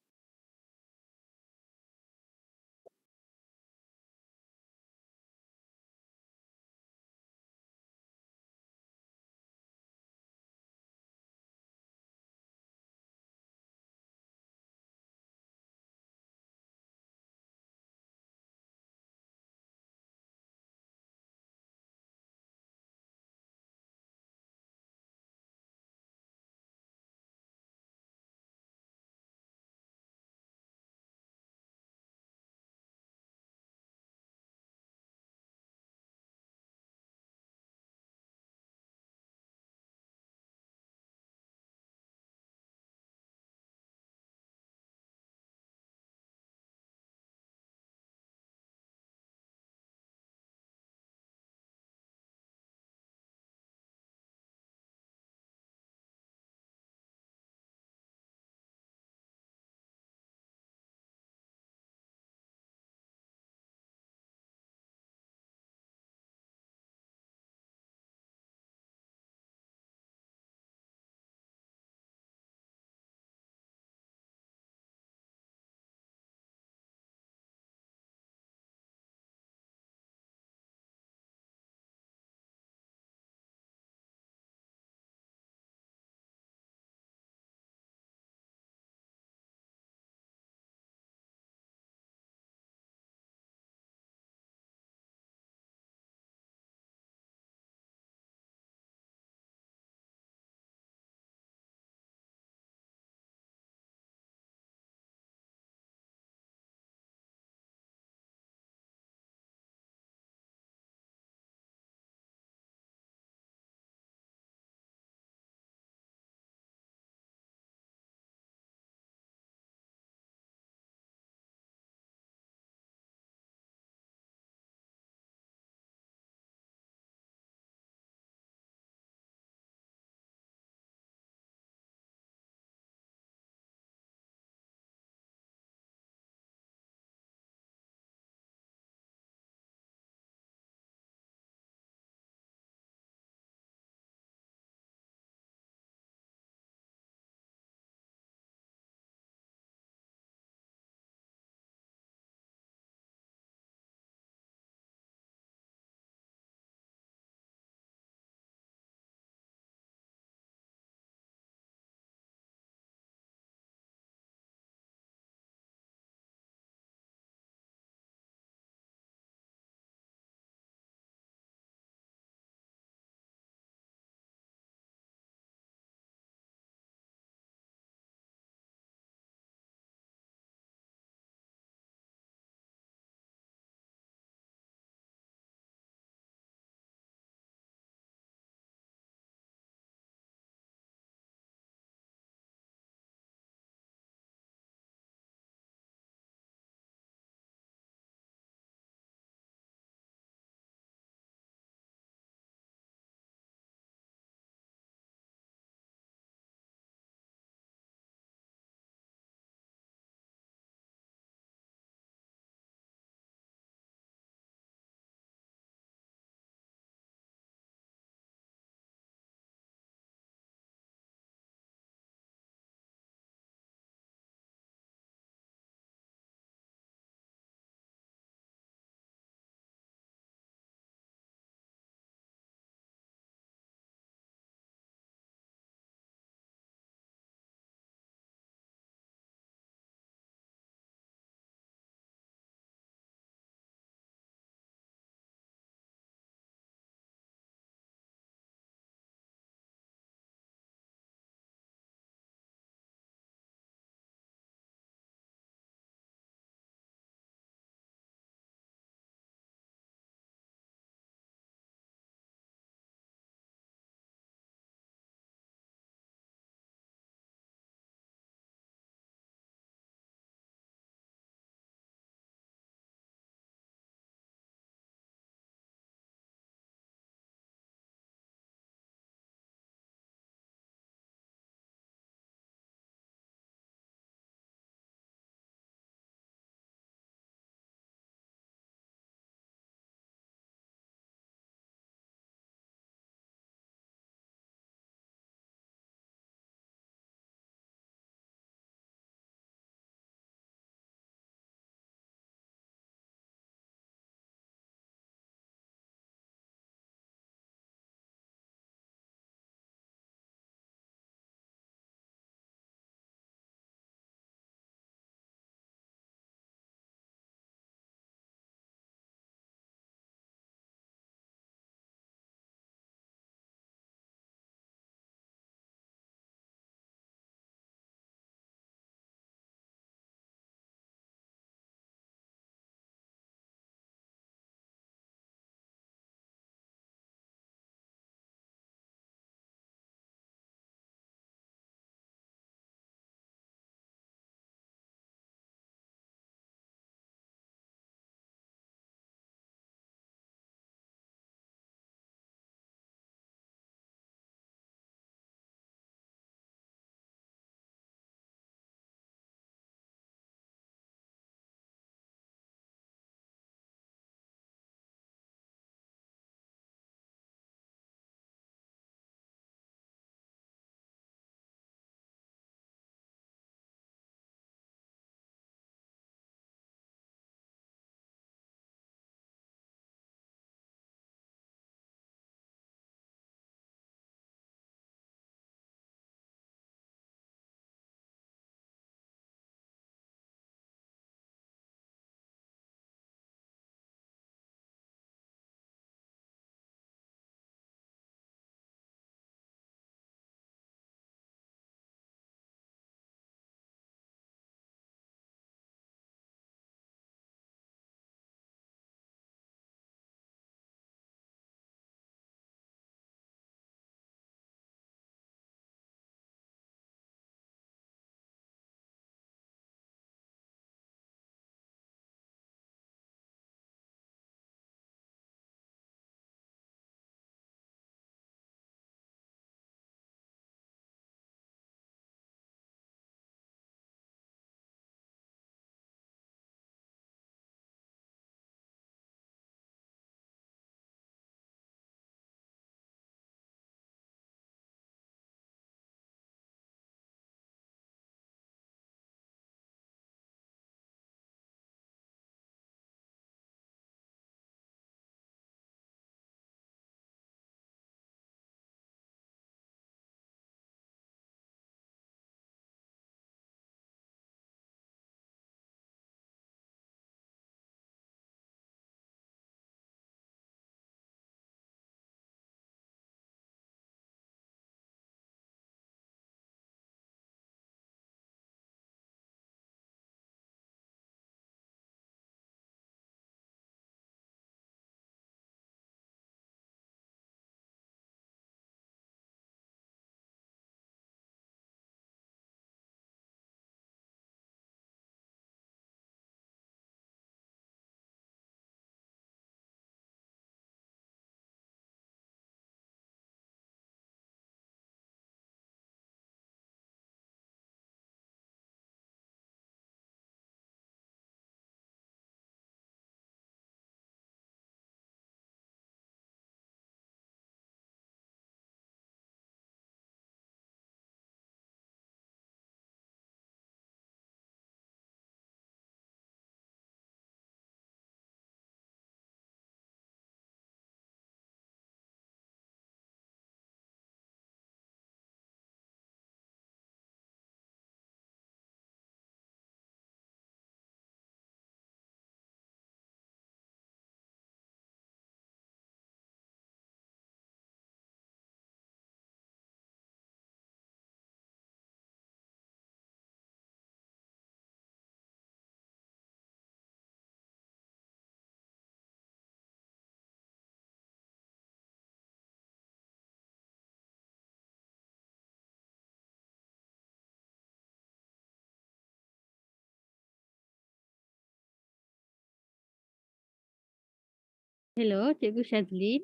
Hello, Cikgu Shazlin.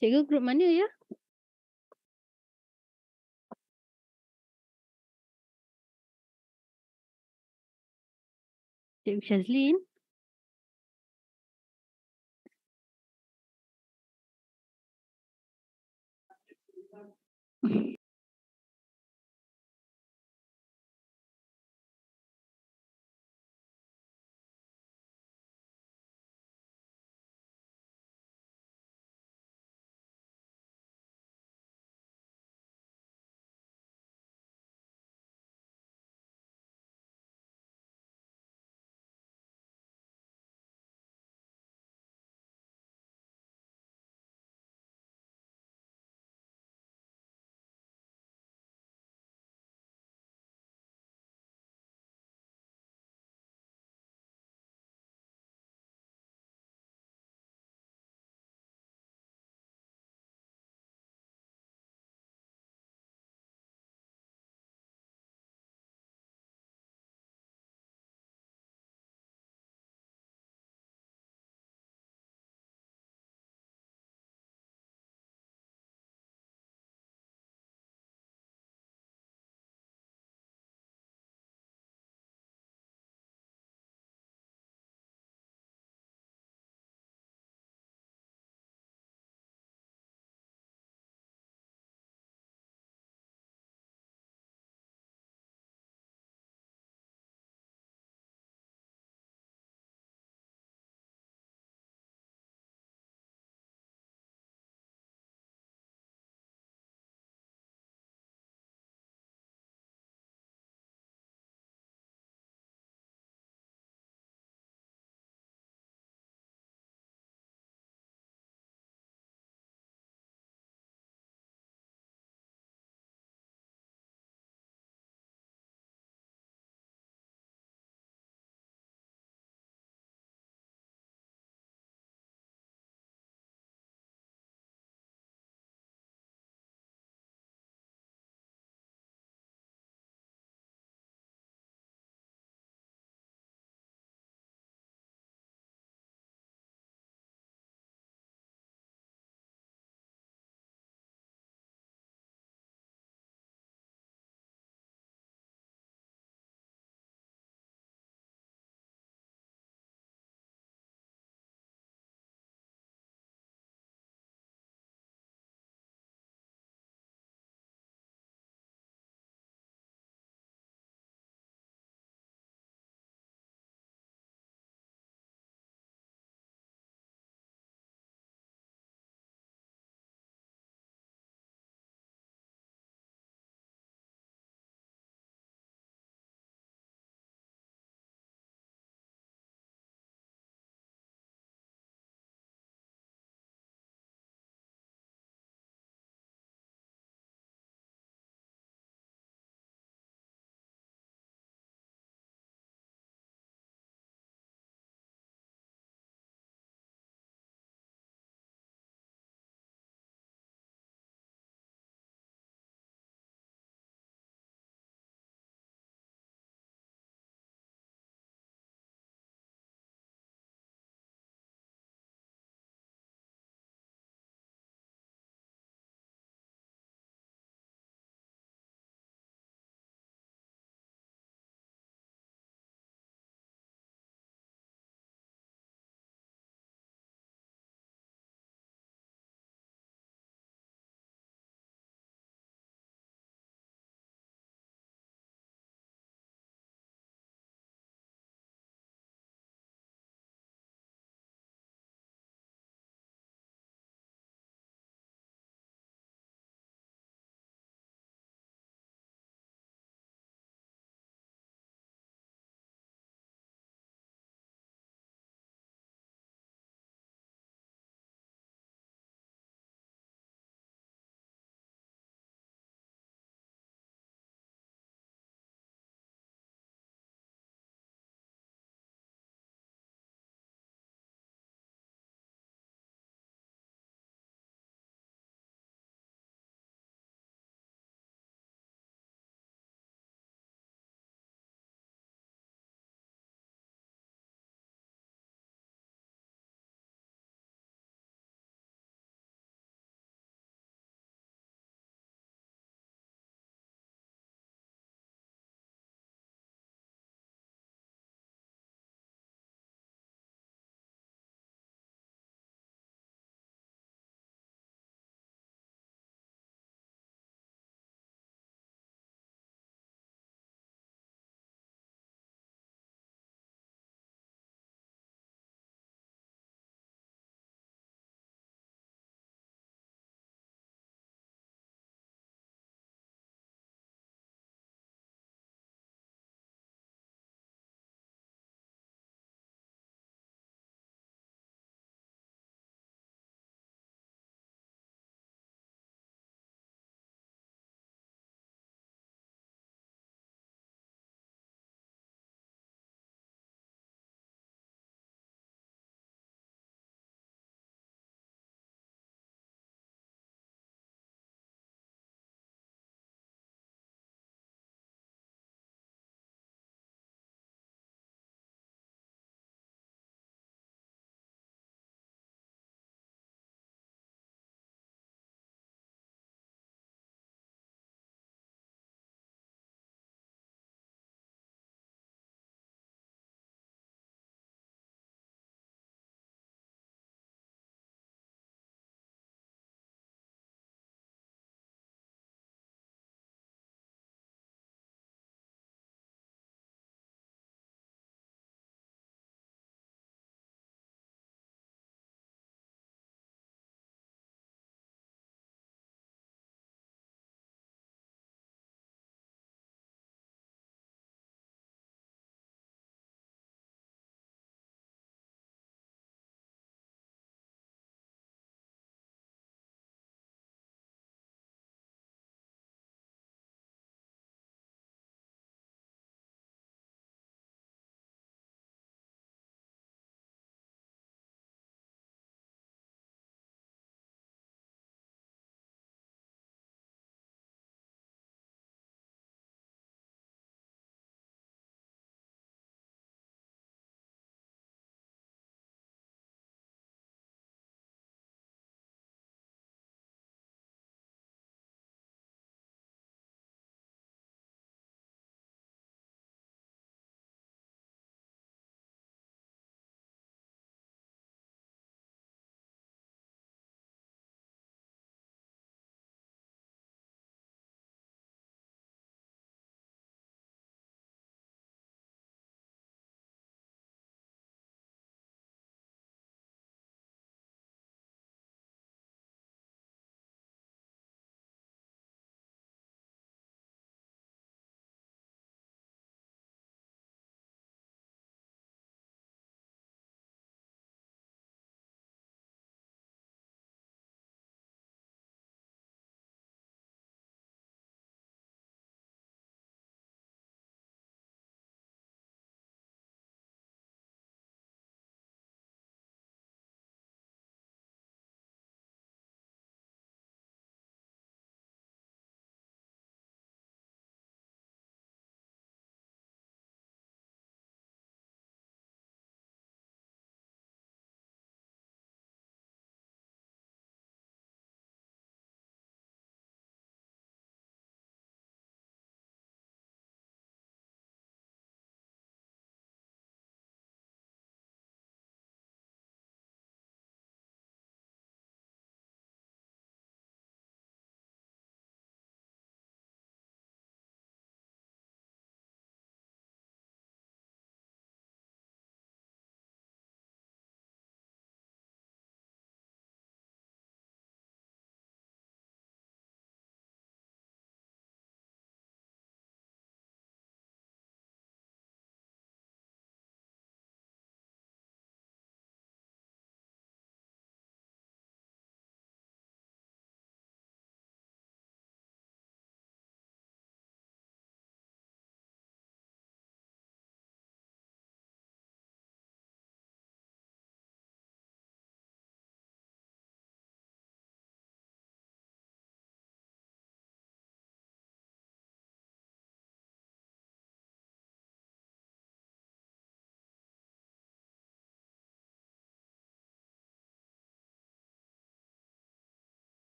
Cikgu grup mana ya? Cikgu Shazlin.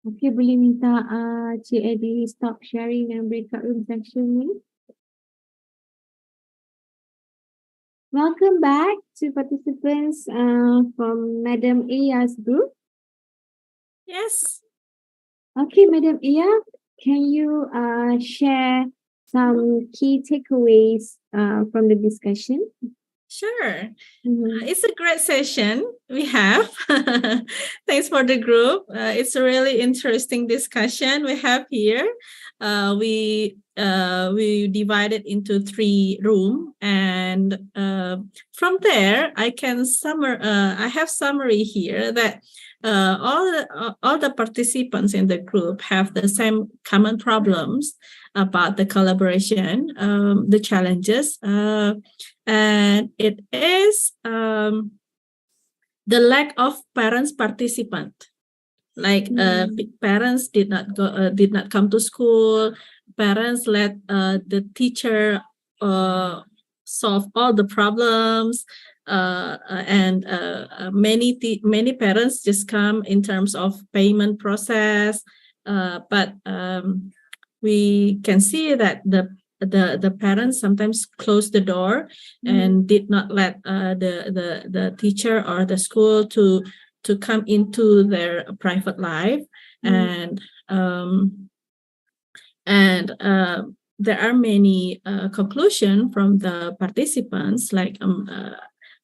Okay, boleh minta Cik Eddie stop sharing and breakout room section ni. Welcome back to participants from Madam Aya's group. Yes. Okay, Madam Aya, can you share some key takeaways from the discussion? Sure. Mhm. It's a great session we have. Thanks for the group. It's a really interesting discussion we have here. We divided into 3 rooms, and from there I have summary here that all the participants in the group have the same common problems about the collaboration, the challenges. And it is the lack of parents participant. Like parents did not come to school. Parents let the teacher solve all the problems, and many parents just come in terms of payment process. But we can see that the parents sometimes close the door and did not let the teacher or the school to come into their private life. And there are many conclusions from the participants, like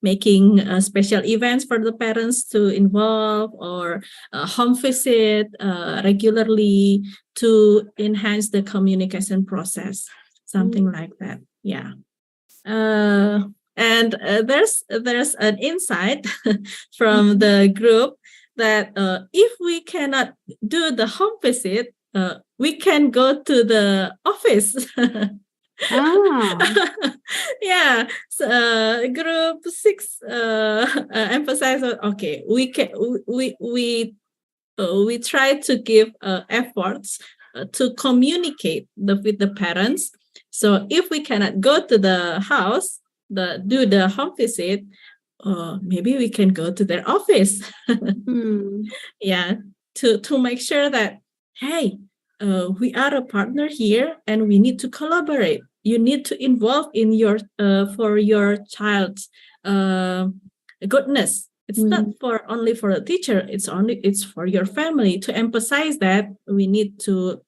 making special events for the parents to involve, or home visit regularly to enhance the communication process, something like that. Yeah. And there's an insight from the group that if we cannot do the home visit, we can go to the office. Yeah. So, group 6 emphasize okay, we try to give efforts to communicate with the parents. So if we cannot go to the house, do the home visit, maybe we can go to their office. Yeah, to make sure that, hey, we are a partner here and we need to collaborate. You need to involve in your for your child's goodness. It's not only for a teacher, it's for your family. To emphasize that, we need to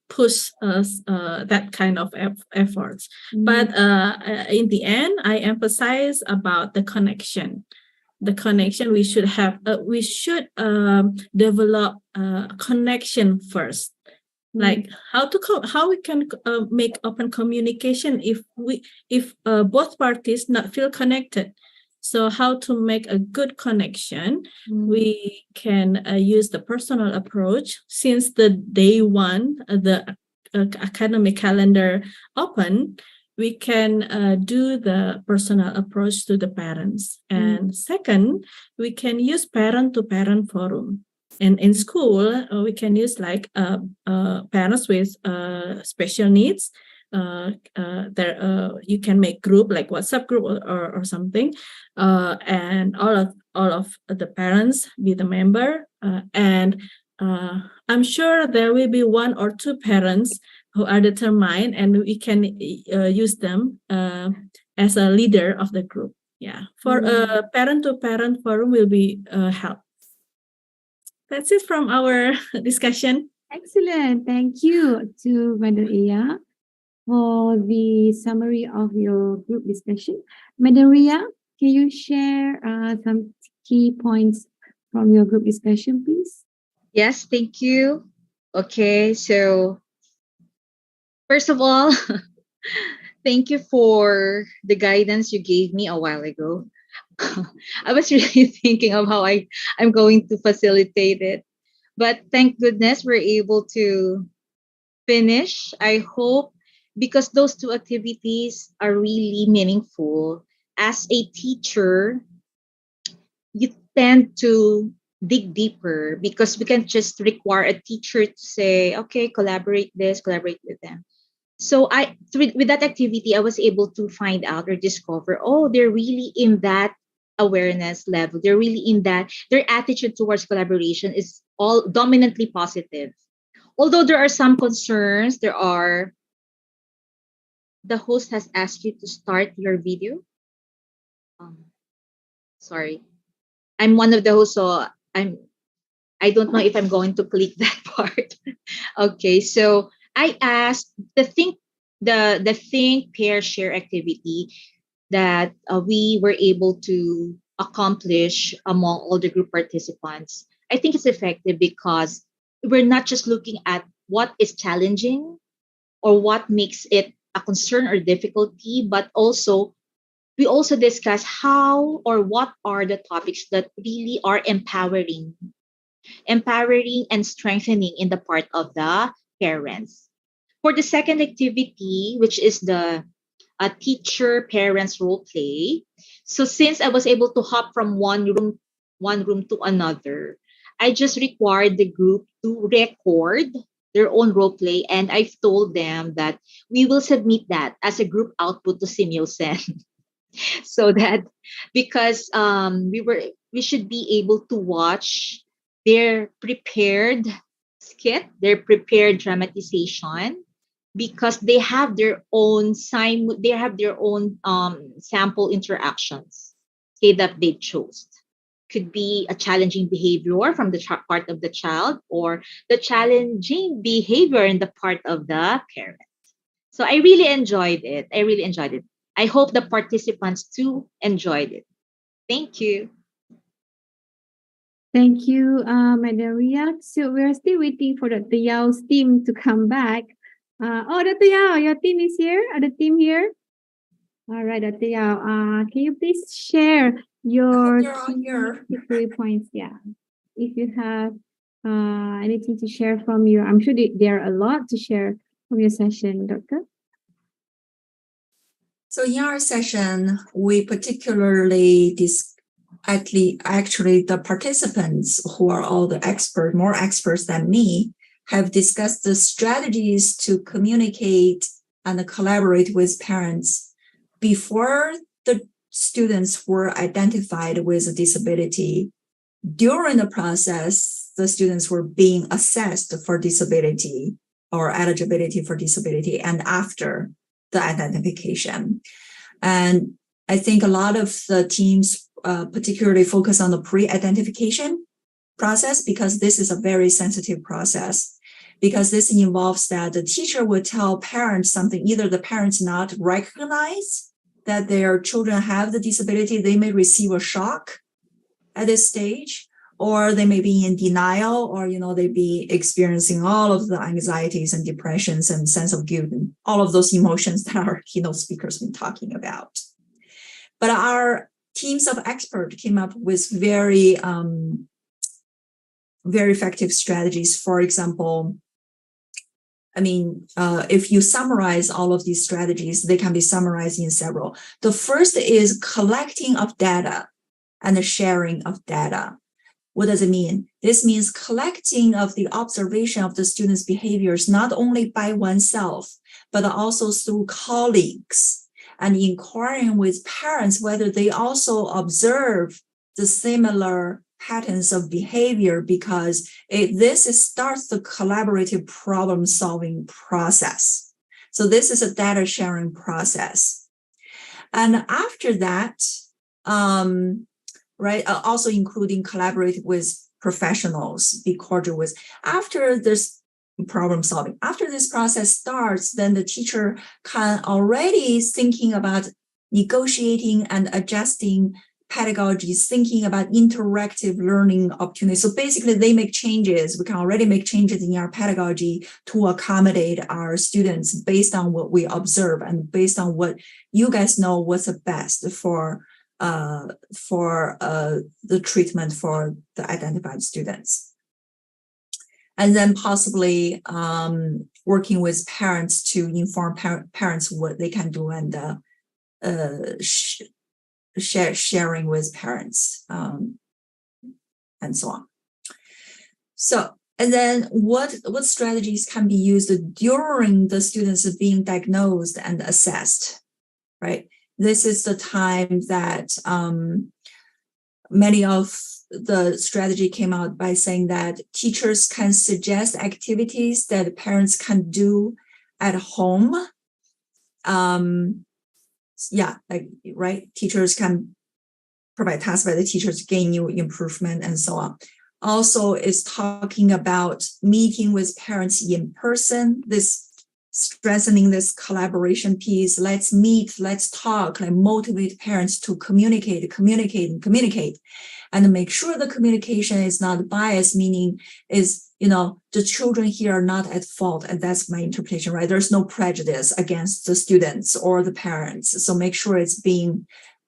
push us that kind of efforts. But in the end, I emphasize about the connection. The connection we should have. We should develop connection first. Like how we can make open communication if both parties not feel connected. So how to make a good connection? We can use the personal approach. Since the day one, the academic calendar open, we can do the personal approach to the parents. And second, we can use parent-to-parent forum. And in school, we can use like parents with special needs. You can make group like WhatsApp group or something, and all of the parents be the member, and I'm sure there will be 1 or 2 parents who are determined, and we can use them as a leader of the group. Yeah, for a parent-to-parent forum will be help. That's it from our discussion. Excellent. Thank you to Madam Aya for the summary of your group discussion. Madam Ria, can you share some key points from your group discussion, please? Yes, thank you. Okay, so first of all, thank you for the guidance you gave me a while ago. I was really thinking of how I'm going to facilitate it. But thank goodness we're able to finish, I hope, because those 2 activities are really meaningful. As a teacher, you tend to dig deeper because we can just require a teacher to say, okay, collaborate with them. So with that activity, I was able to find out or discover, oh, they're really in that awareness level. They're really in that, their attitude towards collaboration is all dominantly positive. Although there are some concerns, the host has asked you to start your video. Sorry, I'm one of the hosts, so I don't know if I'm going to click that part. Okay, so I asked the think, pair, share activity that we were able to accomplish among all the group participants. I think it's effective because we're not just looking at what is challenging or what makes it a concern or difficulty, but also we also discuss how or what are the topics that really are empowering and strengthening in the part of the parents. For the second activity, which is the teacher parents role play. So since I was able to hop from one room to another, I just required the group to record their own role play, and I've told them that we will submit that as a group output to SEAMEO SEN. So that because we should be able to watch their prepared skit, their prepared dramatization, because they have their own sample interactions, okay, that they chose. Could be a challenging behavior from the part of the child, or the challenging behavior in the part of the parent. So I really enjoyed it. I hope the participants too enjoyed it. Thank you. Thank you, Madam Ria. So we're still waiting for Dr. Yao's team to come back. Dr. Yao, your team is here? Are the team here? All right, Dr. Yao, can you please share your key points? Yeah, if you have anything to share from you. I'm sure there are a lot to share from your session, Doctor. So in our session, we particularly actually the participants who are all the more experts than me, have discussed the strategies to communicate and collaborate with parents before the students were identified with a disability. During the process, the students were being assessed for disability or eligibility for disability, and after the identification. And I think a lot of the teams particularly focus on the pre-identification process, because this is a very sensitive process, because this involves that the teacher would tell parents something. Either the parents not recognize that their children have the disability, they may receive a shock at this stage, or they may be in denial, or they be experiencing all of the anxieties and depressions and sense of guilt and all of those emotions that our keynote speakers been talking about. But our teams of experts came up with very effective strategies. For example, if you summarize all of these strategies, they can be summarized in several. The first is collecting of data and the sharing of data. What does it mean? This means collecting of the observation of the students' behaviors, not only by oneself, but also through colleagues, and inquiring with parents whether they also observe the similar patterns of behavior, because this starts the collaborative problem-solving process. So this is a data sharing process. And after that, also including collaborate with professionals, be cordial with. After this problem solving, after this process starts, then the teacher can already thinking about negotiating and adjusting pedagogies, thinking about interactive learning opportunities. So basically they make changes. We can already make changes in our pedagogy to accommodate our students based on what we observe and based on what you guys know what's the best for the treatment for the identified students. And then possibly working with parents to inform parents what they can do, and sharing with parents and so on. So, and then what strategies can be used during the students being diagnosed and assessed, right? This is the time that many of the strategy came out by saying that teachers can suggest activities that parents can do at home. Teachers can provide tasks by the teachers, gain new improvement, and so on. Also, is talking about meeting with parents in person, this strengthening this collaboration piece. Let's meet, let's talk, like motivate parents to communicate, and make sure the communication is not biased, meaning is, the children here are not at fault. And that's my interpretation, right? There's no prejudice against the students or the parents. So make sure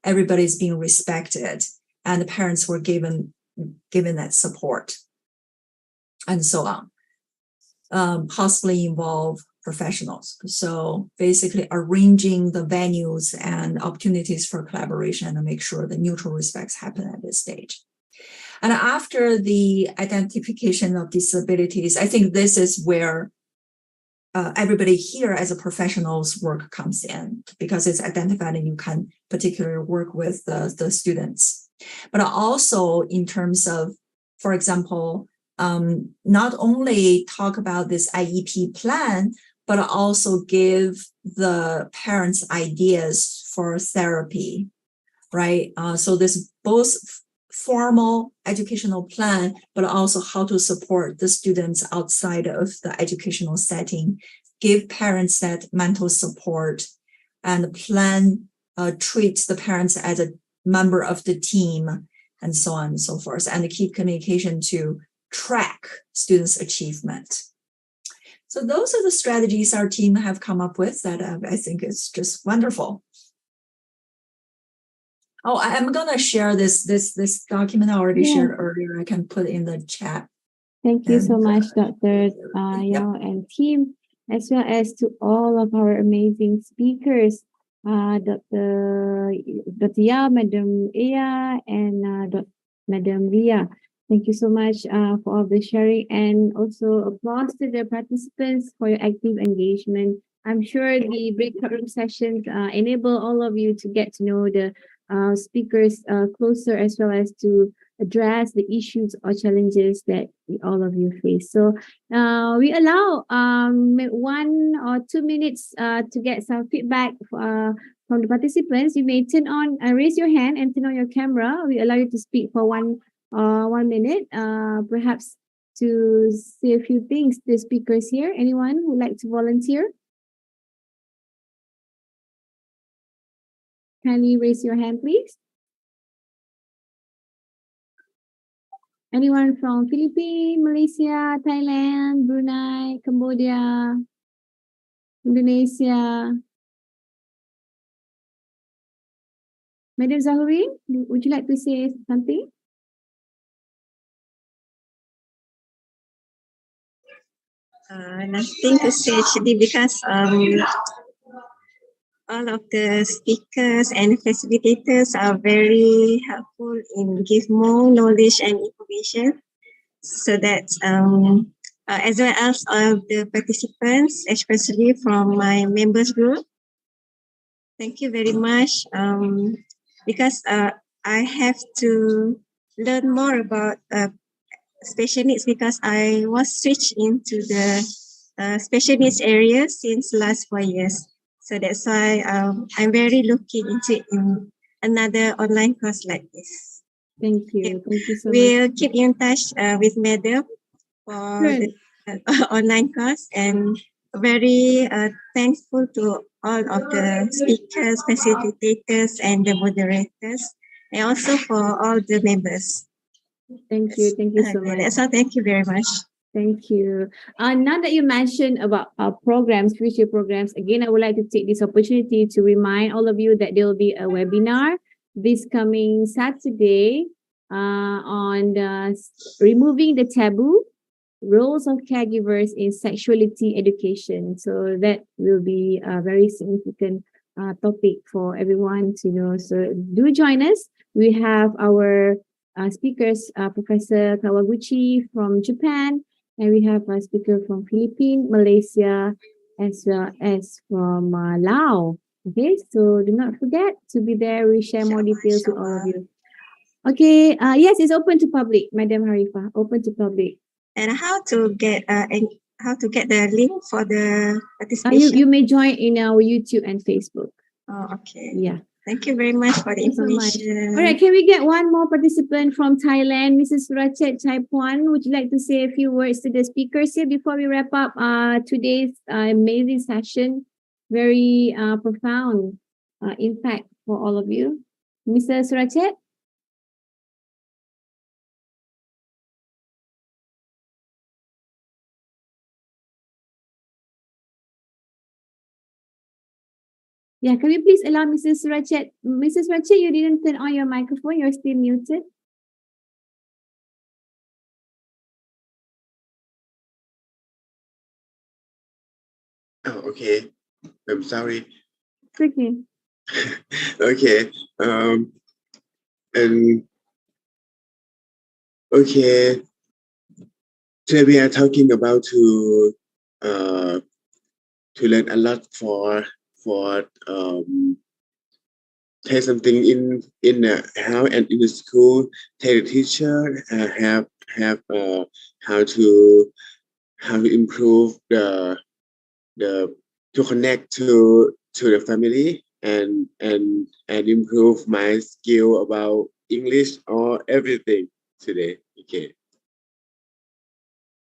everybody's being respected and the parents were given that support and so on. Possibly involve professionals. So basically arranging the venues and opportunities for collaboration and make sure the mutual respects happen at this stage. And after the identification of disabilities, I think this is where everybody here as a professional's work comes in, because it's identified and you can particularly work with the students. But also in terms of, for example, not only talk about this IEP plan, but also give the parents ideas for therapy, right? So this both formal educational plan, but also how to support the students outside of the educational setting, give parents that mental support, and plan treats the parents as a member of the team, and so on and so forth, and keep communication to track students' achievement. So those are the strategies our team have come up with that I think is just wonderful. Oh, I'm gonna share this document I already shared earlier. I can put in the chat. Thank you so much, Dr. Yao and team, as well as to all of our amazing speakers, Dr. Yao, Madam Aya, and Madam Ria. Thank you so much for all the sharing, and also applause to the participants for your active engagement. I'm sure the breakout room sessions enable all of you to get to know the speakers closer, as well as to address the issues or challenges that all of you face. So we allow 1 or 2 minutes to get some feedback from the participants. You may raise your hand and turn on your camera. We allow you to speak for 1 minute, perhaps to say a few things to the speakers here. Anyone who would like to volunteer? Kindly raise your hand, please. Anyone from Philippines, Malaysia, Thailand, Brunei, Cambodia, Indonesia? Madam Zahuri, would you like to say something? Nothing to say actually, because all of the speakers and facilitators are very helpful in give more knowledge and information, so that as well as all of the participants, especially from my members group. Thank you very much, because I have to learn more about special needs, because I was switched into the special needs area since last 4 years. So that's why I'm very looking into another online course like this. Thank you. Thank you so much. We'll keep in touch with Madam for the online course, and very thankful to all of the speakers, facilitators, and the moderators, and also for all the members. Thank you. Thank you so much. That's all. Thank you very much. Thank you. Now that you mentioned about our programs, future programs, again, I would like to take this opportunity to remind all of you that there will be a webinar this coming Saturday on removing the taboo, roles of caregivers in sexuality education. So that will be a very significant topic for everyone to know. So do join us. We have our speakers, Professor Kawaguchi from Japan, and we have a speaker from Philippines, Malaysia, as well as from Laos. Okay, so do not forget to be there. We share more details with all of you. Okay, yes, it's open to public, Madam Harifa, open to public. And how to get the link for the participation? You may join in our YouTube and Facebook. Oh, okay. Yeah. Thank you very much for the Thank you so much. information. All right, can we get one more participant from Thailand? Mrs. Rachet Chaipuan, would you like to say a few words to the speakers here before we wrap up today's amazing session? Very profound impact for all of you. Mrs. Rachet? Yeah, can we please allow Mrs. Rachet? Mrs. Rachet, you didn't turn on your microphone. You're still muted. Oh, okay. I'm sorry. It's okay. Okay. And okay. Today we are talking about to learn a lot for take something in the house and in the school. Take the teacher have how to improve the to connect to the family and improve my skill about English or everything today. Okay.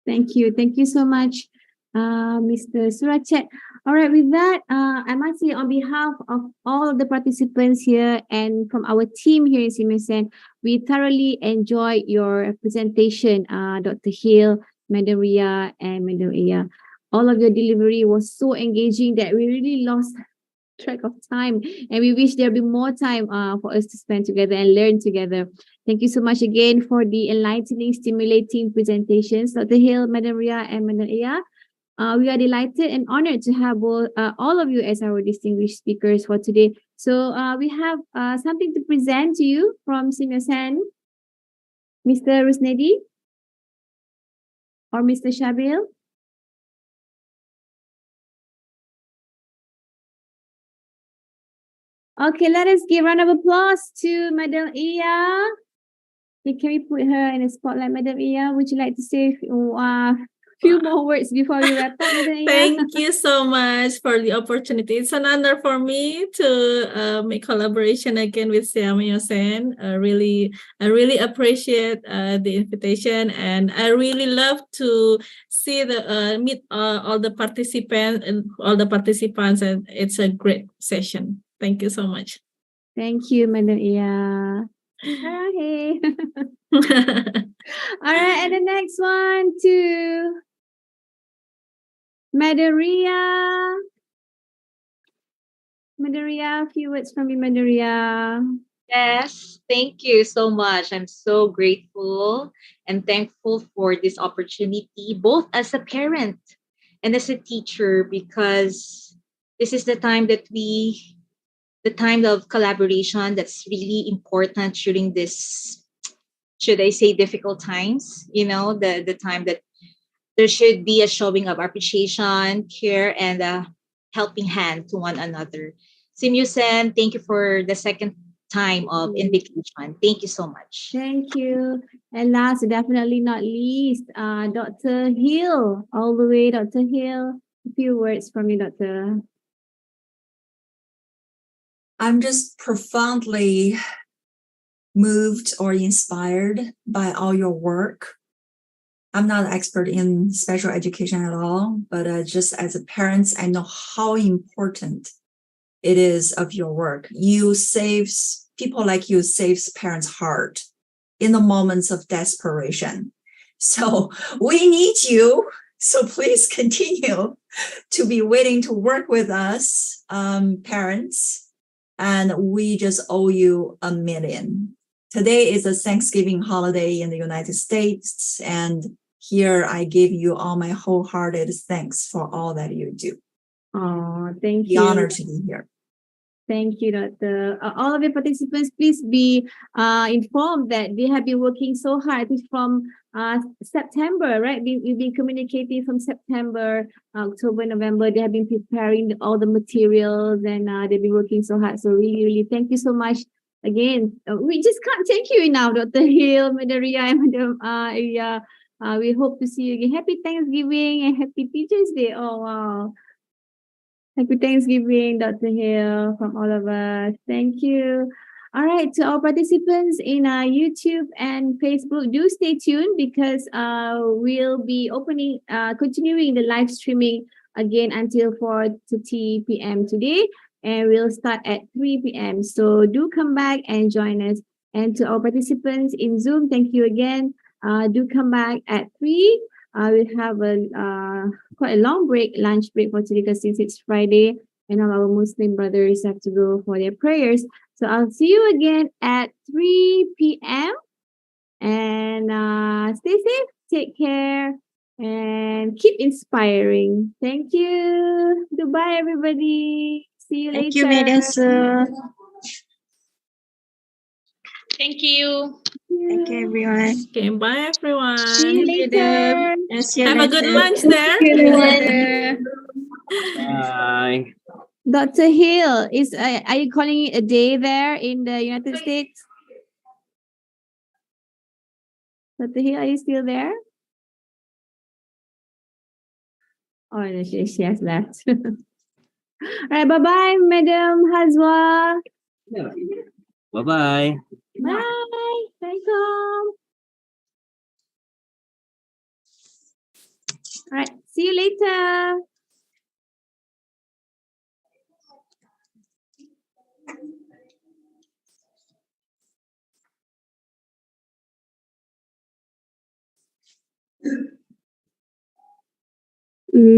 Thank you. Thank you so much, Mr. Surachet. All right, with that, I must say on behalf of all of the participants here and from our team here in SEAMEO SEN, we thoroughly enjoyed your presentation, Dr. Hill, Madam Ria, and Madam Aya. All of your delivery was so engaging that we really lost track of time, and we wish there'll be more time for us to spend together and learn together. Thank you so much again for the enlightening, stimulating presentations, Dr. Hill, Madam Ria, and Madam Aya. We are delighted and honored to have all of you as our distinguished speakers for today. So we have something to present to you from SEAMEO SEN. Mr. Rusnedi or Mr. Shabil? Okay, let us give a round of applause to Madam Iya. Can we put her in the spotlight, Madam Iya? Would you like to say a few more words before we wrap up, Madam Iya? Thank you so much for the opportunity. It's an honor for me to make collaboration again with SEAMEO SEN. I really appreciate the invitation, and I really love to see meet all the participants, and it's a great session. Thank you so much. Thank you, Madam Iya. Okay. All right, and the next one to Madam Ria. Madam Ria, a few words from you, Madam Ria. Yes, thank you so much. I'm so grateful and thankful for this opportunity, both as a parent and as a teacher, because this is the time of collaboration that's really important during this, should I say, difficult times. The time that there should be a showing of appreciation, care, and a helping hand to one another. SEAMEO SEN, thank you for the second time of invitation. Thank you so much. Thank you. And last, definitely not least, Dr. Hill, all the way, Dr. Hill. A few words from you, Dr. I'm just profoundly moved or inspired by all your work. I'm not an expert in special education at all, but just as a parent, I know how important it is of your work. People like you saves parents' heart in the moments of desperation. So we need you. So please continue to be willing to work with us, parents. And we just owe you a million. Today is a Thanksgiving holiday in the United States. And here I give you all my wholehearted thanks for all that you do. Oh, thank you. The honor to be here. Thank you, Dr. All of the participants, please be informed that they have been working so hard. It's from September, right? We've been communicating from September, October, November. They have been preparing all the materials, and they've been working so hard. So really, really, thank you so much again, we just can't thank you enough, Dr. Hill, Madam Ria, and Madam Ria. We hope to see you again. Happy Thanksgiving and Happy Teachers Day. Oh, wow. Happy Thanksgiving, Dr. Hill, from all of us. Thank you. All right, to our participants in YouTube and Facebook, do stay tuned because we'll be continuing the live streaming again until 4:30 p.m. today, and we'll start at 3 p.m. So do come back and join us. And to our participants in Zoom, thank you again. Do come back at 3. We'll have quite a long break, lunch break for today because since it's Friday and all our Muslim brothers have to go for their prayers. So I'll see you again at 3 p.m. And stay safe, take care, and keep inspiring. Thank you. Goodbye, everybody. See you later. Thank you, Madam Sue. Thank you. Thank you, everyone. Okay, bye everyone. See you later. Have a good lunch there. Bye. Dr. Hill, are you calling it a day there in the United States? Dr. Hill, are you still there? Oh, no, she has left. All right, bye-bye, Madam Hazwa. Bye-bye. Bye. Welcome. All right, see you later.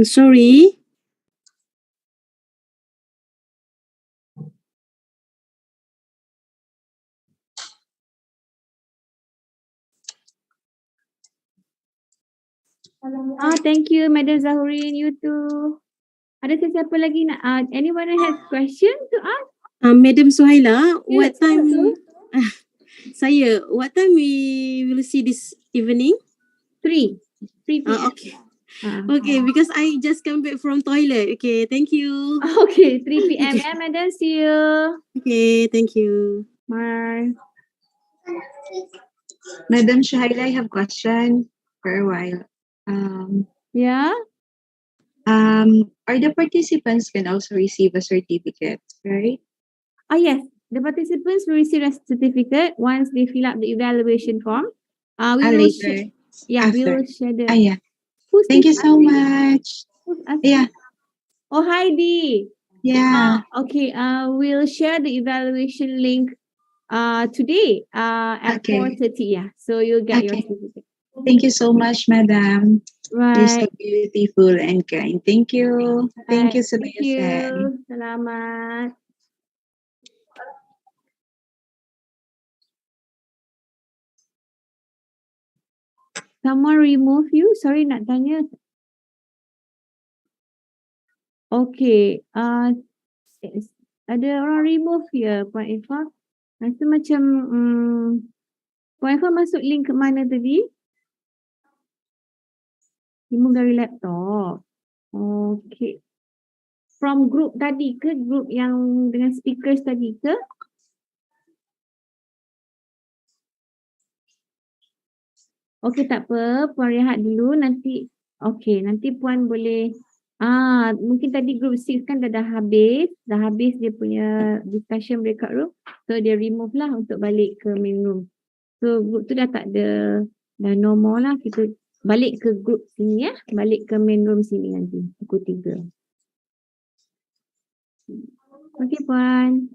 Sorry. Thank you, Madam Zahurin. You too. Ada siapa lagi nak? Anyone who has question to ask? Madam Suhaila, what Yes, time? hello. What time we will see this evening? 3 p.m. Okay. Okay, because I just come back from toilet. Okay, thank you. Okay, 3 p.m. Yeah, Madam. See you. Okay, thank you. Bye. Madam Suhaila, I have question for a while. Yeah. Are the participants can also receive a certificate, right? Yes. The participants will receive a certificate once they fill up the evaluation form. We will Later. Yeah, we will share the. Yeah. Who's Thank you this so asking? much. Who's asking? Yeah. Oh, Heidi. Yeah. Okay. We'll share the evaluation link today at 4:30. Yeah. So you'll get your certificate. Thank you so much, Madam. You're so Right. beautiful and kind. Thank you. Thank you, Thank SEAMEO Sen. you. Selamat. Someone remove you? Sorry, nak tanya. Okay. Ada orang remove ya, Puan Eva. Rasa macam Puan Eva masuk link ke mana tadi? Remove dari laptop. Okay. From group tadi ke? Group yang dengan speakers tadi ke? Okay, tak apa. Puan rehat dulu. Nanti Puan boleh mungkin tadi group 6 kan dah habis. Dah habis dia punya discussion breakout room. So dia remove lah untuk balik ke main room. So group tu dah tak ada, dah no more lah. Kita balik ke group sini ya. Balik ke main room sini nanti pukul 3. Okay Puan.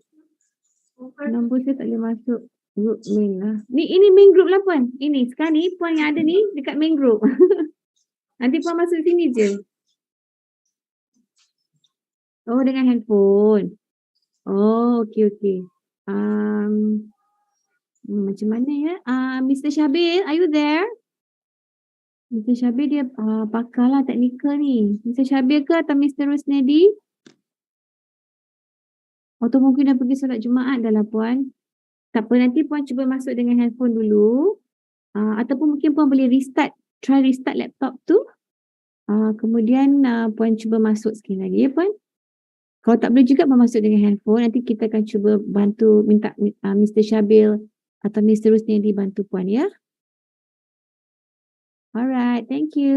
Nombor saya tak boleh masuk group main lah. Ini main group lah Puan. Ini sekarang ni Puan yang ada ni dekat main group. Nanti Puan masuk sini je. Oh, dengan handphone. Oh, okay. Macam mana ya? Mr. Syabil, are you there? Mr. Syabil dia pakar lah teknikal ni. Mr. Syabil ke atau Mr. Rusnedi? Atau mungkin dah pergi solat Jumaat dah lah Puan. Tak apa, nanti Puan cuba masuk dengan handphone dulu. Ataupun mungkin Puan boleh try restart laptop tu. Kemudian Puan cuba masuk sekali lagi ya Puan. Kalau tak boleh juga masuk dengan handphone, nanti kita akan cuba bantu minta Mr. Syabil atau Mr. Rusnedi bantu puan ya. Alright, thank you.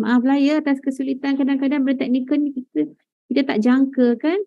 Maaflah ya atas kesulitan kadang-kadang berteknikal ni kita tak jangka kan.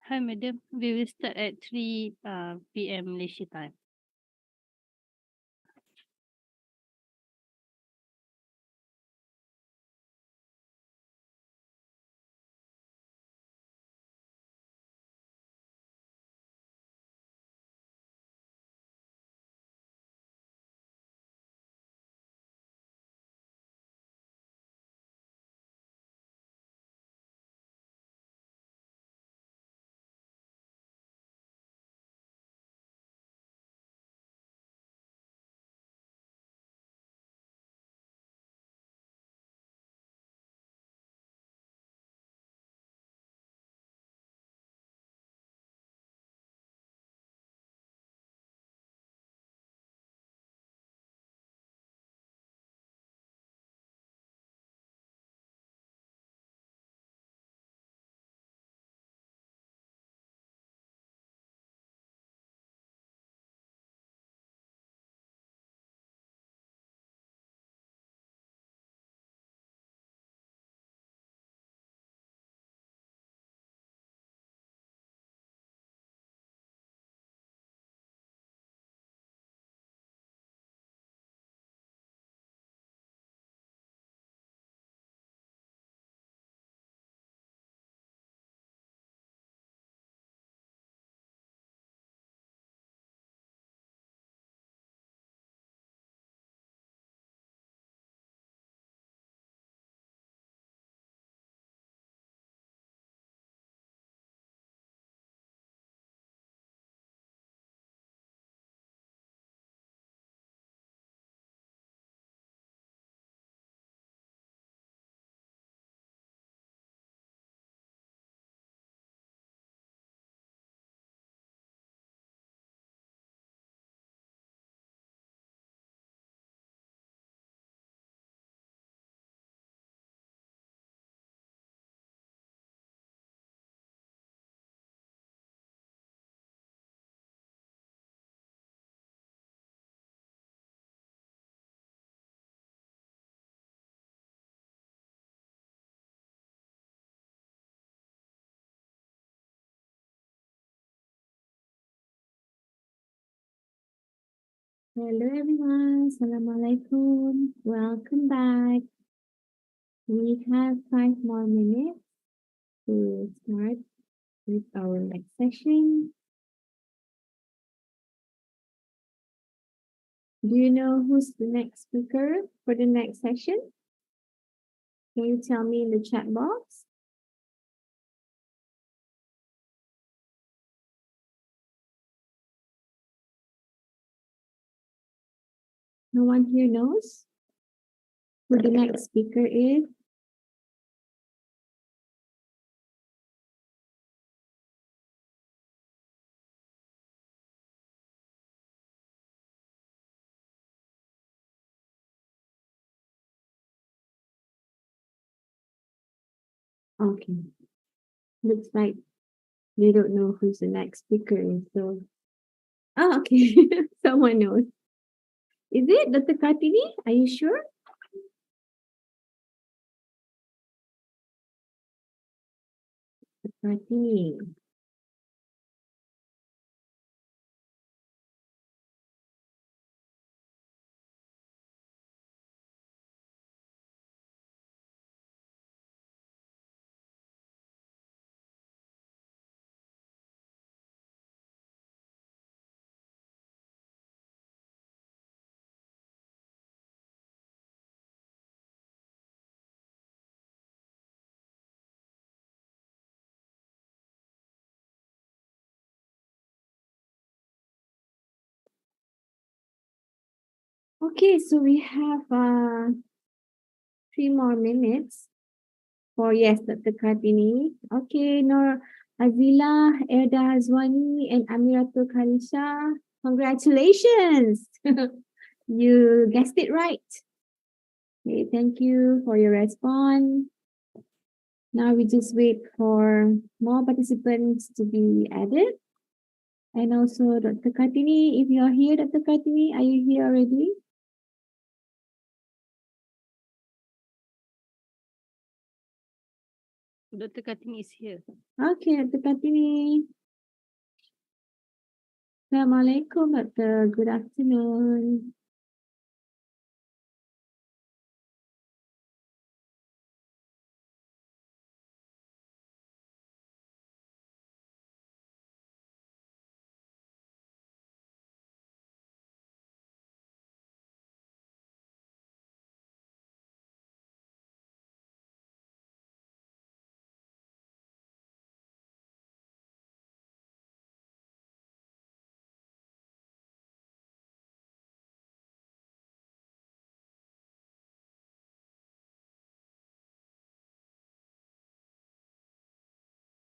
Hi, madam. We will start at 3 p.m. Malaysia time. Hello everyone, Assalamualaikum. Welcome back. We have 5 more minutes to start with our next session. Do you know who's the next speaker for the next session? Can you tell me in the chat box? No one here knows who the next speaker is? Okay. Looks like they don't know who's the next speaker is. So, oh, okay. Someone knows. Is it Dr. Kartini? Are you sure? Kartini. Okay, so we have 3 more minutes for yes, Dr. Kartini. Okay, Nor Azila, Erda Azwani, and Amiratul Khalisha. Congratulations! You guessed it right. Okay, thank you for your response. Now we just wait for more participants to be added. And also Dr. Kartini, if you're here, Dr. Kartini, are you here already? Dr. Kartini is here. Okay, Dr. Kartini. Assalamualaikum, Doctor. Good afternoon.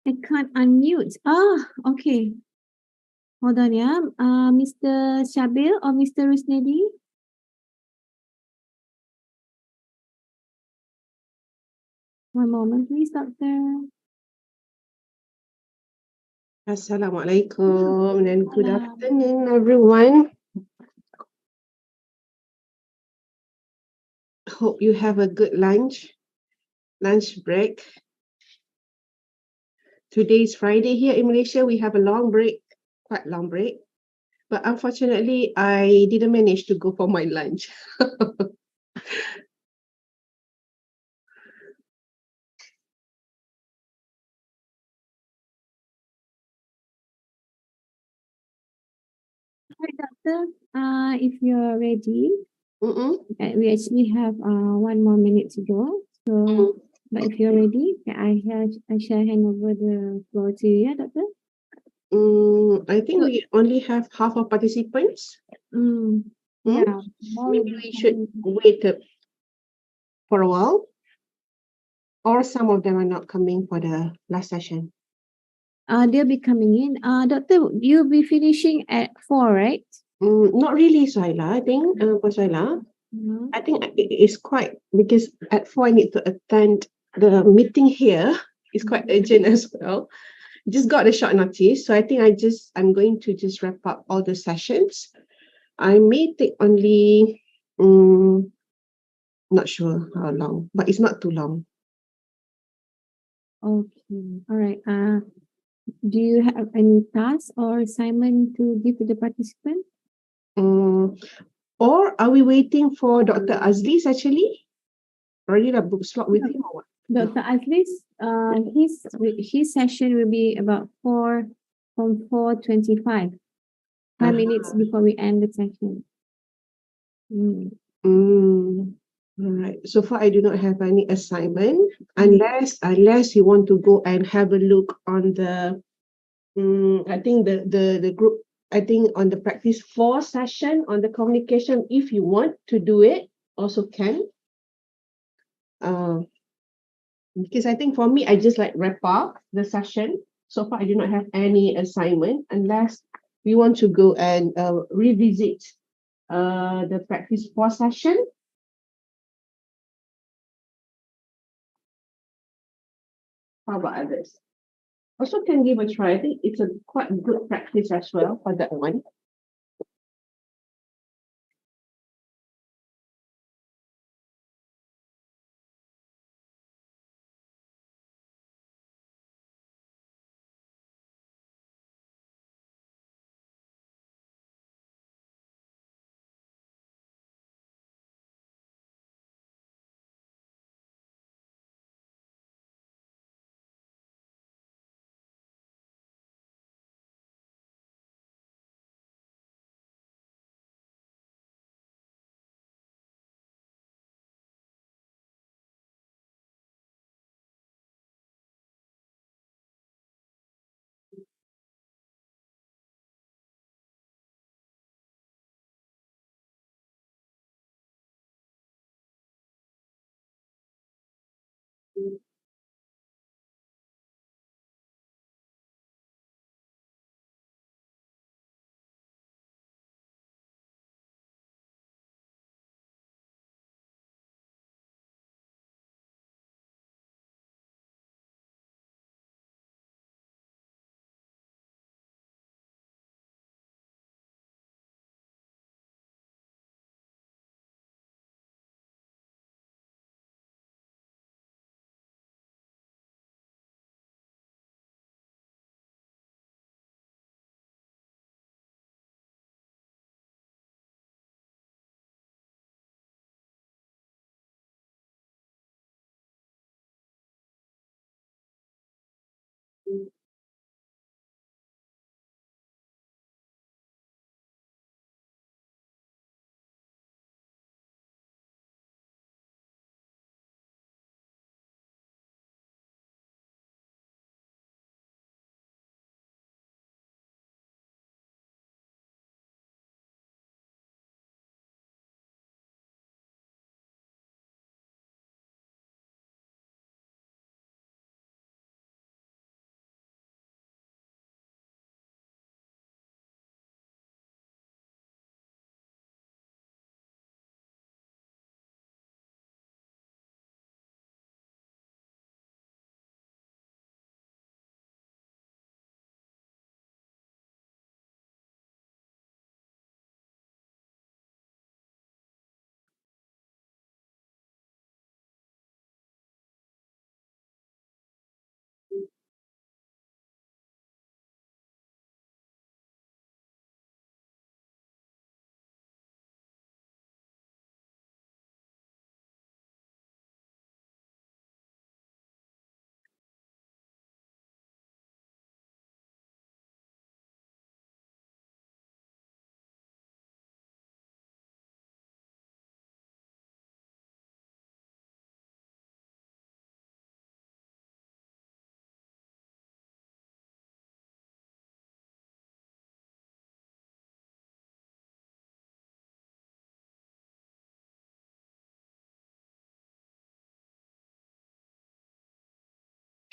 I can't unmute. Okay. Hold on, yeah. Mr. Shabil or Mr. Rusnedi? One moment, please, Doctor. Assalamualaikum and good afternoon, everyone. Hope you have a good lunch break. Today is Friday here in Malaysia. We have a long break, quite long break. But unfortunately, I didn't manage to go for my lunch. Hi, Doctor. If you're ready, we actually have 1 more minute to go. So, but if you're ready, I shall hand over the floor to you, yeah, Doctor. I think we only have half of participants. Yeah, Maybe we should wait for a while, or some of them are not coming for the last session. They'll be coming in. Doctor, you'll be finishing at 4, right? Not really, Soila. I think, Soila, I think it's quite, because at 4 I need to attend the meeting here. It's quite urgent as well. Just got a short notice, so I think I'm going to just wrap up all the sessions. I may take only, not sure how long, but it's not too long. Okay, all right. Do you have any task or assignment to give to the participant? Or are we waiting for Dr. Azlis actually? Already the book slot with him or what? Dr. Azlis, his session will be about from 4:25. 5 minutes before we end the session. All right. So far, I do not have any assignment unless you want to go and have a look on the. I think the group. I think on the practice 4 session on the communication. If you want to do it, also can. Because I think for me, I just like wrap up the session. So far, I do not have any assignment unless we want to go and revisit the practice 4 session. How about others? Also can give a try. I think it's a quite good practice as well for that one.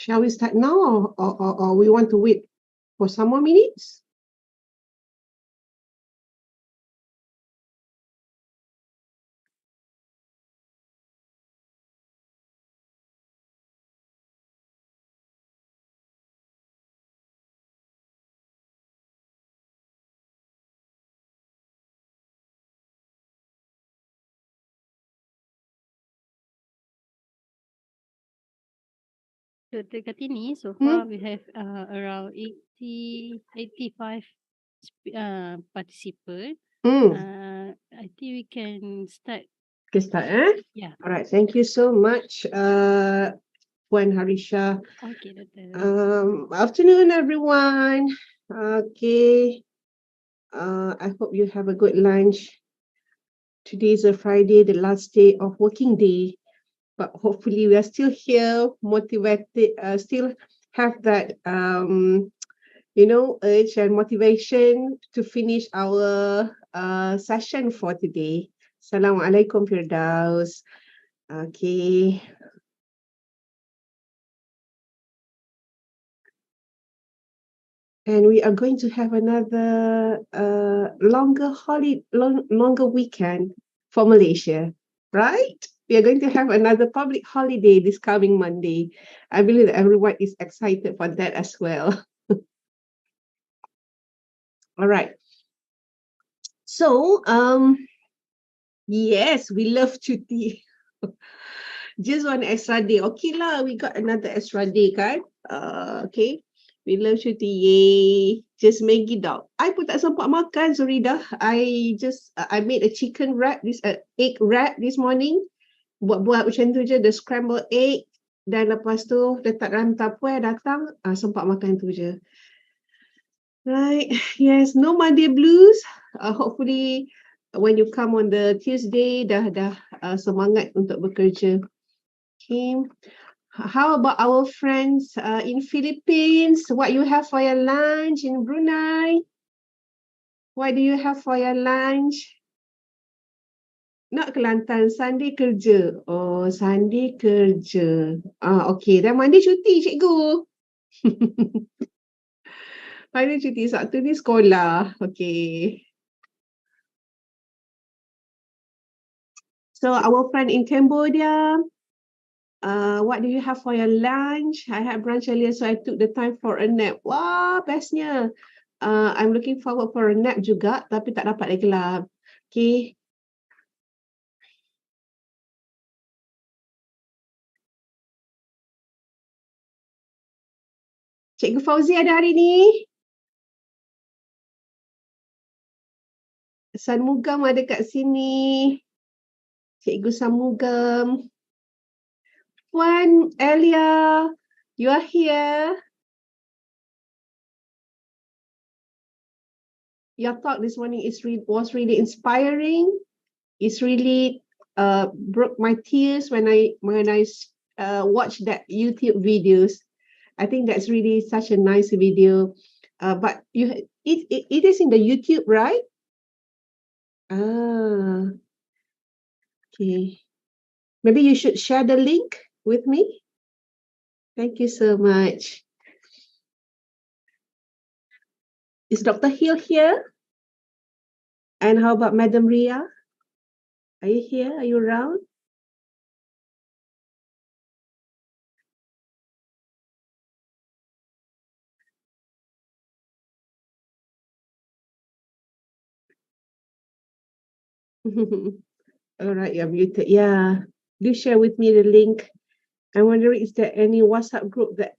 Shall we start now or we want to wait for some more minutes? Dekat ini, so far we have around 85 participants. I think we can start. Okay, start, Yeah. All right, thank you so much, Puan Harisha. Okay, Doctor. Afternoon, everyone. Okay. I hope you have a good lunch. Today is a Friday, the last day of working day. But hopefully we are still here, motivated, still have that, urge and motivation to finish our session for today. Assalamualaikum Firdaus. Okay. And we are going to have another longer weekend for Malaysia, right? We are going to have another public holiday this coming Monday. I believe that everyone is excited for that as well. All right. So, yes, we love cuti. Just one extra day. Okay lah, we got another extra day, kan? Okay. We love cuti, yay. Just Maggi dog. I pun tak sempat makan, Zurida. I made a chicken wrap, egg wrap this morning. Buat macam tu je, the scrambled egg. Dan lepas tu, letak dalam tupperware, datang, sempat makan tu je. Right, yes, no Monday blues. Hopefully, when you come on the Tuesday, dah semangat untuk bekerja. Okay. How about our friends in Philippines? What you have for your lunch in Brunei? What do you have for your lunch? Not Kelantan, Sunday kerja. Oh, Sunday kerja. Okay. Dan Monday cuti, cikgu. Monday cuti, Sabtu ni sekolah. Okay. So, our friend in Cambodia, what do you have for your lunch? I had brunch earlier, so I took the time for a nap. Wah, bestnya. I'm looking forward for a nap juga, tapi tak dapat lagi lah. Okay. Cikgu Fauzi ada hari ni? Sanmugam ada kat sini. Cikgu Sanmugam. Puan Elia, you are here. Your talk this morning was really inspiring. It's really broke my tears when I watched that YouTube videos. I think that's really such a nice video. But it is in the YouTube, right? Okay. Maybe you should share the link with me. Thank you so much. Is Dr. Hill here? And how about Madam Ria? Are you here? Are you around? All right, you're muted. Yeah. Do share with me the link. I'm wondering, is there any WhatsApp group that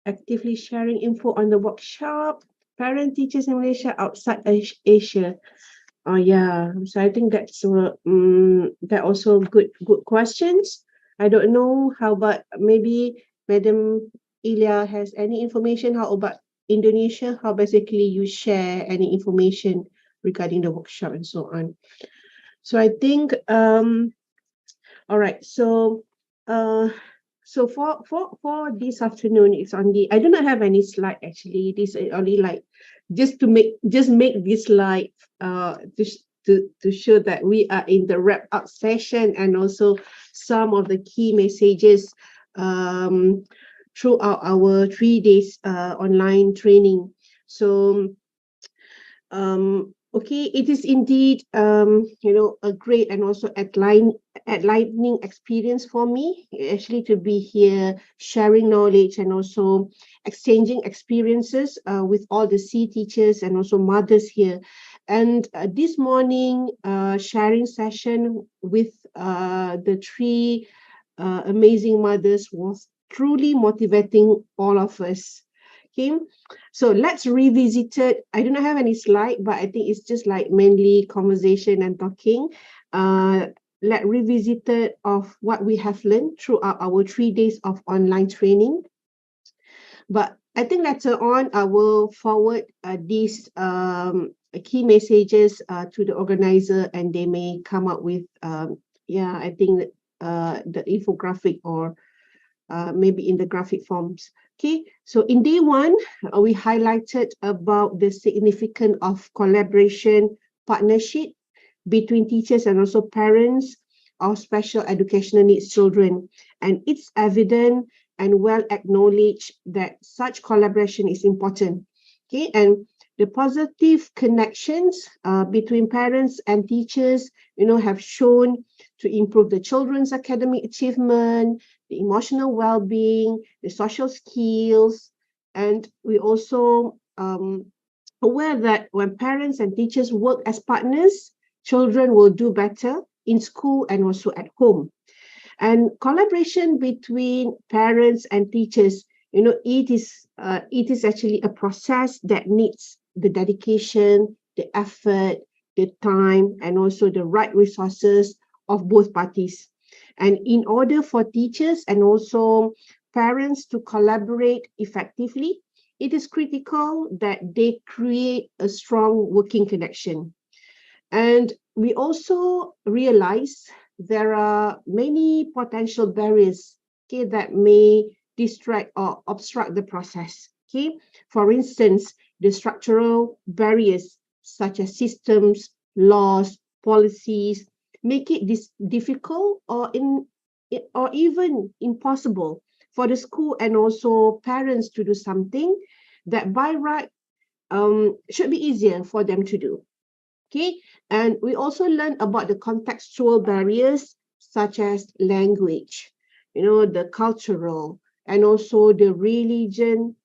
actively sharing info on the workshop? Parent teachers in Malaysia outside Asia. Oh yeah. So I think that's that also good questions. I don't know. How about maybe Madam Ilya has any information? How about Indonesia? How basically you share any information regarding the workshop and so on? So I think all right. So so for this afternoon, it's only, I do not have any slide actually. This is only like just make this slide to show that we are in the wrap up session, and also some of the key messages throughout our 3 days online training. So okay, it is indeed a great and also enlightening experience for me, actually, to be here sharing knowledge and also exchanging experiences with all the C teachers and also mothers here. And this morning sharing session with the three amazing mothers was truly motivating all of us. Okay, so let's revisit it. I do not have any slide, but I think it's just like mainly conversation and talking. Let's revisit it of what we have learned throughout our 3 days of online training. But I think later on, I will forward these key messages to the organizer, and they may come up with, I think the infographic or maybe in the graphic forms. Okay, so in day one, we highlighted about the significance of collaboration, partnership between teachers and also parents of special educational needs children. And it's evident and well acknowledged that such collaboration is important. Okay, and the positive connections between parents and teachers, have shown to improve the children's academic achievement, the emotional well-being, the social skills. And we also aware that when parents and teachers work as partners, children will do better in school and also at home. And collaboration between parents and teachers, it is actually a process that needs the dedication, the effort, the time, and also the right resources of both parties. And in order for teachers and also parents to collaborate effectively, it is critical that they create a strong working connection. And we also realize there are many potential barriers, okay, that may distract or obstruct the process. Okay, for instance, the structural barriers such as systems, laws, policies make it difficult or even impossible for the school and also parents to do something that by right should be easier for them to do. Okay, and we also learn about the contextual barriers such as language, the cultural and also the religion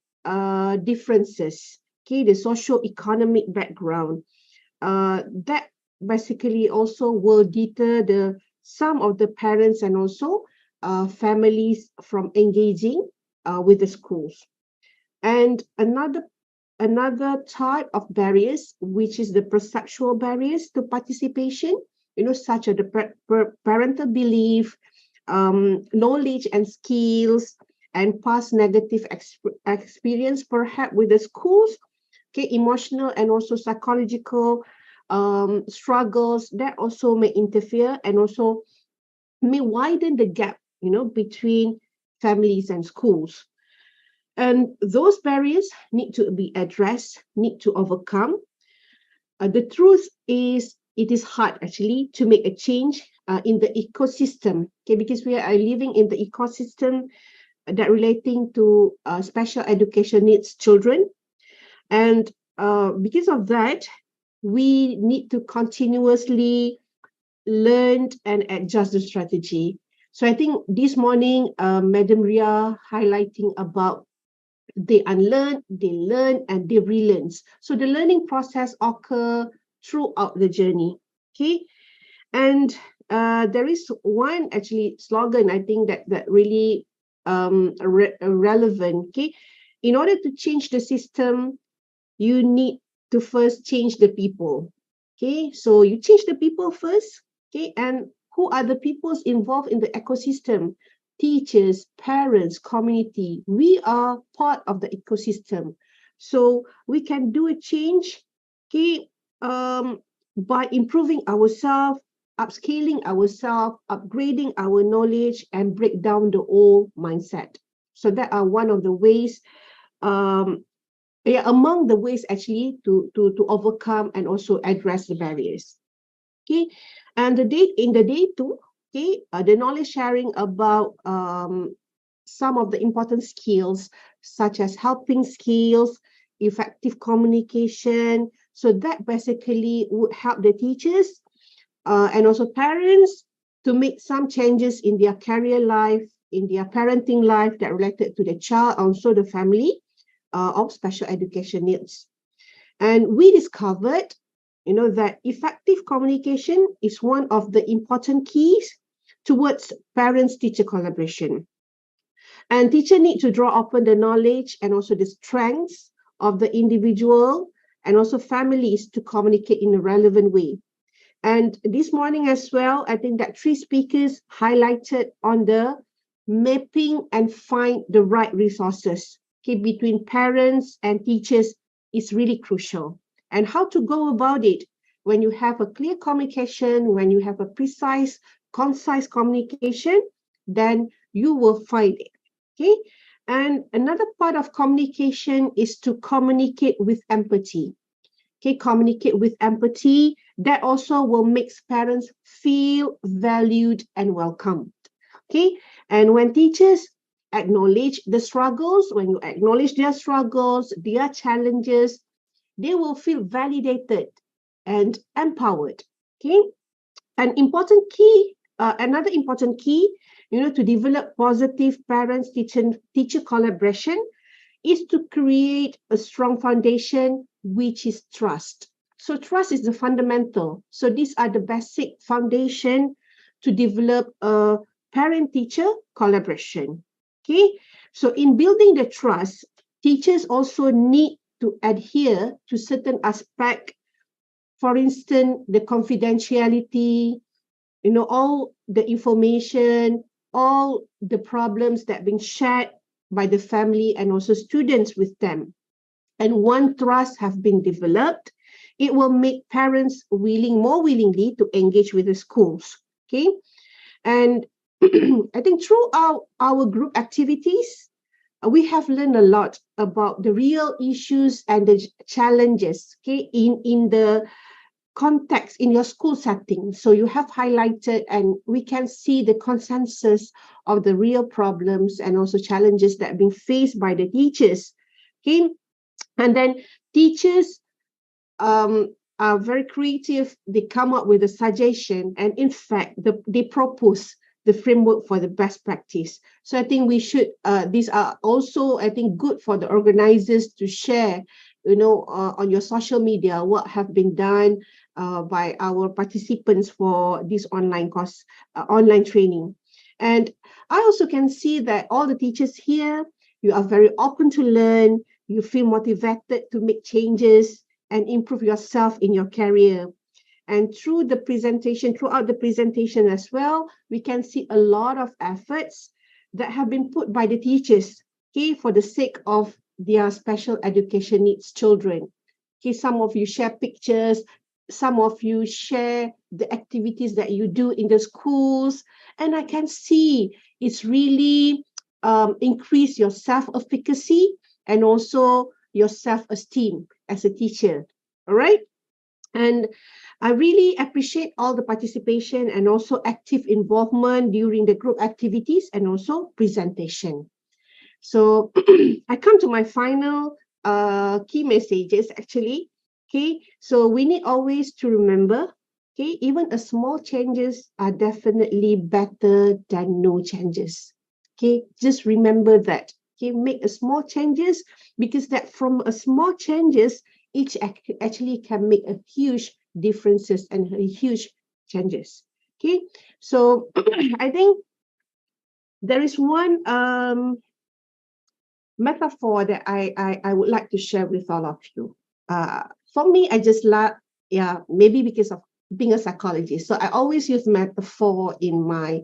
differences, okay, the socio-economic background. That basically also will deter some of the parents and also families from engaging with the schools. And another type of barriers, which is the perceptual barriers to participation, such as the parental belief, knowledge and skills, and past negative experience perhaps with the schools, okay, emotional and also psychological struggles that also may interfere and also may widen the gap, between families and schools. And those barriers need to be addressed, need to overcome. The truth is, it is hard actually to make a change in the ecosystem, okay, because we are living in the ecosystem that relating to special education needs children. And because of that, we need to continuously learn and adjust the strategy. So I think this morning, Madam Ria highlighting about they unlearn, they learn, and they relearn. So the learning process occur throughout the journey. Okay, and there is one actually slogan I think that really relevant. Okay, in order to change the system, you need to first change the people. Okay, so you change the people first. Okay, and who are the peoples involved in the ecosystem? Teachers, parents, community. We are part of the ecosystem. So we can do a change, okay, by improving ourselves, upscaling ourselves, upgrading our knowledge, and break down the old mindset. So that are one of the ways, among the ways actually to overcome and also address the barriers. Okay, and in the day two, okay, the knowledge sharing about some of the important skills such as helping skills, effective communication. So that basically would help the teachers and also parents to make some changes in their career life, in their parenting life that related to the child, also the family of special education needs. And we discovered, that effective communication is one of the important keys towards parents-teacher collaboration. And teacher need to draw upon the knowledge and also the strengths of the individual and also families to communicate in a relevant way. And this morning as well, I think that 3 speakers highlighted on the mapping and find the right resources between parents and teachers is really crucial. And how to go about it when you have a clear communication, when you have a precise, concise communication, then you will find it. Okay. And another part of communication is to communicate with empathy. Okay, communicate with empathy. That also will make parents feel valued and welcomed. Okay, and when teachers acknowledge the struggles, when you acknowledge their struggles, their challenges, they will feel validated and empowered. Okay, another important key, to develop positive parents-teacher collaboration is to create a strong foundation, which is trust. So trust is the fundamental. So these are the basic foundation to develop a parent-teacher collaboration. Okay, so in building the trust, teachers also need to adhere to certain aspects. For instance, the confidentiality, all the information, all the problems that are being shared by the family and also students with them. And once trust have been developed, it will make parents more willingly to engage with the schools. Okay, and I think through our group activities, we have learned a lot about the real issues and the challenges. Okay, in the context in your school setting. So you have highlighted and we can see the consensus of the real problems and also challenges that are being faced by the teachers. Okay, and then teachers are very creative. They come up with a suggestion and in fact they propose the framework for the best practice. So I think we should, these are also, I think, good for the organizers to share, on your social media, what have been done by our participants for this online course, online training. And I also can see that all the teachers here, you are very open to learn, you feel motivated to make changes and improve yourself in your career. And throughout the presentation as well, we can see a lot of efforts that have been put by the teachers, okay, for the sake of their special education needs children. Okay, some of you share pictures, some of you share the activities that you do in the schools, and I can see it's really increase your self-efficacy and also your self-esteem as a teacher. All right, and I really appreciate all the participation and also active involvement during the group activities and also presentation. So I come to my final key messages actually. Okay, so we need always to remember, okay, even a small changes are definitely better than no changes. Okay, just remember that. Okay, make a small changes because that from a small changes, each actually can make a huge differences and huge changes. Okay, so I think there is one metaphor that I would like to share with all of you. For me, I just love, maybe because of being a psychologist. So I always use metaphor in my,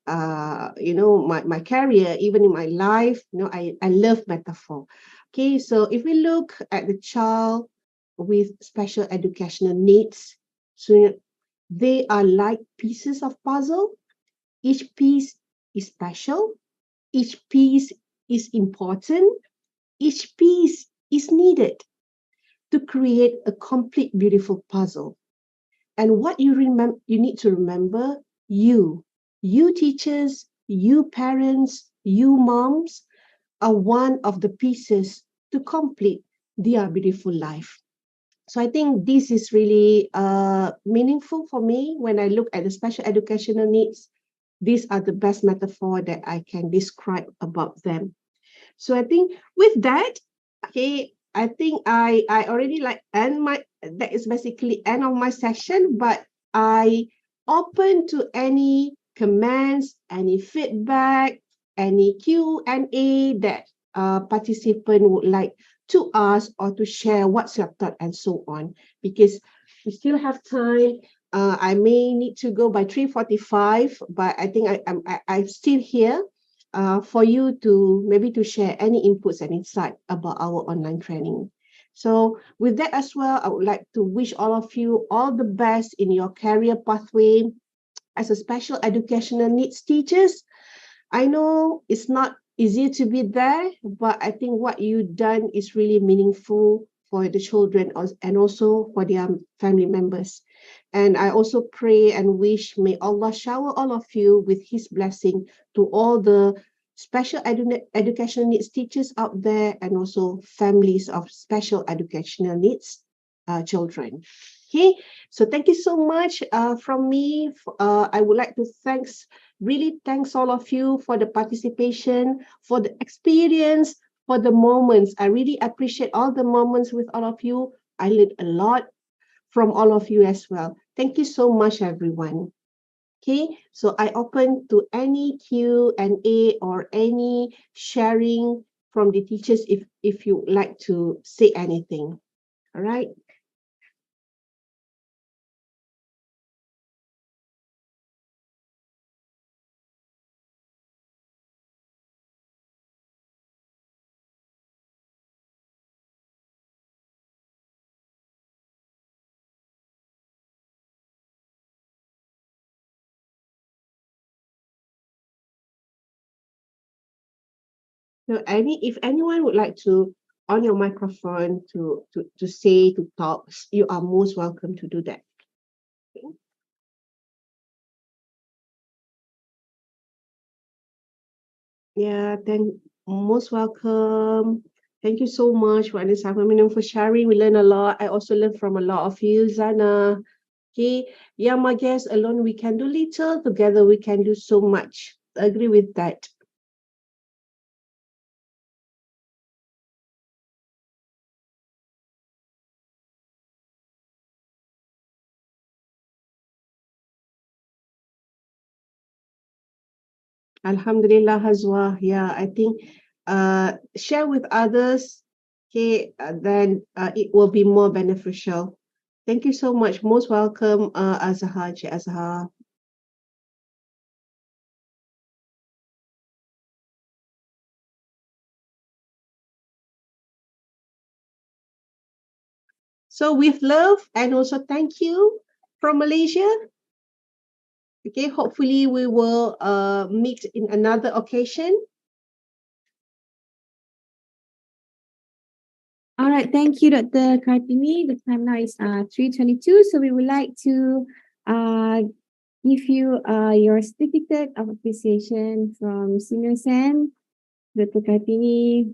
my career, even in my life. I love metaphor. Okay, so if we look at the child with special educational needs, so they are like pieces of puzzle. Each piece is special. Each piece is important. Each piece is needed to create a complete, beautiful puzzle. And what you need to remember, you teachers, you parents, you moms are one of the pieces to complete their beautiful life. So I think this is really meaningful for me when I look at the special educational needs. These are the best metaphor that I can describe about them. So I think with that, okay, I think I already like end my, that is basically end of my session, but I open to any comments, any feedback, any Q&A that participant would like to ask or to share what's your thought and so on, because we still have time. I may need to go by 3:45, but I think I'm still here for you to maybe to share any inputs and insight about our online training. So with that as well, I would like to wish all of you all the best in your career pathway as a special educational needs teachers. I know it's not easy to be there, but I think what you've done is really meaningful for the children and also for their family members. And I also pray and wish, may Allah shower all of you with His blessing to all the special educational needs teachers out there and also families of special educational needs children. Okay, so thank you so much from me. I would like to thanks all of you for the participation, for the experience, for the moments. I really appreciate all the moments with all of you. I learned a lot from all of you as well. Thank you so much, everyone. Okay, so I open to any Q&A or any sharing from the teachers if you like to say anything. All right. So if anyone would like to on your microphone to say, to talk, you are most welcome to do that. Okay. Yeah, most welcome. Thank you so much for for sharing. We learn a lot. I also learned from a lot of you, Zana. Okay. Yeah, my guess alone we can do little, together we can do so much. I agree with that. Alhamdulillah, Hazwa. Yeah, I think share with others, okay, then it will be more beneficial. Thank you so much. Most welcome, Azhar, Azhar. So with love and also thank you from Malaysia. Okay, hopefully we will meet in another occasion. All right, thank you, Dr. Kartini. The time now is 3:22, so we would like to give you your certificate of appreciation from SEAMEO SEN. Dr. Kartini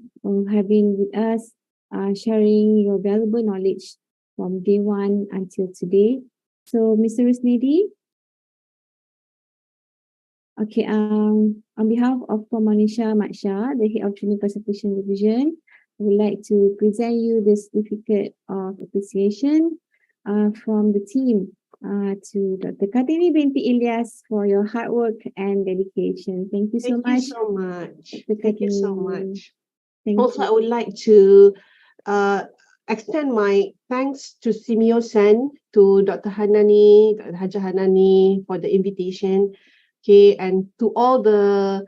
have been with us, sharing your valuable knowledge from day one until today. So, Mr. Rusnedi. Okay, on behalf of Manisha Matsha, the head of Training Consultation Division, I would like to present you the certificate of appreciation from the team to Dr. Kartini binti Ilyas for your hard work and dedication. Thank you so much. Thank you so much. Dr. Thank you so Kartini. much. Thank Also, you. I would like to extend my thanks to SEAMEO SEN, to Dr. Hanani, Dr. Haja Hanani for the invitation. Okay, and to all the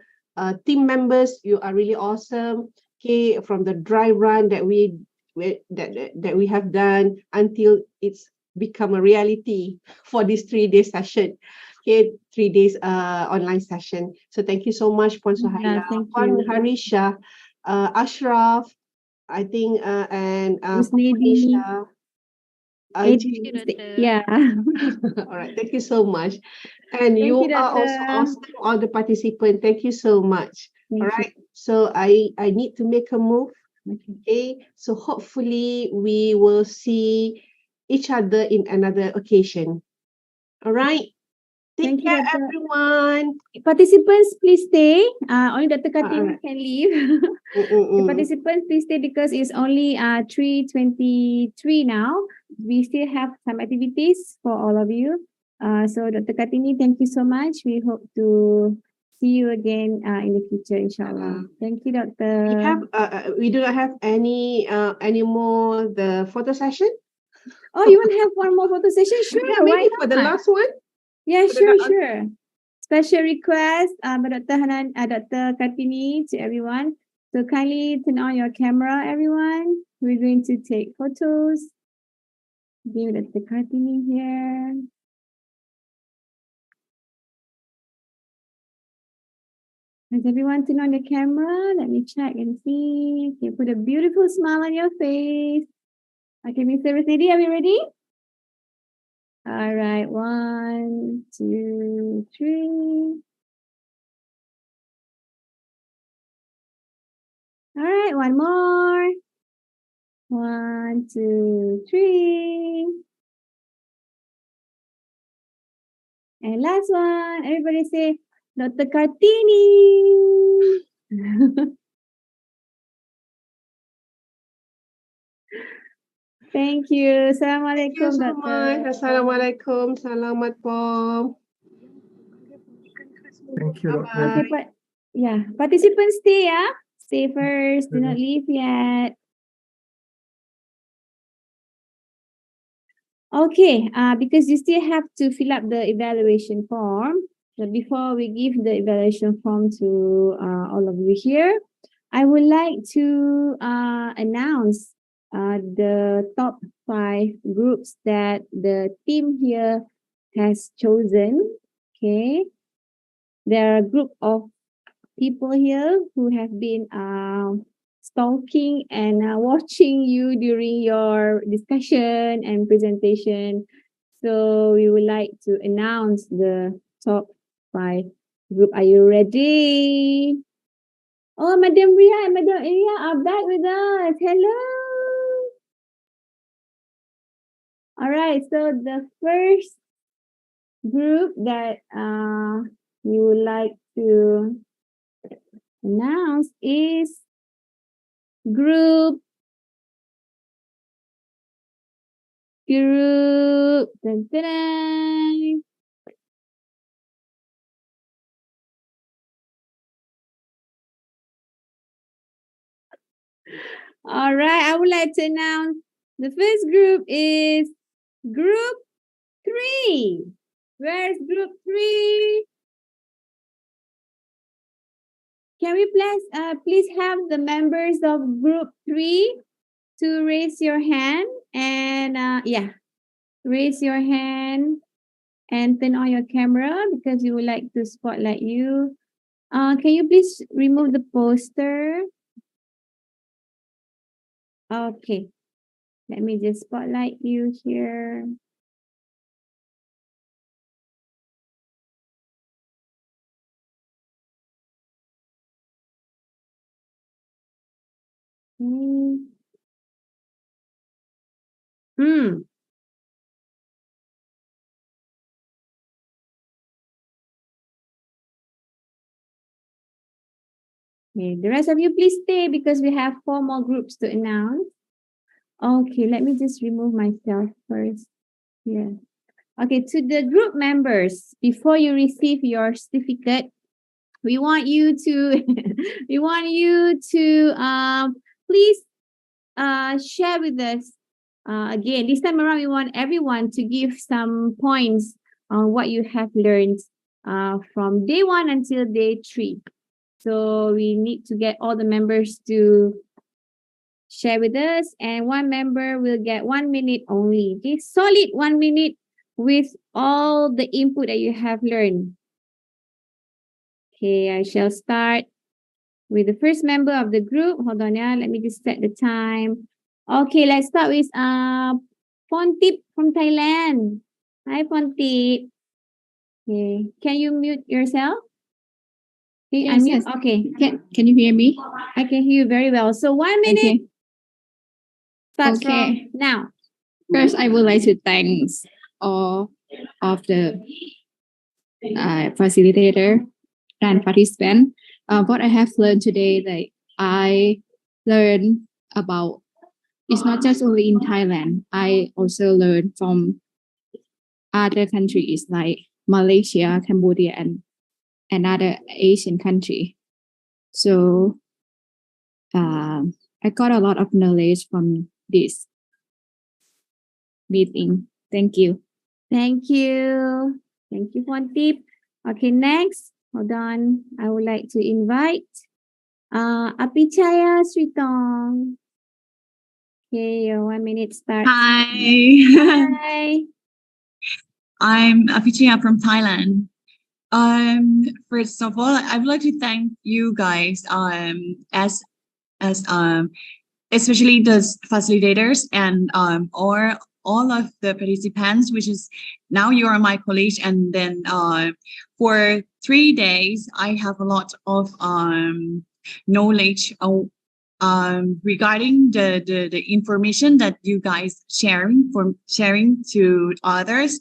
team members, you are really awesome. Okay, from the dry run that we have done until it's become a reality for this 3-day session. Okay, 3 days online session. So thank you so much, Puan Suhaila, Puan Harisha, Ashraf, I think, and Manisha. Yeah. All right. Thank you so much. And you are also awesome, all the participants. Thank you so much. All right. So I need to make a move. Okay. So hopefully we will see each other in another occasion. All right. Take Thank you, care, Dr. everyone. Participants, please stay. Only Dr. Kartini Alright. can leave. The participants, please stay because it's only 3:23 now. We still have some activities for all of you. So Dr. Kartini, thank you so much. We hope to see you again in the future, inshallah. Thank you, Doctor. We do not have any more the photo session. Oh, you want to have one more photo session? Sure. Yeah, maybe why for the not? last one. Yeah, For the sure, la- sure. Special request by Dr. Kartini to everyone. So kindly turn on your camera, everyone. We're going to take photos. Give Dr. Kartini here. Has everyone turned on the camera? Let me check and see. Okay, put a beautiful smile on your face. Okay, Mr. Rosidi, are we ready? All right, 1, 2, 3. All right, one more. 1, 2, 3. And last one. Everybody say, Dr. Kartini. Thank you. Thank you Assalamualaikum, so much. Doctor. Assalamualaikum. Selamat Pom. Thank you, Doctor. Okay, but yeah, participants stay, yeah. Stay first. Do not leave yet. Okay, because you still have to fill up the evaluation form. But before we give the evaluation form to all of you here, I would like to announce the top 5 groups that the team here has chosen. Okay, there are a group of people here who have been stalking and watching you during your discussion and presentation. So we would like to announce the top 5 group. Are you ready? Oh, Madam Ria and Madam Ria are back with us. Hello. All right. So the first group that we would like to announce is group dun, dun, dun. All right, I would like to announce the first group is group 3. Where's group 3? Can we please have the members of group 3 to raise your hand and yeah, raise your hand and turn on your camera because we would like to spotlight you. Can you please remove the poster? Okay, let me just spotlight you here. Okay, the rest of you please stay because we have 4 more groups to announce. Okay, let me just remove myself first. Yeah. Okay, to the group members, before you receive your certificate, we want you to please share with us. Again, this time around, we want everyone to give some points on what you have learned from day 1 until day 3. So we need to get all the members to share with us, and one member will get 1 minute only. Okay, solid 1 minute with all the input that you have learned. Okay, I shall start with the first member of the group. Hold on, yeah. Let me just set the time. Okay, let's start with Pontip from Thailand. Hi, Pontip. Okay, can you mute yourself? Yes, Yes. okay. Can you hear me? I can hear you very well. So 1 minute Okay. starts Okay. from now. First, I would like to thank all of the facilitator and participant. What I have learned today, that I learned about, it's not just only in Thailand. I also learned from other countries like Malaysia, Cambodia, and another Asian country. So I got a lot of knowledge from this meeting. Thank you. Thank you. Thank you for tip. Okay, next. Hold on. I would like to invite Apichaya Sritong. Okay, your 1 minute starts. Hi. Hi. I'm Apichaya from Thailand. First of all, I would like to thank you guys as especially the facilitators and all of the participants, which is now you are my colleagues, and then for 3 days I have a lot of knowledge regarding the information that you guys sharing to others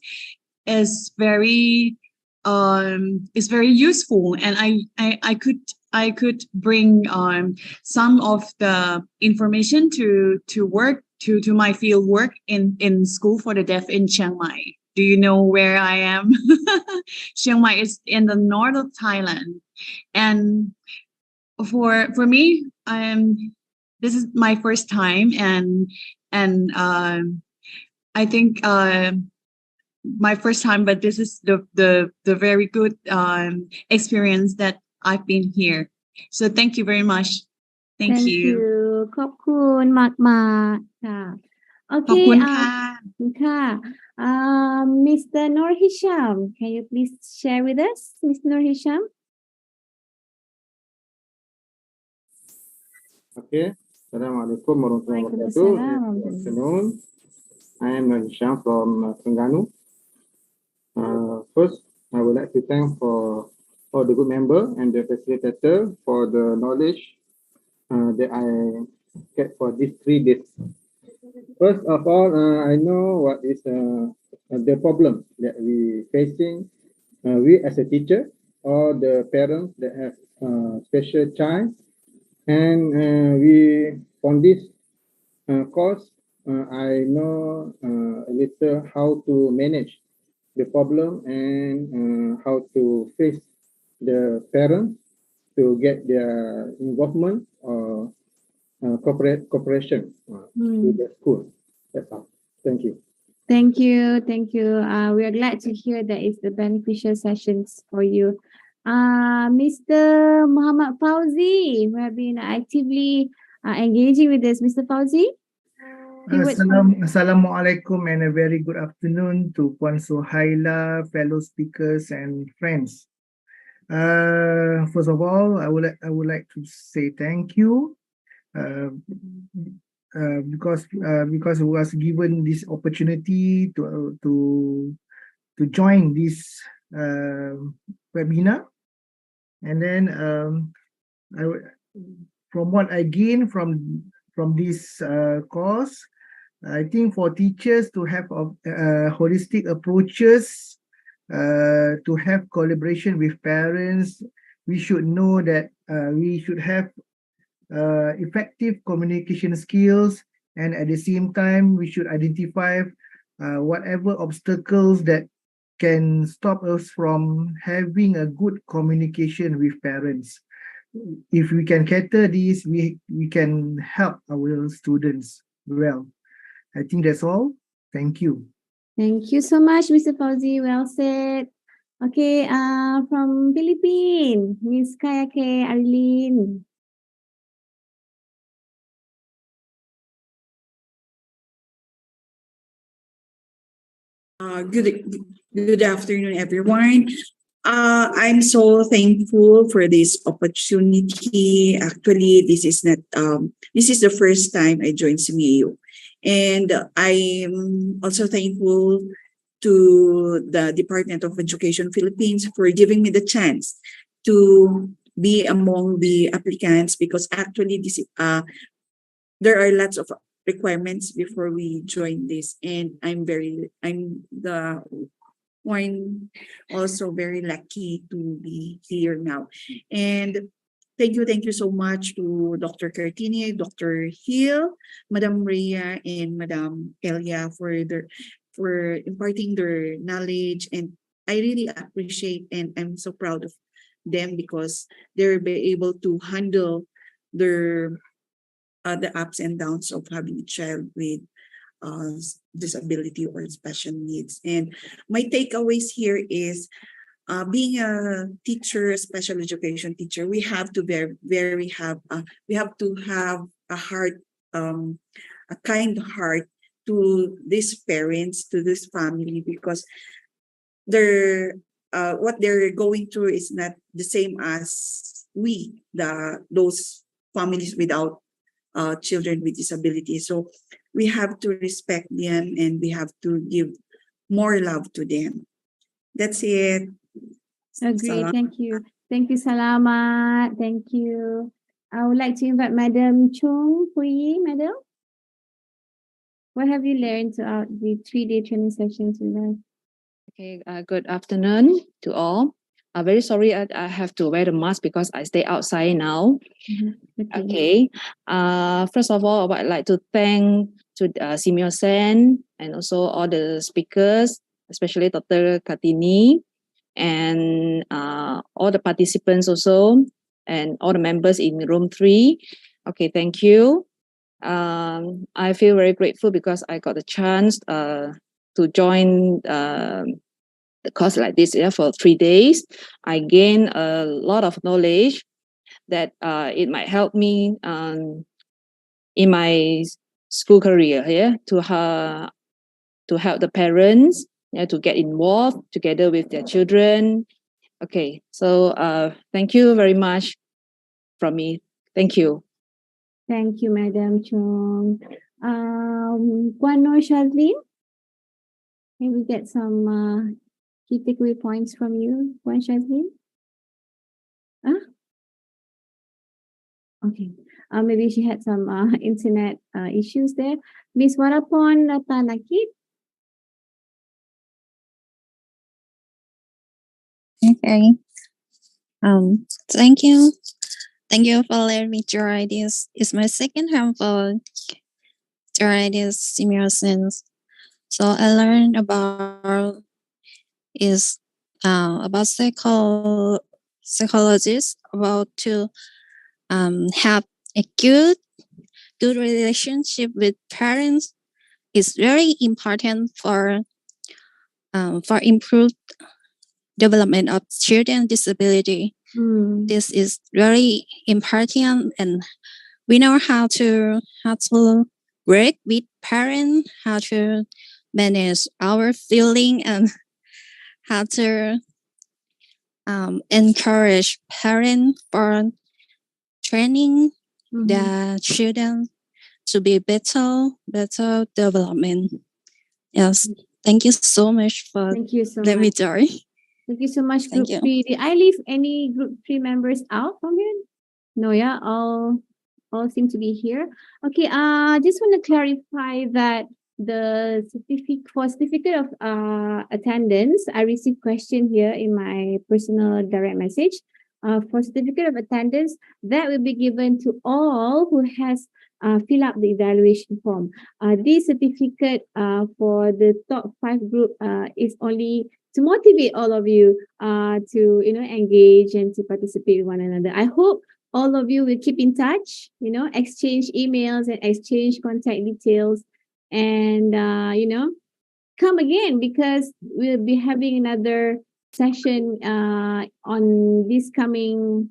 is very useful, and I could bring some of the information to work to my field work in school for the deaf in Chiang Mai. Do you know where I am? Chiang Mai is in the north of Thailand, and for me, this is my first time, and I think my first time, but this is the very good experience that I've been here. So thank you very much. Thank you. ขอบคุณมากๆค่ะ ขอบ Okay คุณค่ะ ค่ะ Mr. Nur Hisham, can you please share with us, Mr. Nur Hisham? Okay. Assalamualaikum warahmatullahi wabarakatuh. Good afternoon. I am Nur Hisham from Terengganu. First, I would like to thank for all the good member and the facilitator for the knowledge that I get for these 3 days. First of all, I know what is the problem that we facing. We as a teacher or the parents that have special child, and we on this course, I know a little how to manage the problem and how to face the parents to get their involvement or cooperation with the school. That's all. Thank you. Thank you. Thank you. We are glad to hear that it's the beneficial sessions for you. Mr. Muhammad Fauzi, who have been actively engaging with this. Mr. Fauzi? Assalamualaikum and a very good afternoon to Puan Suhaila, fellow speakers and friends. First of all, I would like to say thank you because we was given this opportunity to join this webinar, and then from what I gained from this course, I think for teachers to have holistic approaches, to have collaboration with parents, we should know that we should have effective communication skills, and at the same time, we should identify whatever obstacles that can stop us from having a good communication with parents. If we can cater this, we can help our students well. I think that's all. Thank you. Thank you so much, Mr. Fauzi. Well said. Okay, from Philippines, Miss Kayake Arlene. Good afternoon, everyone. I'm so thankful for this opportunity. Actually, this is not this is the first time I joined SEAMEO, and I'm also thankful to the Department of Education Philippines for giving me the chance to be among the applicants because actually this there are lots of requirements before we join this, and I'm the one also very lucky to be here now. And thank you so much to Dr. Cartini, Dr. Hill, Madam Rhea, and Madam Elia for imparting their knowledge. And I really appreciate and I'm so proud of them because they're be able to handle their the ups and downs of having a child with disability or special needs. And my takeaways here is being a teacher, a special education teacher, we have to we have to have a heart, a kind heart to these parents, to this family, because they're what they're going through is not the same as those families without children with disabilities. So we have to respect them and we have to give more love to them. That's it. Agree. Thank you. Thank you, Salamat. Thank you. I would like to invite Madam Chung Hui. Madam, what have you learned throughout the 3-day training sessions with us? Okay, good afternoon to all. I'm very sorry I have to wear the mask because I stay outside now. Okay. First of all, I would like to thank to SEAMEO SEN and also all the speakers, especially Dr. Kartini and all the participants also and all the members in room 3. Okay, thank you. I feel very grateful because I got the chance to join the course like this for 3 days. I gained a lot of knowledge that it might help me in my school career here to help the parents to get involved together with their children. Okay, so thank you very much from me. Thank you. Thank you, Madam Chung. Guano Shazlin, can we get some key takeaway points from you, Guan Shazlin? Okay. Maybe she had some internet issues there. Miss Warapon Tanakit. Okay. Thank you. Thank you for letting me join this. It's my second time for joining this SEAMEO SEN. So I learned about psychologists about to have a good relationship with parents is very important for improved development of children with disability. This is very important, and we know how to work with parents, how to manage our feeling, and how to encourage parents for training the children to be better development. Yes, thank you so much for letting me join. Thank you so much, Group Thank you. 3. Did I leave any Group 3 members out from here? No, yeah, all seem to be here. Okay, just want to clarify that the certificate of attendance, I received question here in my personal direct message. For certificate of attendance, that will be given to all who has fill up the evaluation form. This certificate for the top 5 group is only to motivate all of you to engage and to participate with one another. I hope all of you will keep in touch, exchange emails and exchange contact details, and come again because we'll be having another session on this coming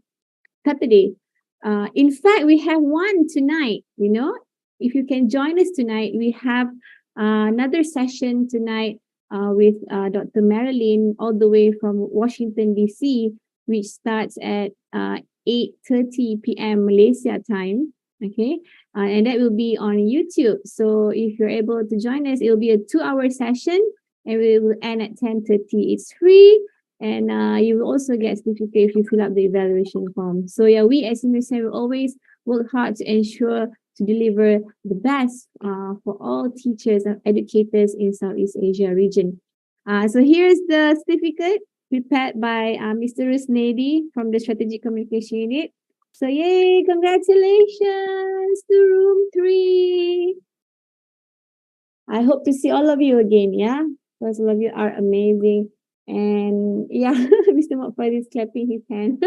Saturday. In fact, we have one tonight. If you can join us tonight, we have another session tonight with Dr. Marilyn all the way from Washington, D.C., which starts at 8:30 p.m. Malaysia time. Okay, and that will be on YouTube. So if you're able to join us, it will be a 2-hour session and we will end at 10:30. It's free And you will also get certificate if you fill up the evaluation form. So yeah, we as SEAMEO SEN will always work hard to ensure to deliver the best for all teachers and educators in Southeast Asia region. So here's the certificate prepared by Mr. Rusnedi from the Strategic Communication Unit. So yay, congratulations to room 3. I hope to see all of you again, yeah? Because all of you are amazing. And yeah, Mr. Mokfad is clapping his hand.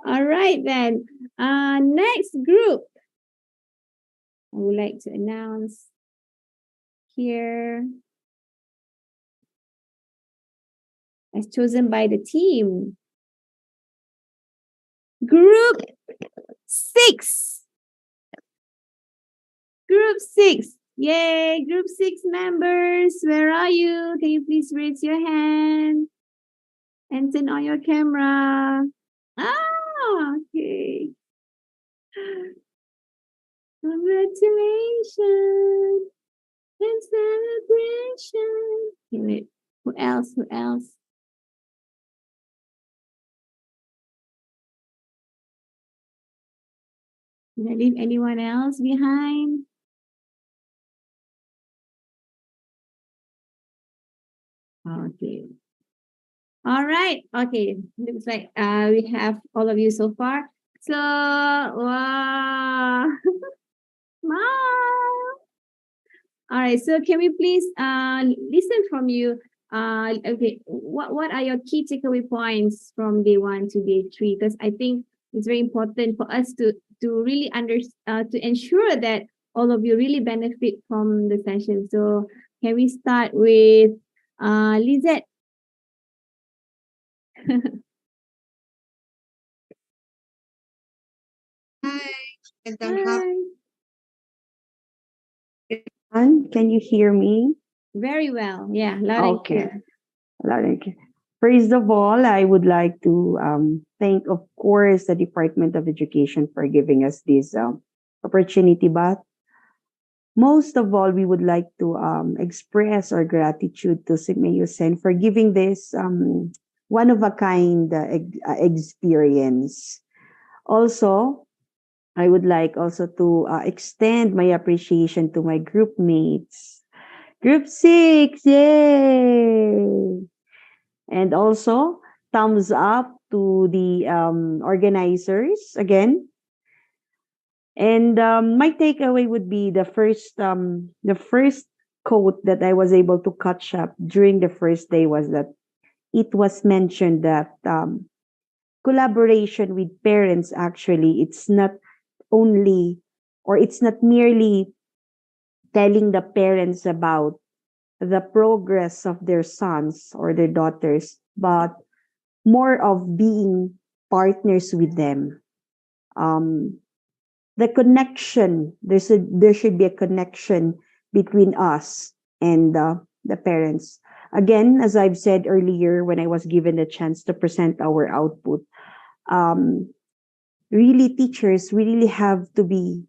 All right then. Next group. I would like to announce here as chosen by the team. Group 6. Group 6. Yay, group 6 members. Where are you? Can you please raise your hand and turn on your camera? Okay. Congratulations and celebration. Wait, who else? Who else? Did I leave anyone else behind? Okay. All right. Okay. Looks like we have all of you so far. So, wow. Smile. All right. So, can we please listen from you? Okay. What are your key takeaway points from day 1 to day 3? Because I think it's very important for us to really to ensure that all of you really benefit from the session. So, can we start with Lizette? Can you hear me? Very well. Yeah, loud and clear. Loud and clear. First of all, I would like to thank, of course, the Department of Education for giving us this opportunity. But most of all, we would like to express our gratitude to SEAMEO SEN for giving this one-of-a-kind experience. Also, I would like also to extend my appreciation to my group mates. Group 6, yay! And also, thumbs up to the organizers again. And my takeaway would be the first quote that I was able to catch up during the first day was that it was mentioned that collaboration with parents, actually, it's not only, or it's not merely telling the parents about the progress of their sons or their daughters, but more of being partners with them. The connection, there should be a connection between us and the parents. Again, as I've said earlier, when I was given the chance to present our output, really teachers, we really have to be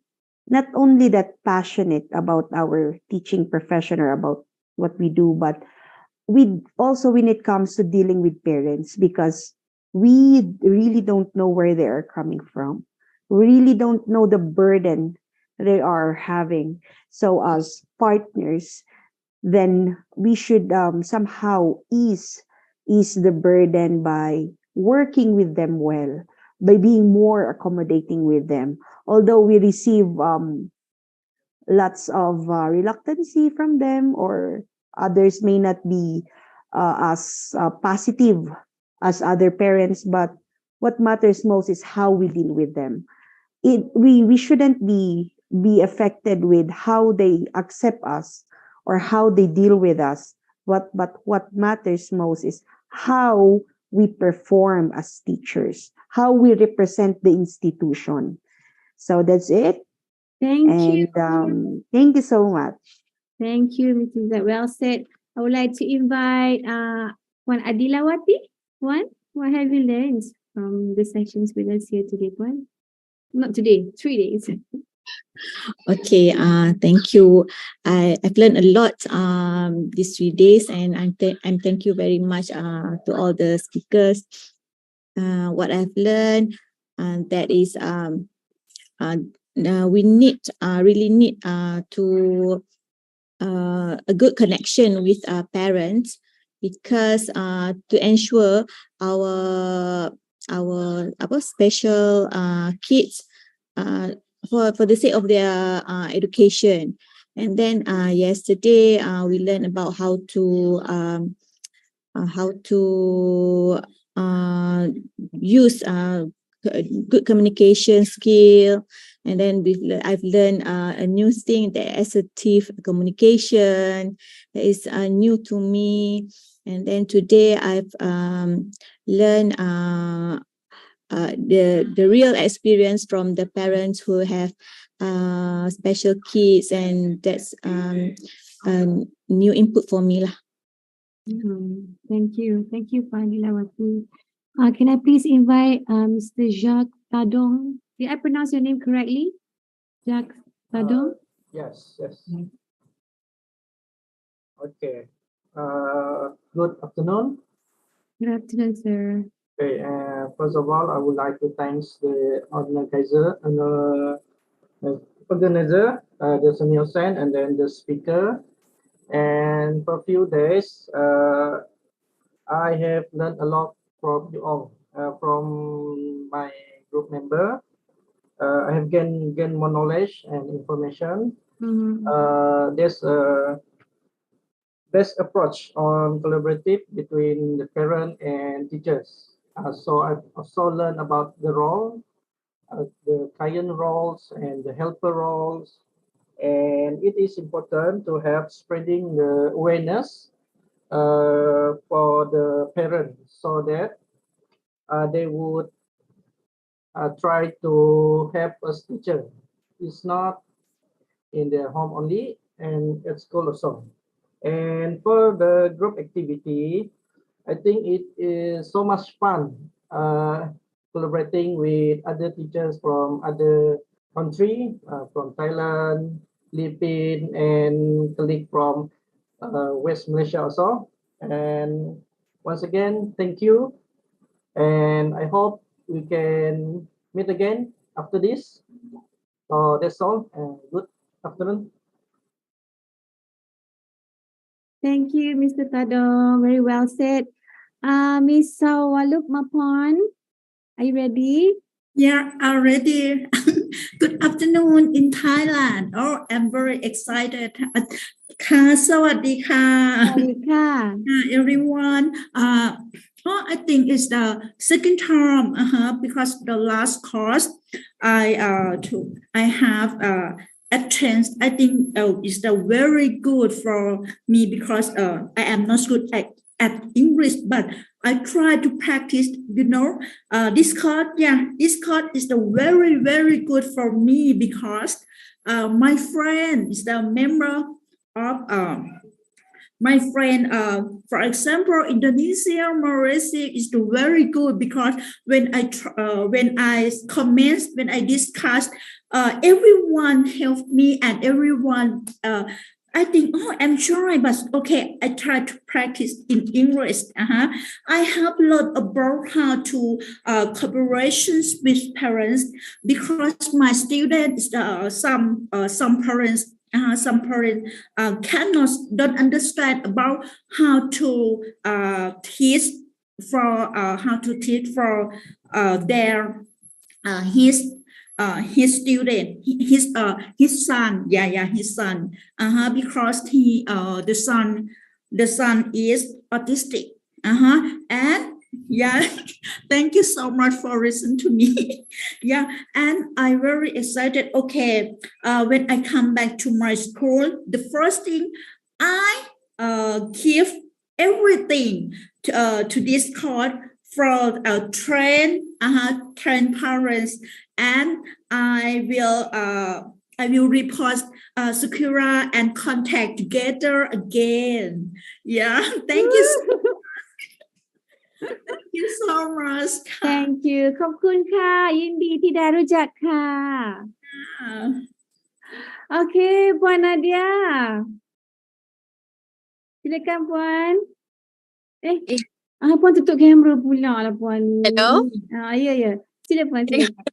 not only that passionate about our teaching profession or about what we do, but we also, when it comes to dealing with parents, because we really don't know where they are coming from. We really don't know the burden they are having. So as partners, then we should somehow ease the burden by working with them well, by being more accommodating with them. Although we receive lots of reluctancy from them, or others may not be as positive as other parents, but what matters most is how we deal with them. We shouldn't be affected with how they accept us or how they deal with us. But what matters most is how we perform as teachers, how we represent the institution. So that's it. Thank you. Thank you so much. Thank you, Mrs. Z. Well said. I would like to invite Wan Adilawati. Wan, what have you learned from the sessions with us here today, Wan? Not today, 3 days. Okay, thank you. I've learned a lot these 3 days, and I'm thank you very much to all the speakers. What I've learned, that is we really need to a good connection with parents, because to ensure our special kids for the sake of their education. And then yesterday we learned about how to use good communication skill. And then I've learned a new thing, the assertive communication, that is new to me. And then today I've learned the real experience from the parents who have special kids, and that's new input for me lah. Thank you, Fadilawati. Can I please invite Mr. Jacques Tadong? Did I pronounce your name correctly? Jacques Tadong? Yes. Okay. Good afternoon. Good afternoon, sir. Okay. First of all, I would like to thank the organizer, the SEAMEO SEN, and then the speaker. And for a few days, I have learned a lot from you all, from my group member. I have gained more knowledge and information. There's a best approach on collaborative between the parent and teachers. So I've also learned about the role, the client roles and the helper roles. And it is important to have spreading the awareness for the parents, so that they would try to help us teacher. It's not in their home only, and at school also. And for the group activity, I think it is so much fun collaborating with other teachers from other country, from Thailand, Philippines, and colleague from West Malaysia also. And once again, thank you. And I hope we can meet again after this. So that's all. Good afternoon. Thank you, Mr. Tadong. Very well said. Miss Sawaluk Mapon, are you ready? Yeah, already. Good afternoon in Thailand. Oh, I'm very excited. ค่ะสวัสดีค่ะ everyone. I think it's the second term, because the last course I have attended. I think it's the very good for me, because I am not good at English, but I try to practice, this course. Yeah, this course is the very, very good for me, because my friend is the member of my friend, for example, Indonesia, Malaysia is the very good, because when I comment, when I discuss, everyone helped me, and everyone I think, I'm shy, but okay, I try to practice in English. I have learned about how to collaborations with parents, because my students, some parents don't understand about how to teach for their his student, his son, his son, because the son is autistic, and thank you so much for listening to me. And I'm very excited. Okay, when I come back to my school, the first thing I give everything to this course for train parents, and I will report Sakura and contact together again. Thank you so much. Thank you so much. Thank you. ขอบคุณค่ะ ยินดีที่ได้รู้จักค่ะ Okay, Puan Nadia. Silakan Puan. Puan tutup kamera pula lah Puan. Hello? Ya. Sila Puan, silakan.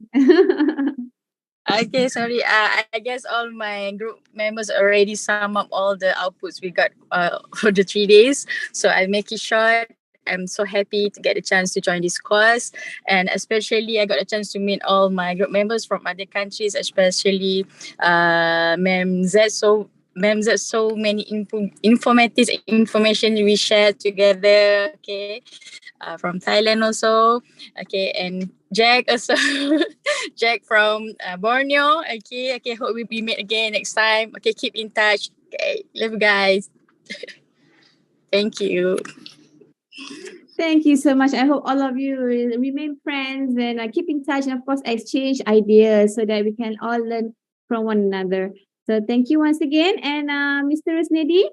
Okay, sorry. I guess all my group members already sum up all the outputs we got for the 3 days. So I'll make it short. I'm so happy to get a chance to join this course, and especially I got a chance to meet all my group members from other countries, especially Ma'am Z. Ma'am Z, so many informative information we shared together. Okay, from Thailand also. Okay, and Jack also. Jack from Borneo. Okay, hope we meet again next time. Okay, keep in touch. Okay, love you guys. Thank you. Thank you so much. I hope all of you will remain friends and keep in touch and of course exchange ideas so that we can all learn from one another. So thank you once again. And Mr. Rusnedi.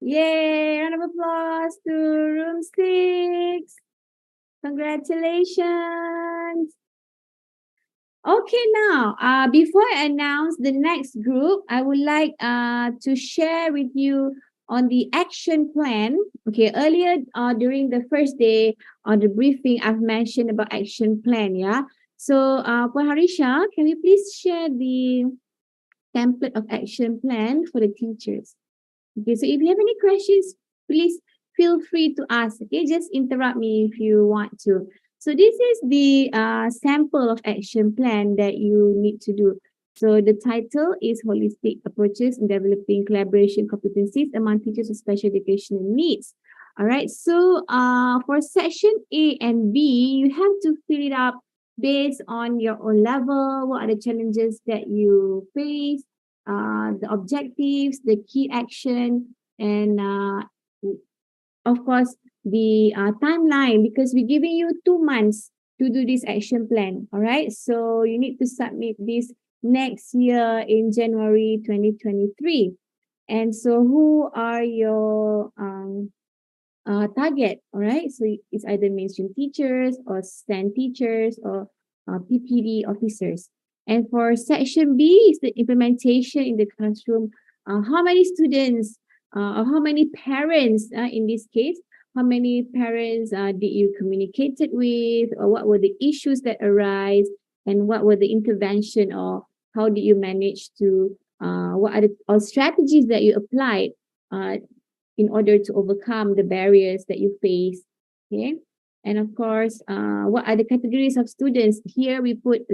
Yay! Round of applause to room 6. Congratulations. Okay, now, before I announce the next group, I would like to share with you on the action plan. Okay, earlier during the first day on the briefing, I've mentioned about action plan, yeah? So, Puan Harisha, can you please share the template of action plan for the teachers? Okay, so if you have any questions, please feel free to ask, okay? Just interrupt me if you want to. So this is the sample of action plan that you need to do. So the title is Holistic Approaches in Developing Collaboration Competencies Among Teachers with Special Educational Needs. All right, so for section A and B, you have to fill it up based on your own level. What are the challenges that you face? The objectives, the key action, and of course, the timeline, because we're giving you 2 months to do this action plan. All right, so you need to submit this next year in January 2023. And so who are your target? All right, so it's either mainstream teachers or STEM teachers or PPD officers. And for section B is the implementation in the classroom. How many students or how many parents in this case, how many parents did you communicated with, or what were the issues that arise, and what were the intervention, or how did you manage to, what are the strategies that you applied in order to overcome the barriers that you face, okay? And of course, what are the categories of students? Here we put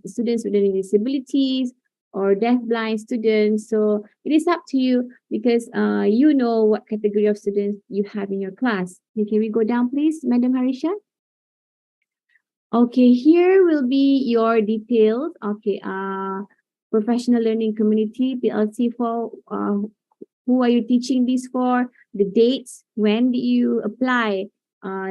students with learning disabilities or deafblind students. So it is up to you because you know what category of students you have in your class. Okay, can we go down, please, Madam Harisha? Okay, here will be your details. Okay, professional learning community, PLC for who are you teaching this for? The dates, when did you apply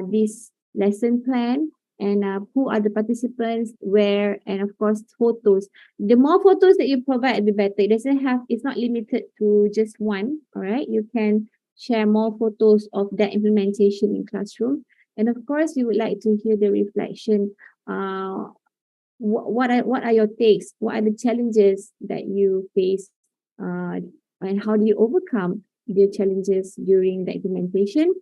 this lesson plan, and who are the participants, where, and of course photos. The more photos that you provide, the better. It's not limited to just one. All right, you can share more photos of that implementation in classroom. And of course, you would like to hear the reflection. What are your takes? What are the challenges that you face? And how do you overcome the challenges during the implementation?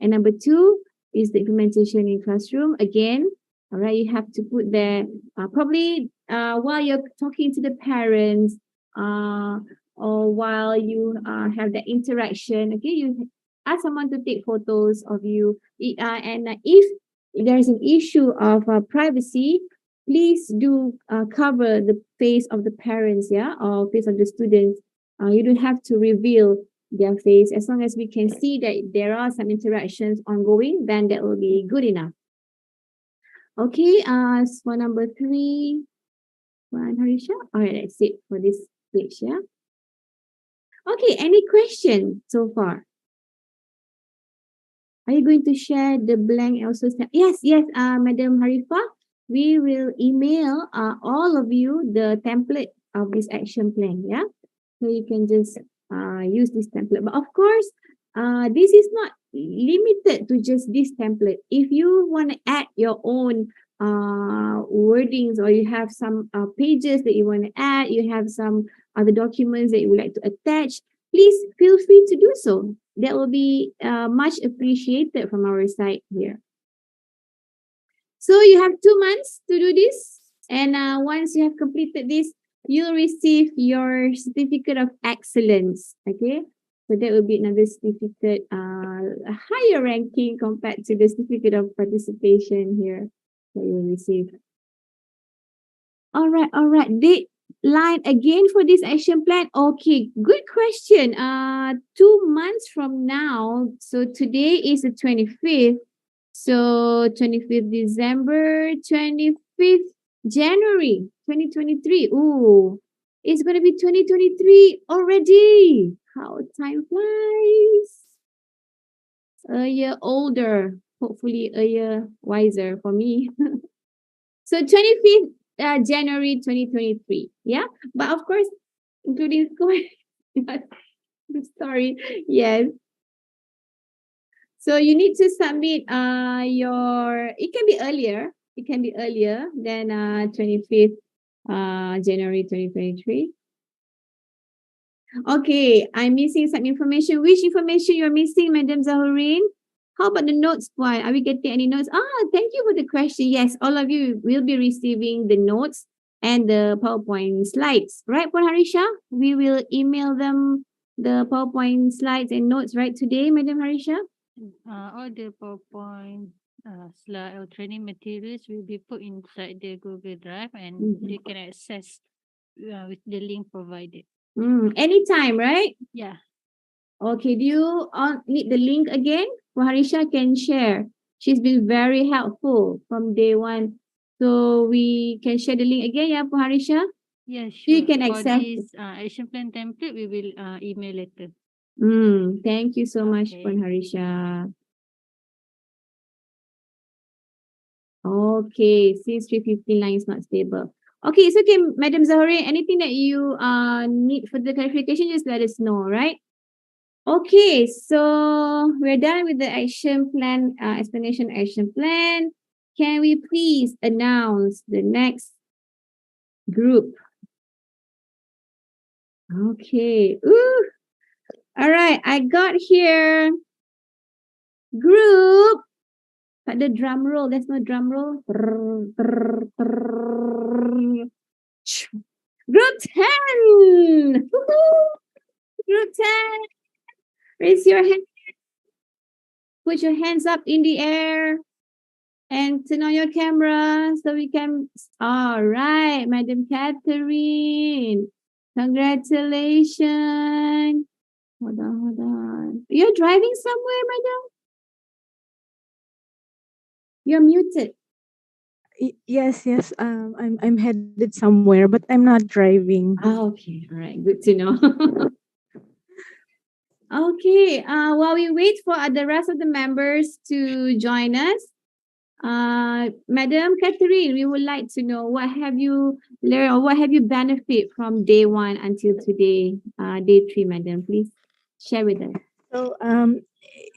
And number 2 is the implementation in classroom. Again, all right, you have to put there probably while you're talking to the parents or while you have the interaction. Okay, you ask someone to take photos of you. And if there's an issue of privacy, please do cover the face of the parents, yeah, or face of the students. You don't have to reveal their face. As long as we can see that there are some interactions ongoing, then that will be good enough. Okay, for number 3, Harisha. All right, that's it for this page, yeah. Okay, any question so far? Are you going to share the blank also? Yes, Madam Harifa, we will email all of you the template of this action plan, yeah? So you can just use this template. But of course, this is not limited to just this template. If you want to add your own wordings, or you have some pages that you want to add, you have some other documents that you would like to attach, please feel free to do so. That will be much appreciated from our side here. So you have 2 months to do this. And once you have completed this, you'll receive your certificate of excellence. Okay. So that will be another certificate, a higher ranking compared to the certificate of participation here that you will receive. All right. Deadline again for this action plan. Okay, good question. 2 months from now. So today is the 25th. So 25th December, 25th January 2023. Ooh, it's going to be 2023 already. How time flies. A year older, hopefully a year wiser for me. So 25th January 2023. Yeah, but of course, including school. Sorry. Yes. So you need to submit it can be earlier. It can be earlier than 25th January 2023. Okay, I'm missing some information. Which information you're missing, Madam Zahurin? How about the notes one? Are we getting any notes? Thank you for the question. Yes, all of you will be receiving the notes and the PowerPoint slides. Right, Puan Harisha? We will email them the PowerPoint slides and notes right today, Madam Harisha? All the PowerPoint slide or training materials will be put inside the Google Drive, and they can access with the link provided. Anytime, right? Yeah. Okay, do you need the link again? Harisha can share. She's been very helpful from day one. So we can share the link again, yeah, Harisha? Yeah, sure. You can For access. this action plan template, we will email later. Thank you so much, Puan Harisha. Okay, since 359 is not stable. Okay, it's okay, Madam Zahuri. Anything that you need for the clarification, just let us know, right? Okay, so we're done with the action plan, explanation action plan. Can we please announce the next group? Okay. Ooh. All right, I got here group. But the drum roll, there's no drum roll. Group 10. Group 10. Raise your hand. Put your hands up in the air. And turn on your camera so we can. All right, Madam Catherine. Congratulations. Hold on. You're driving somewhere, madam? You're muted. Yes. I'm headed somewhere, but I'm not driving. Okay. All right. Good to know. Okay. While we wait for the rest of the members to join us, Madam Catherine, we would like to know what have you learned or what have you benefit from day 1 until today, day 3, madam. Please share with us. So,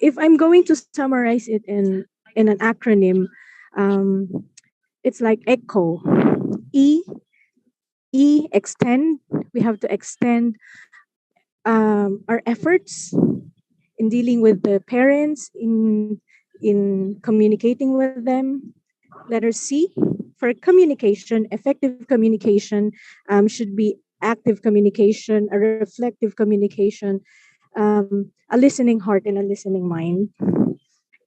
if I'm going to summarize it in an acronym, it's like ECHO. Extend. We have to extend our efforts in dealing with the parents, in communicating with them. Letter C, for communication, effective communication should be active communication, a reflective communication, a listening heart and a listening mind.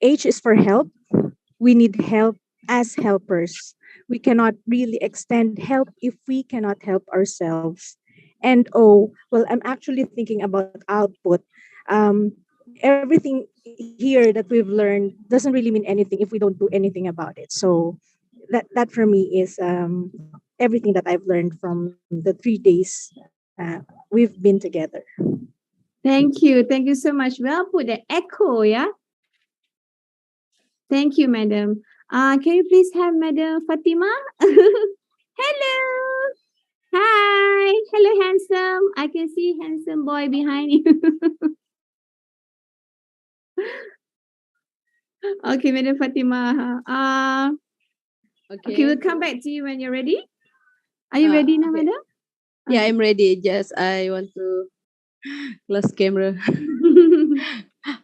H is for help. We need help as helpers. We cannot really extend help if we cannot help ourselves. And O, well, I'm actually thinking about output. Everything here that we've learned doesn't really mean anything if we don't do anything about it. So that for me is everything that I've learned from the 3 days we've been together. Thank you. Thank you so much. Well put, the echo, yeah? Thank you, madam. Can you please have Madam Fatima? Hello. Hi. Hello, handsome. I can see handsome boy behind you. Okay, Madam Fatima. Okay, we'll come back to you when you're ready. Are you ready now, Okay. madam? Yeah, I'm ready. Just I want to close camera.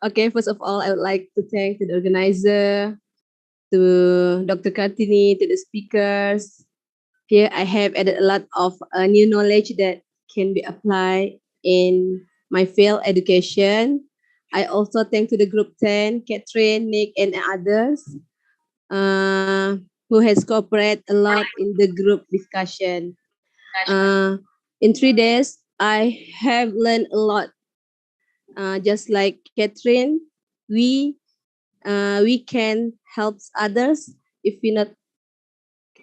Okay, first of all, I would like to thank to the organizer, to Dr. Kartini, to the speakers. Here I have added a lot of new knowledge that can be applied in my field education. I also thank to the group 10, Catherine, Nick, and others who has cooperated a lot in the group discussion. In 3 days, I have learned a lot. Just like Catherine, we can help others if we not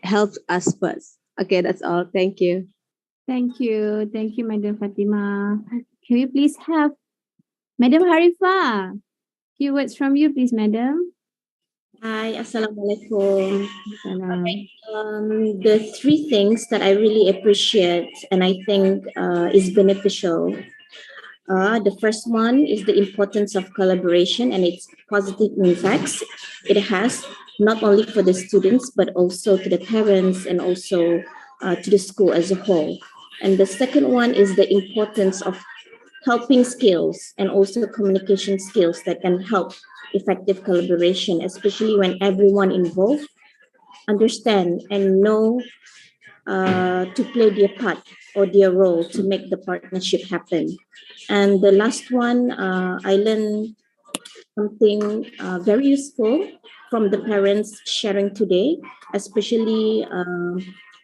help us first. Okay, that's all. Thank you. Thank you. Thank you, Madam Fatima. Can we please have Madam Harifa? Few words from you, please, Madam. Hi, Assalamualaikum. Okay. The three things that I really appreciate and I think is beneficial. The first one is the importance of collaboration and its positive impacts it has not only for the students but also to the parents and also to the school as a whole. And the second one is the importance of helping skills and also communication skills that can help effective collaboration, especially when everyone involved understand and know to play their part or their role to make the partnership happen. And the last one, I learned something very useful from the parents sharing today, especially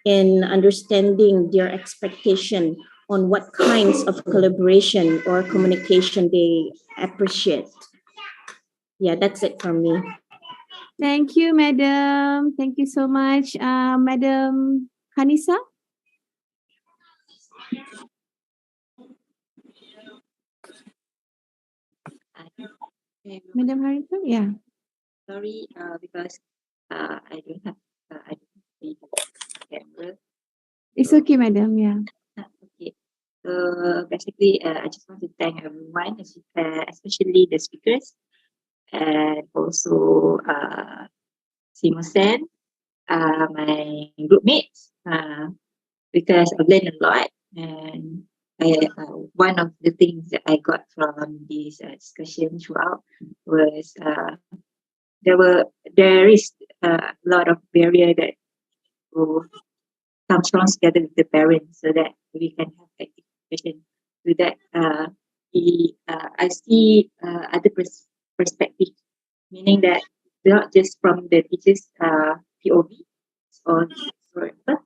in understanding their expectation on what kinds of collaboration or communication they appreciate. Yeah, that's it from me. Thank you, Madam. Thank you so much, Madam Hanisa. Madam Hanisa, yeah. Sorry, because I don't have I don't see the camera. It's okay, Madam. Yeah. Okay. So basically, I just want to thank everyone, especially the speakers, and also SEAMEO SEN, my group mates, because I've learned a lot. And one of the things that I got from this discussion throughout was there is a lot of barrier that will come strong together with the parents so that we can have active communication. With that, I see other perspective, meaning that not just from the teachers' POV or whatever,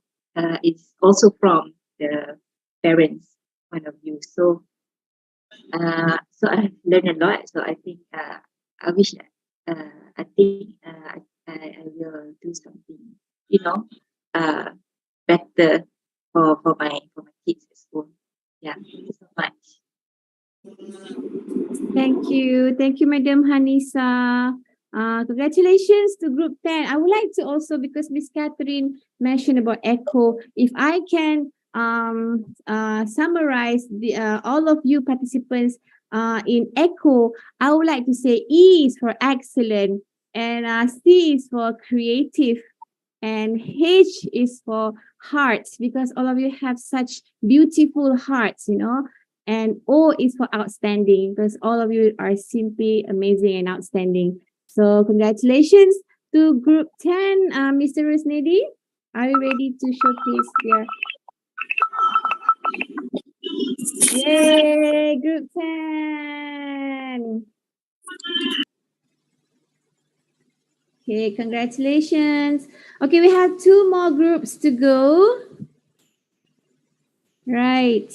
it's also from the parents' point of view. So I've learned a lot. So I think I wish that I think I will do something, you know, better for my kids at school. Yeah, thank you so much. Thank you. Thank you, Madam Hanisa. Congratulations to Group 10. I would like to also, because Miss Catherine mentioned about ECHO, if I can summarize all of you participants in ECHO, I would like to say E is for excellent, and C is for creative, and H is for hearts, because all of you have such beautiful hearts, you know. And O is for outstanding, because all of you are simply amazing and outstanding. So congratulations to Group 10, Mr. Rusnedi. Are you ready to showcase your... Yay, Group 10. Okay, congratulations. Okay, we have 2 more groups to go. Right.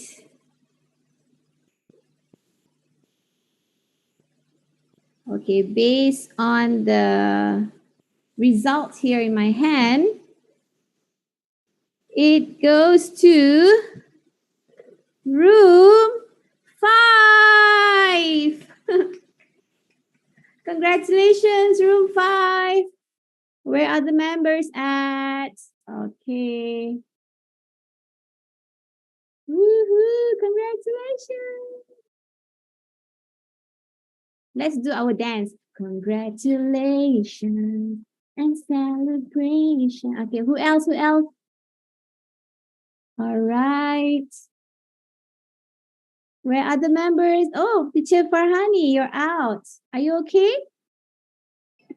Okay, based on the results here in my hand, it goes to room 5. Congratulations, room 5. Where are the members at? Okay. Woohoo! Congratulations. Let's do our dance. Congratulations. and celebration. Okay, who else? Who else? All right. Where are the members? Oh, teacher Farhani, you're out. Are you okay?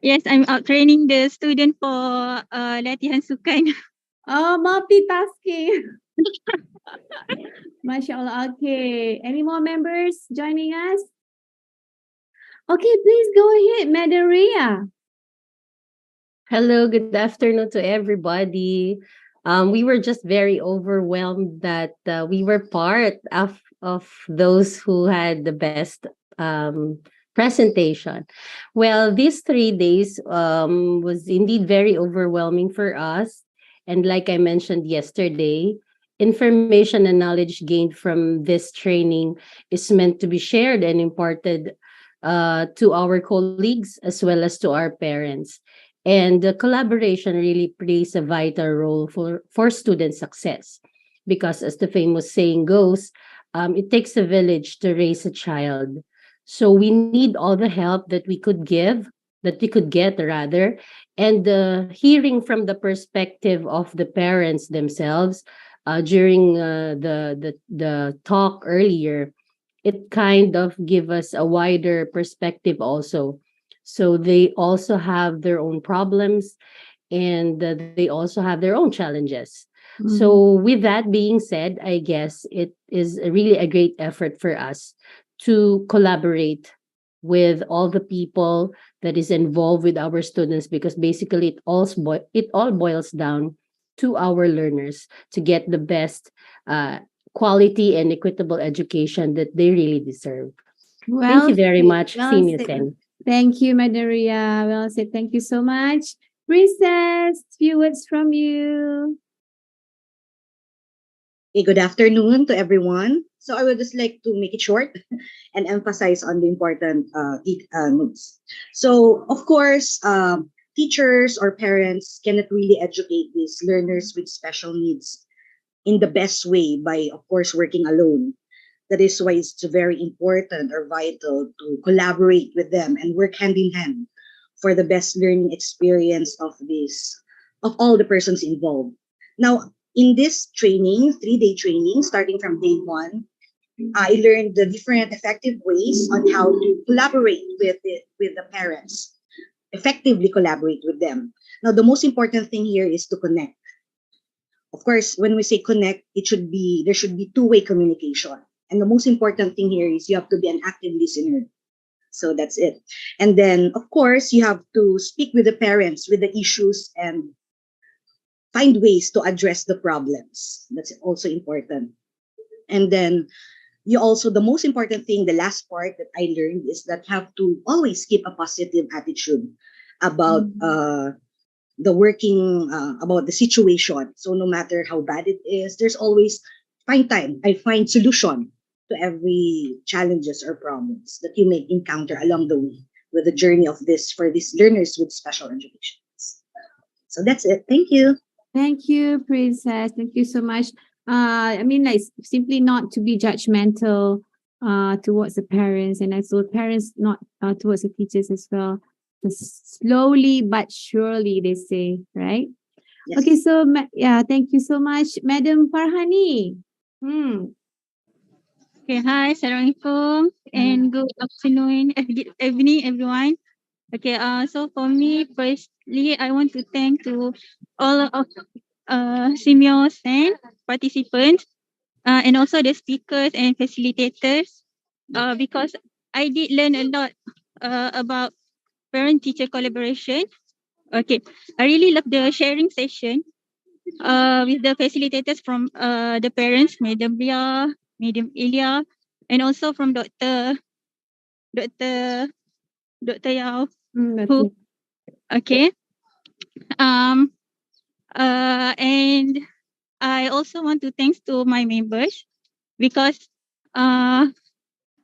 Yes, I'm out training the student for latihan sukan. Oh, multitasking. MashaAllah. Okay. Any more members joining us? Okay, please go ahead, Madam Ria. Hello, good afternoon to everybody. We were just very overwhelmed that we were part of those who had the best presentation. Well, these 3 days was indeed very overwhelming for us. And like I mentioned yesterday, information and knowledge gained from this training is meant to be shared and imparted to our colleagues as well as to our parents. And the collaboration really plays a vital role for student success. Because as the famous saying goes, it takes a village to raise a child. So we need all the help that we could give, that we could get rather, and hearing from the perspective of the parents themselves during the talk earlier, it kind of give us a wider perspective also. So they also have their own problems, and they also have their own challenges. So with that being said, I guess it is really a great effort for us to collaborate with all the people that is involved with our students, because basically it all boils down to our learners to get the best quality and equitable education that they really deserve. Thank you Well very said. much, Well SEAMEO said. SEN. Thank you, Madam Ria. Well said. Thank you so much. Princess, few words from you. Okay, good afternoon to everyone. So I would just like to make it short and emphasize on the important notes. So of course, teachers or parents cannot really educate these learners with special needs in the best way by, of course, working alone. That is why it's very important or vital to collaborate with them and work hand in hand for the best learning experience of all the persons involved. Now, in this training, 3-day training, starting from day one, I learned the different effective ways on how to collaborate with the parents, effectively collaborate with them. Now, the most important thing here is to connect. Of course, when we say connect, there should be two-way communication. And the most important thing here is you have to be an active listener. So that's it. And then, of course, you have to speak with the parents with the issues and find ways to address the problems. That's also important. And then the most important thing, the last part that I learned is that you have to always keep a positive attitude about about the situation. So no matter how bad it is, there's always find solution to every challenges or problems that you may encounter along the way with the journey of for these learners with special education. So that's it. Thank you. Thank you, Princess. Thank you so much. I mean, like simply not to be judgmental towards the parents, and also parents not towards the teachers as well. Slowly but surely, they say, right? Yes. Okay, so yeah, thank you so much, Madam Farhani. Okay, hi, Assalamualaikum, and good afternoon, good evening, everyone. Okay, so for me, firstly, I want to thank to all of SEAMEO SEN participants, and also the speakers and facilitators, because I did learn a lot about parent-teacher collaboration. Okay, I really love the sharing session with the facilitators from the parents, Madam Ria, Madam Ilya, and also from Dr. Yao. Who, okay. And I also want to thanks to my members because I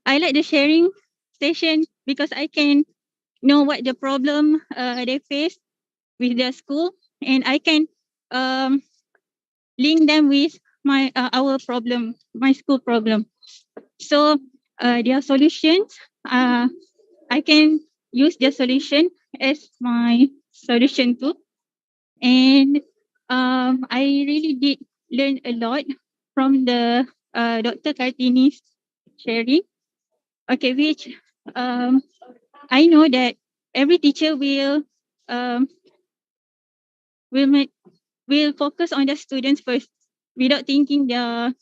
like the sharing session because I can know what the problem they face with their school, and I can link them with our problem, my school problem. So their solutions, I can use their solution as my solution to. And I really did learn a lot from the Dr. Kartini's sharing. Okay, which I know that every teacher um will make will focus on the students first without thinking their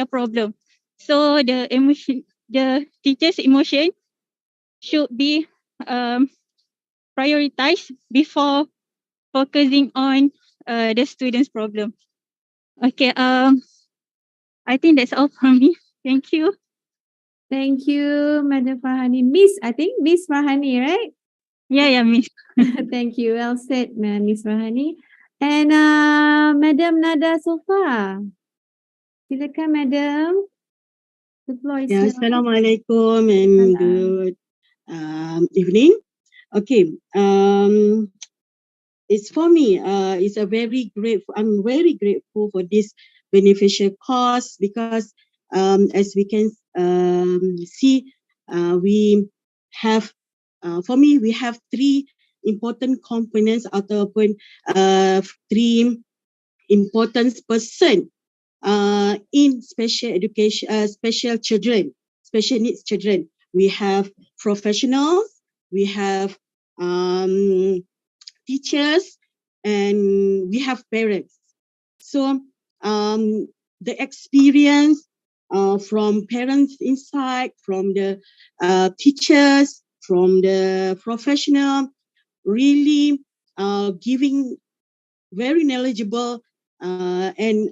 problem. So the teacher's emotion should be prioritized before focusing on the student's problem. Okay, I think that's all from me. Thank you. Thank you, Madam Farhani. I think Miss Farhani, right? Yeah, Miss. Thank you. Well said, Miss Farhani. And Madam Nada Sofa. Silakan, Madam. The floor is Yeah, yours. Assalamualaikum and good evening. Okay, it's for me. It's a very grateful. I'm very grateful for this beneficial cause because, as we can see, we have. For me, we have three important components ataupun three important person in special education, special children, special needs children. We have professionals, we have teachers, and we have parents. So the experience from parents inside, from the teachers, from the professional, really giving very knowledgeable and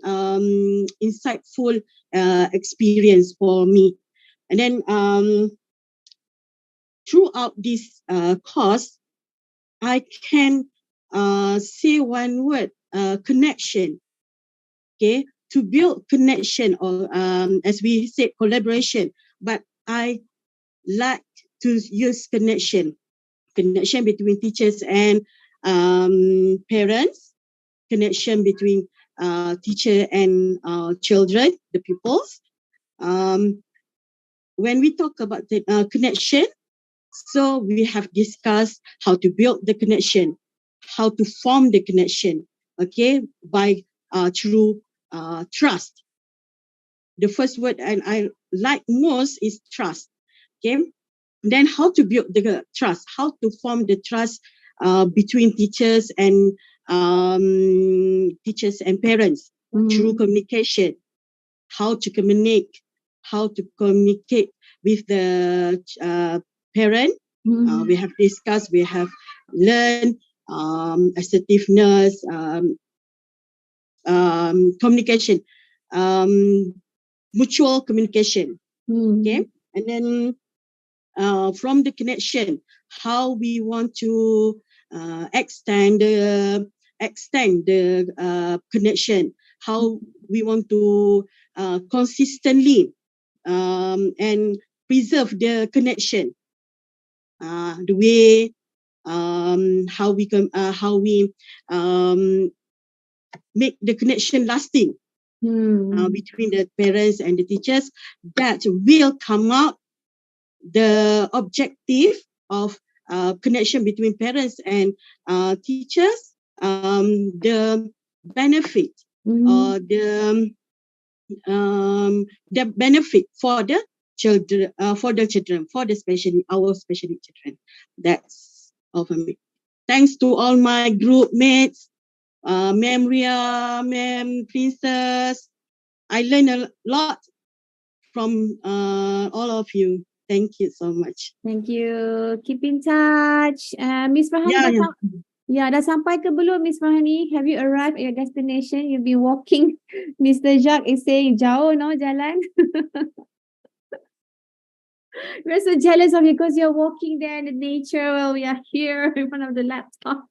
insightful experience for me. And then throughout this course, I can say one word, connection. Okay, to build connection, or as we said, collaboration. But I like to use connection between teachers and parents, connection between teacher and children, the pupils. When we talk about the connection, so we have discussed how to build the connection, how to form the connection, okay, by through trust. The first word and I like most is trust, okay. Then how to build the trust, how to form the trust between teachers and parents through communication, how to communicate with the parent. We have discussed, we have learned assertiveness, communication, mutual communication. Okay, and then from the connection, how we want to extend the connection, how we want to consistently and preserve the connection, the way how we make the connection lasting between the parents and the teachers, that will come out the objective of connection between parents and teachers, the benefit or the benefit for the children, for the our special needs children. That's all for me. Thanks to all my group mates, Ma'am Ria, Ma'am Princess. I learned a lot from all of you. Thank you so much. Thank you. Keep in touch. Miss Farhani, dah sampai ke belum, Miss Farhani? Have you arrived at your destination? You've been walking. Mr. Jacques is saying, jauh no jalan. We're so jealous of you because you're walking there in the nature while we are here in front of the laptop.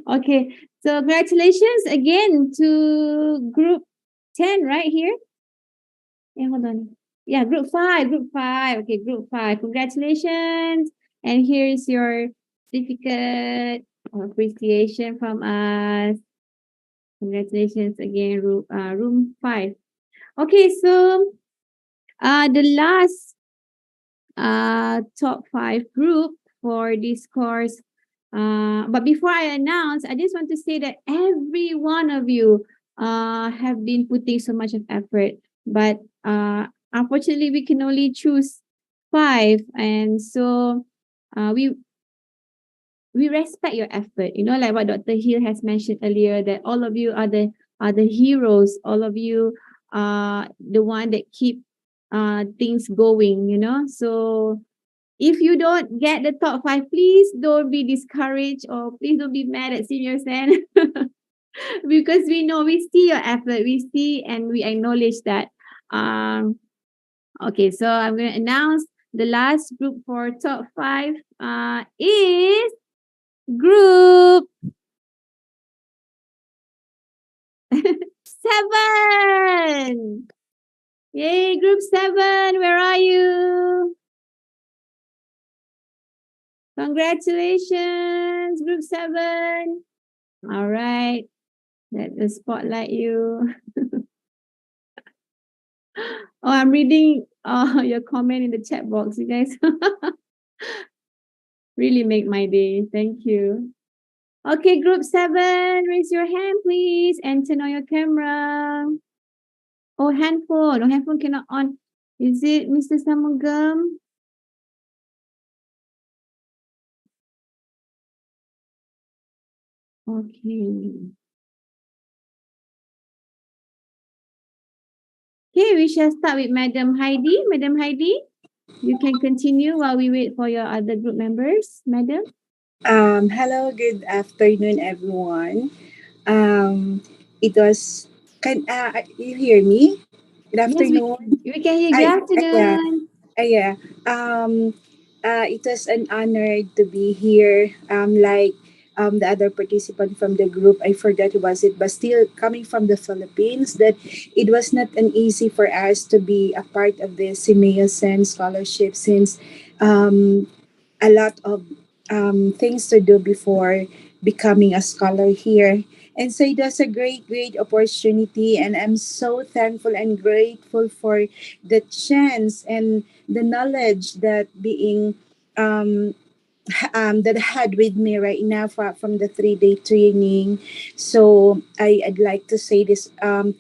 Okay, so congratulations again to group 10 right here. Yeah, hold on. Yeah, group 5. Okay, group 5. Congratulations. And here's your certificate of appreciation from us. Congratulations again, room 5. Okay, so the last top 5 group for this course But before I announce, I just want to say that every one of you have been putting so much of effort, but unfortunately we can only choose 5, and so we respect your effort. You know, like what Dr. Hill has mentioned earlier, that all of you are the heroes. All of you are the one that keep things going. You know, so if you don't get the top 5, please don't be discouraged, or please don't be mad at SEAMEO SEN. Because we know, we see your effort, we see and we acknowledge that. Okay, so I'm going to announce the last group for top 5 is group 7. Yay, group 7, where are you? Congratulations, group 7. All right, let the spotlight you. Oh, I'm reading your comment in the chat box, you guys. Really make my day. Thank you. Okay, group 7, raise your hand, please, and turn on your camera. Oh, handphone. Oh, handphone cannot on. Is it Mr. Samugam? Okay. Okay, we shall start with Madam Heidi. Madam Heidi, you can continue while we wait for your other group members. Madam? Hello, good afternoon, everyone. It was, you hear me? Good Yes, afternoon. we can hear. Good afternoon. Yeah. It was an honor to be here. Like the other participant from the group, I forgot who was it, but still coming from the Philippines, that it was not an easy for us to be a part of the SEAMEO SEN scholarship, since a lot of things to do before becoming a scholar here. And so it was a great opportunity. And I'm so thankful and grateful for the chance and the knowledge that being that I had with me right now from the 3-day training. So I'd like to say this,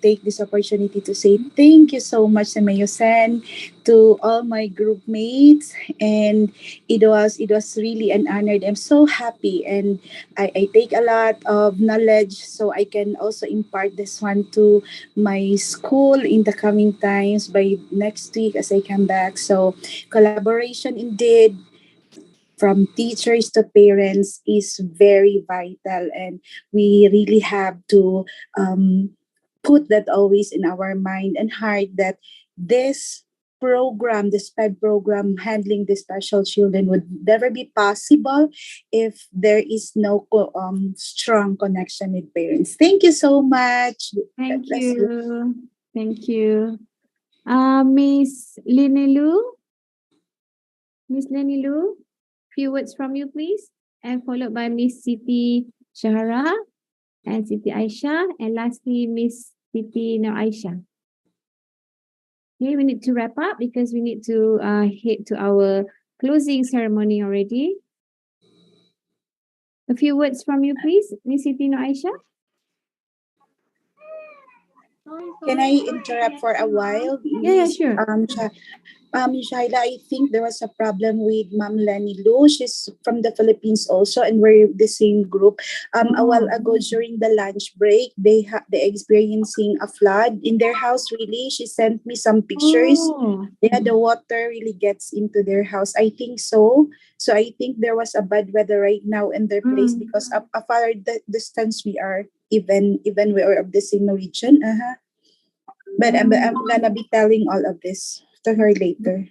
take this opportunity to say thank you so much, SEAMEO SEN, to all my group mates, and it was really an honor. I'm so happy, and I take a lot of knowledge, so I can also impart this one to my school in the coming times by next week as I come back. So collaboration indeed, from teachers to parents, is very vital, and we really have to put that always in our mind and heart, that this program, this SPED program, handling the special children, would never be possible if there is no strong connection with parents. Thank you so much. Thank you. Thank you. Miss Linilu? Miss Linilu, few words from you, please. And followed by Miss Siti Shahara and Siti Aisha. And lastly, Miss Siti Nur Aisha. Okay, we need to wrap up because we need to head to our closing ceremony already. A few words from you, please, Miss Siti Nur Aisha. Can I interrupt for a while? Yeah, sure. Shaila, I think there was a problem with Ma'am Lenny Lou. She's from the Philippines also, and we're the same group. A while ago during the lunch break, they experiencing a flood in their house. Really, she sent me some pictures. Yeah, the water really gets into their house. I think so. So I think there was a bad weather right now in their place, because of a far distance we are, even we are of the same region. But I'm gonna be telling all of this to her later.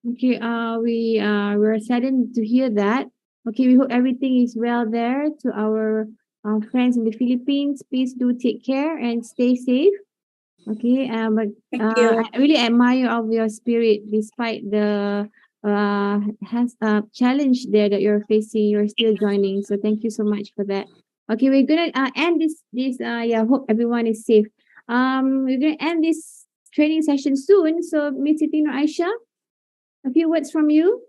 Okay, we're saddened to hear that. Okay, we hope everything is well there. To our friends in the Philippines, please do take care and stay safe. Okay, but I really admire of your spirit despite the challenge there that you're facing. You're still joining, so thank you so much for that. Okay, we're gonna end this. Hope everyone is safe. We're gonna end this training session soon. So, Miss Siti Nur Aisha, a few words from you.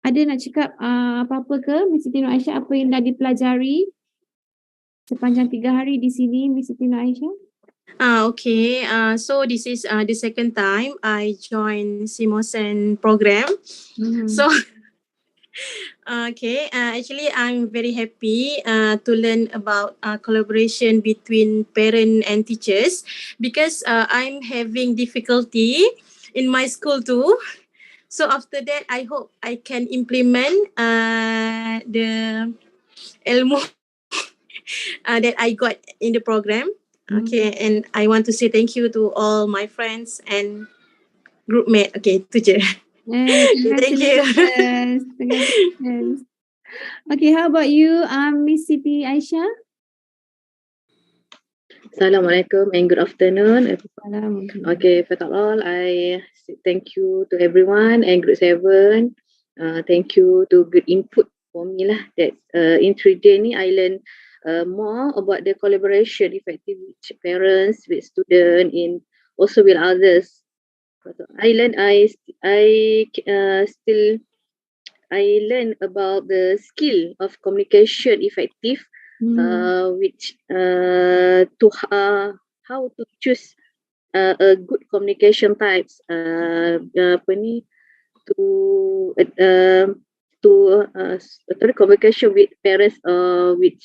Ada nak cakap apa-apa ke Miss Siti Nur Aisyah, apa yang dah dipelajari sepanjang 3 hari di sini Miss Siti Nur Aisyah? Okay. So this is the second time I joined SEAMEO SEN program. So okay. Actually, I'm very happy to learn about collaboration between parent and teachers because I'm having difficulty in my school too. So after that, I hope I can implement the ilmu that I got in the program. Okay, and I want to say thank you to all my friends and group mate. Okay, tu je. Thank you. Congratulations. Okay, how about you, Miss Siti Aisyah? Assalamualaikum and good afternoon. Okay, first of all, I thank you to everyone and Group 7. Thank you to good input for me lah. That in 3 day ni I learn more about the collaboration effective with parents, with students, in also with others. I learn about the skill of communication effective, which how to choose a good communication types. Communication with parents or with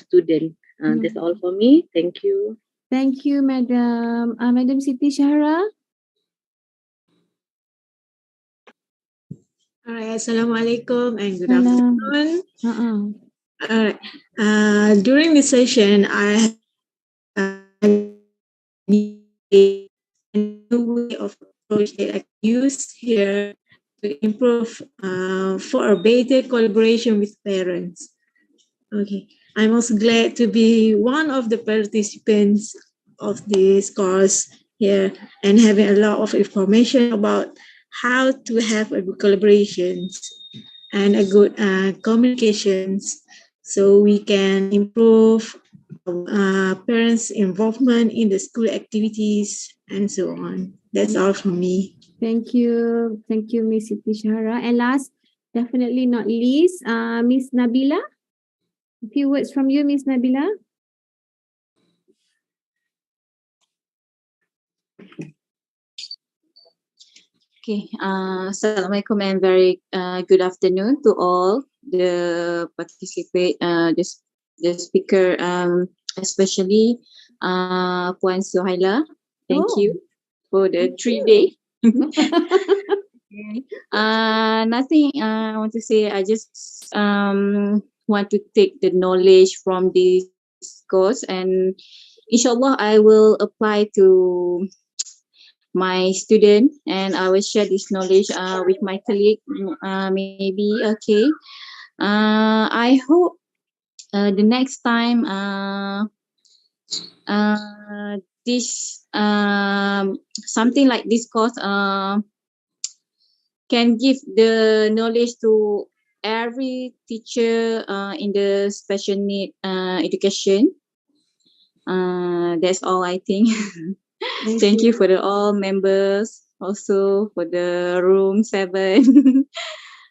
student. That's all for me. Thank you. Thank you, Madam. Madam Siti Shahra. Alright, Assalamualaikum and good afternoon. During this session, I have a new way of approach that I use here to improve for a better collaboration with parents. Okay, I'm also glad to be one of the participants of this course here and having a lot of information about how to have a good collaborations and a good communications so we can improve parents' involvement in the school activities and so on. That's all from me. Thank you. Thank you, Miss Siti Shahra. And last, definitely not least, Miss Nabila. A few words from you, Miss Nabila. Okay, Assalamualaikum and very good afternoon to all the the speaker, especially Puan Suhaila. Thank you for the 3 day. Nothing I want to say. I just want to take the knowledge from this course, and inshallah I will apply to my student and I will share this knowledge with my colleague. Maybe okay. I hope the next time this something like this course can give the knowledge to every teacher in the special need education. That's all I think. Thank you for the all members, also for the room 7.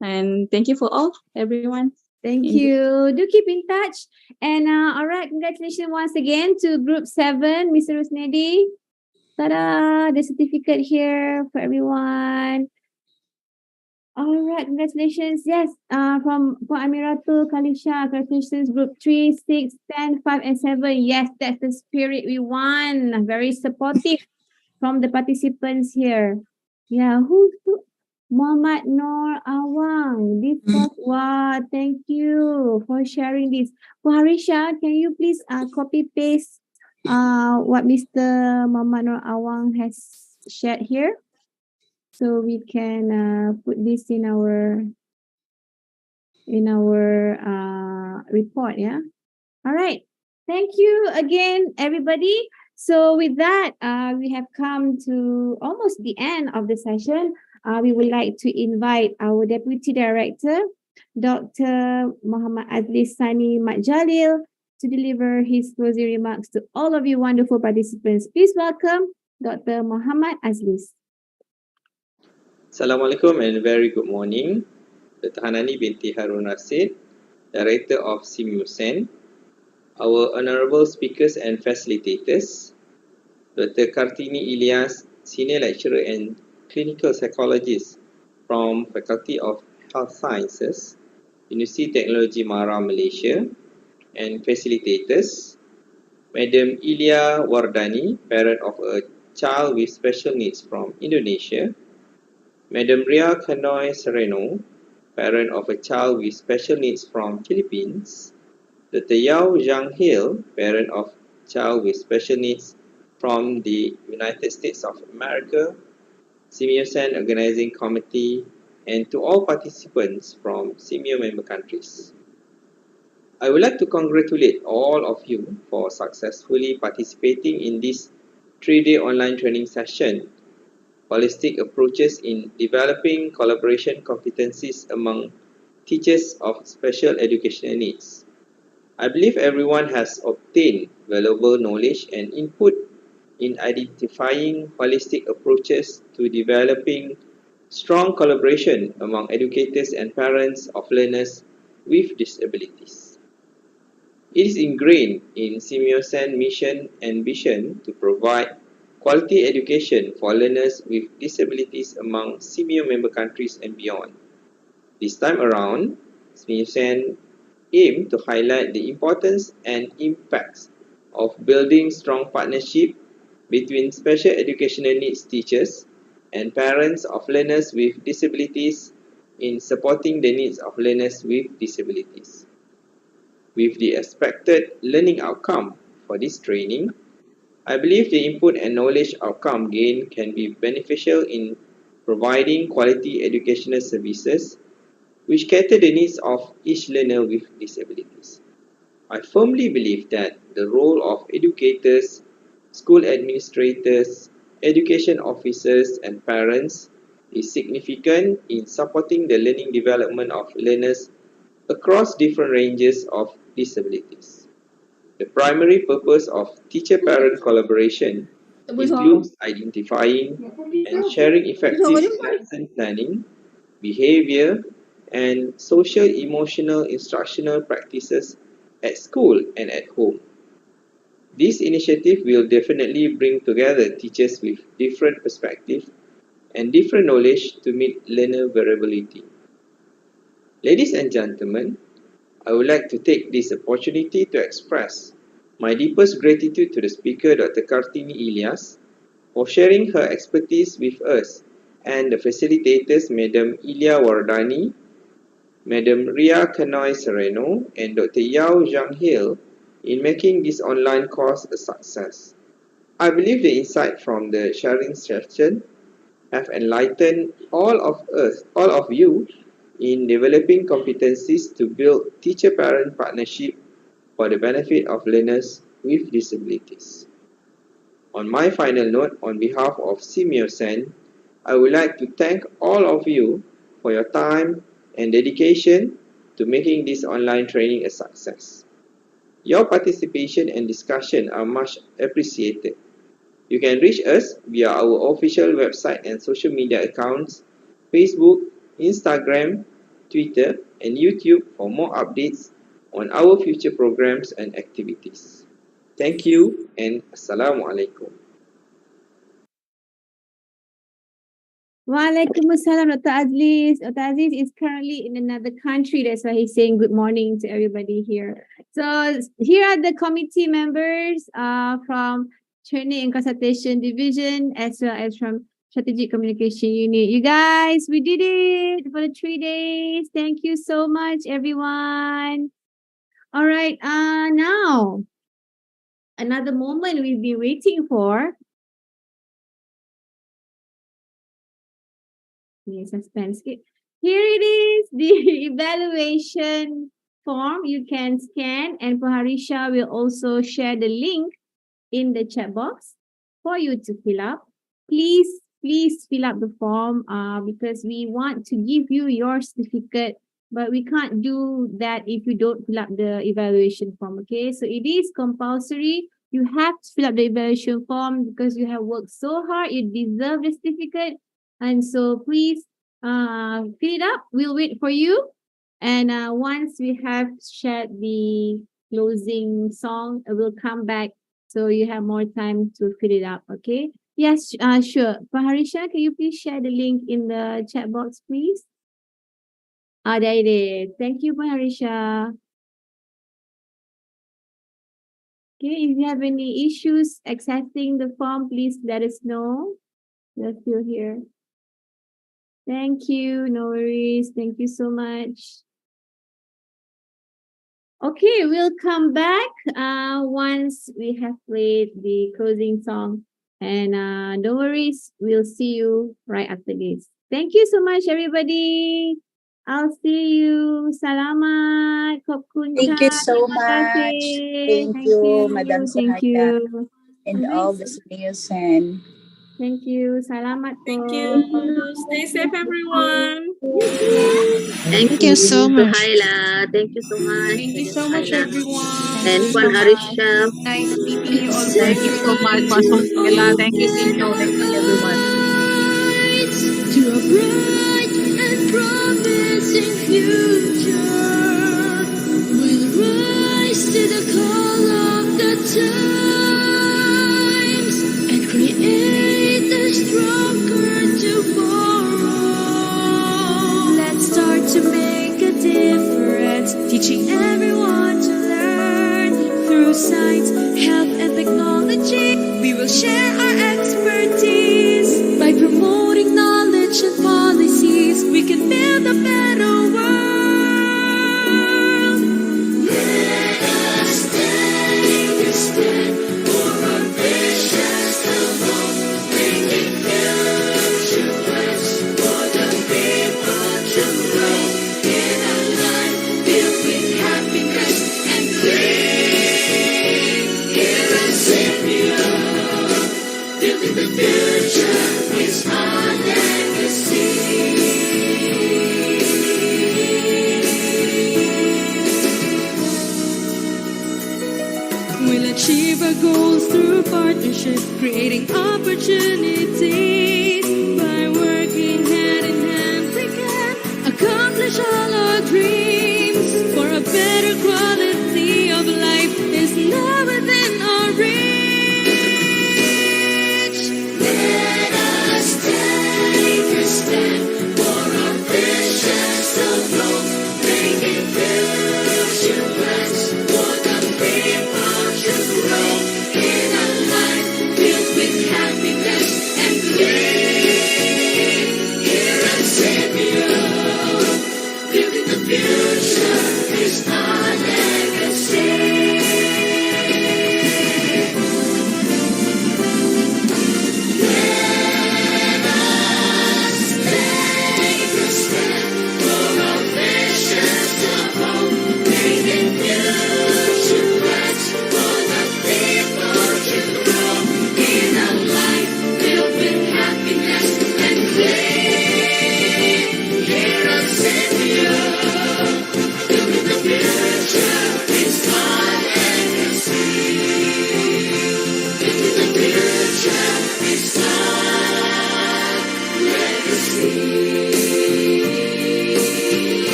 And thank you for all, everyone. Thank you. Do keep in touch. And all right, congratulations once again to Group 7, Mr. Rusnedi. Ta-da! The certificate here for everyone. All right, congratulations. Yes, from Amiratul, Kalisha, congratulations, Group 3, 6, 10, 5, and 7. Yes, that's the spirit we want. Very supportive from the participants here. Yeah, who? Muhammad Nur Awang. This was, wow, thank you for sharing this. For Harisha, can you please copy paste what Mr. Muhammad Nur Awang has shared here? So we can put this in our report, yeah? All right. Thank you again, everybody. So with that, we have come to almost the end of the session. We would like to invite our Deputy Director, Dr. Muhammad Azlis Sani Mat Jalil, to deliver his closing remarks to all of you wonderful participants. Please welcome Dr. Muhammad Azlis. Assalamualaikum and very good morning. Dr. Hanani binti Harun Rashid, Director of SEAMEO SEN, our honorable speakers and facilitators, Dr. Kartini Ilyas, Senior Lecturer and Clinical Psychologist from Faculty of Health Sciences, University Technology Mara, Malaysia, and facilitators, Madam Ilya Wardani, parent of a child with special needs from Indonesia, Madam Ria Kanoy Sereno, parent of a child with special needs from Philippines, Dr. Yao Zhang Hill, parent of child with special needs from the United States of America, SEAMEO SEN Organizing Committee, and to all participants from SEAMEO member countries. I would like to congratulate all of you for successfully participating in this 3-day online training session, Holistic Approaches in Developing Collaboration Competencies Among Teachers of Special Educational Needs. I believe everyone has obtained valuable knowledge and input in identifying holistic approaches to developing strong collaboration among educators and parents of learners with disabilities. It is ingrained in SEAMEO SEN mission and vision to provide quality education for learners with disabilities among SEAMEO member countries and beyond. This time around, SEAMEO SEN aim to highlight the importance and impacts of building strong partnership between special educational needs teachers and parents of learners with disabilities in supporting the needs of learners with disabilities. With the expected learning outcome for this training, I believe the input and knowledge outcome gained can be beneficial in providing quality educational services which cater the needs of each learner with disabilities. I firmly believe that the role of educators, school administrators, education officers, and parents is significant in supporting the learning development of learners across different ranges of disabilities. The primary purpose of teacher-parent collaboration includes identifying and sharing effective lesson planning, behavior, and social-emotional instructional practices at school and at home. This initiative will definitely bring together teachers with different perspectives and different knowledge to meet learner variability. Ladies and gentlemen, I would like to take this opportunity to express my deepest gratitude to the speaker, Dr. Kartini Ilyas, for sharing her expertise with us, and the facilitators, Madam Ilya Wardani, Madam Ria Kanoy Sereno, and Dr. Yao Zhang Hill in making this online course a success. I believe the insight from the sharing session have enlightened all of you in developing competencies to build teacher-parent partnership for the benefit of learners with disabilities. On my final note, on behalf of SEAMEO SEN, I would like to thank all of you for your time and dedication to making this online training a success. Your participation and discussion are much appreciated. You can reach us via our official website and social media accounts, Facebook, Instagram, Twitter, and YouTube for more updates on our future programs and activities. Thank you and Assalamualaikum. Waalaikumsalam, Dr. Aziz. Dr. Aziz is currently in another country. That's why he's saying good morning to everybody here. So here are the committee members from Training and Consultation Division as well as from Strategic Communication Unit. You guys, we did it for the 3 days. Thank you so much, everyone. All right, now another moment we've been waiting for. Suspense. Here it is, the evaluation form you can scan, and Harisha will also share the link in the chat box for you to fill up. Please fill up the form because we want to give you your certificate, but we can't do that if you don't fill up the evaluation form, okay? So it is compulsory. You have to fill up the evaluation form because you have worked so hard. You deserve the certificate. And so please fill it up. We'll wait for you. And once we have shared the closing song, we'll come back so you have more time to fill it up. Okay. Yes, sure. Paharisha, can you please share the link in the chat box, please? There it is. Thank you, Paharisha. Okay, if you have any issues accessing the form, please let us know. We're still here. Thank you. No worries. Thank you so much. Okay, we'll come back once we have played the closing song. And no worries, we'll see you right after this. Thank you so much, everybody. I'll see you. Salamat. Khopkun Thank you ka. so Terima much. kasih. Thank you, Madam Thank Suhaida, you. and all the SEAMEO SEN. Thank you. Salamat Thank po. you. Stay safe, everyone. Thank you so much. Suhaila. Thank you so much. Thank you so much, everyone. And Thank you Puan so much. Arisha. Nice meeting you all. Thank you so much, Pastor Stella. Thank you, Sino. Thank you, everyone. To a bright and promising future, we'll rise to the call of the times and create a stronger tomorrow. Let's start to make a difference, teaching everyone to learn through science, health, and technology. We will share our expertise by promoting knowledge and policies. We can build a better world. Let us take a stand for our visions alone, bringing future plans for the people to grow in a life filled with happiness and dreams. Here at SEAMEO, building the future is our legacy. We'll achieve our goals through partnership, creating opportunities. By working hand in hand, we can accomplish all our dreams for a better quality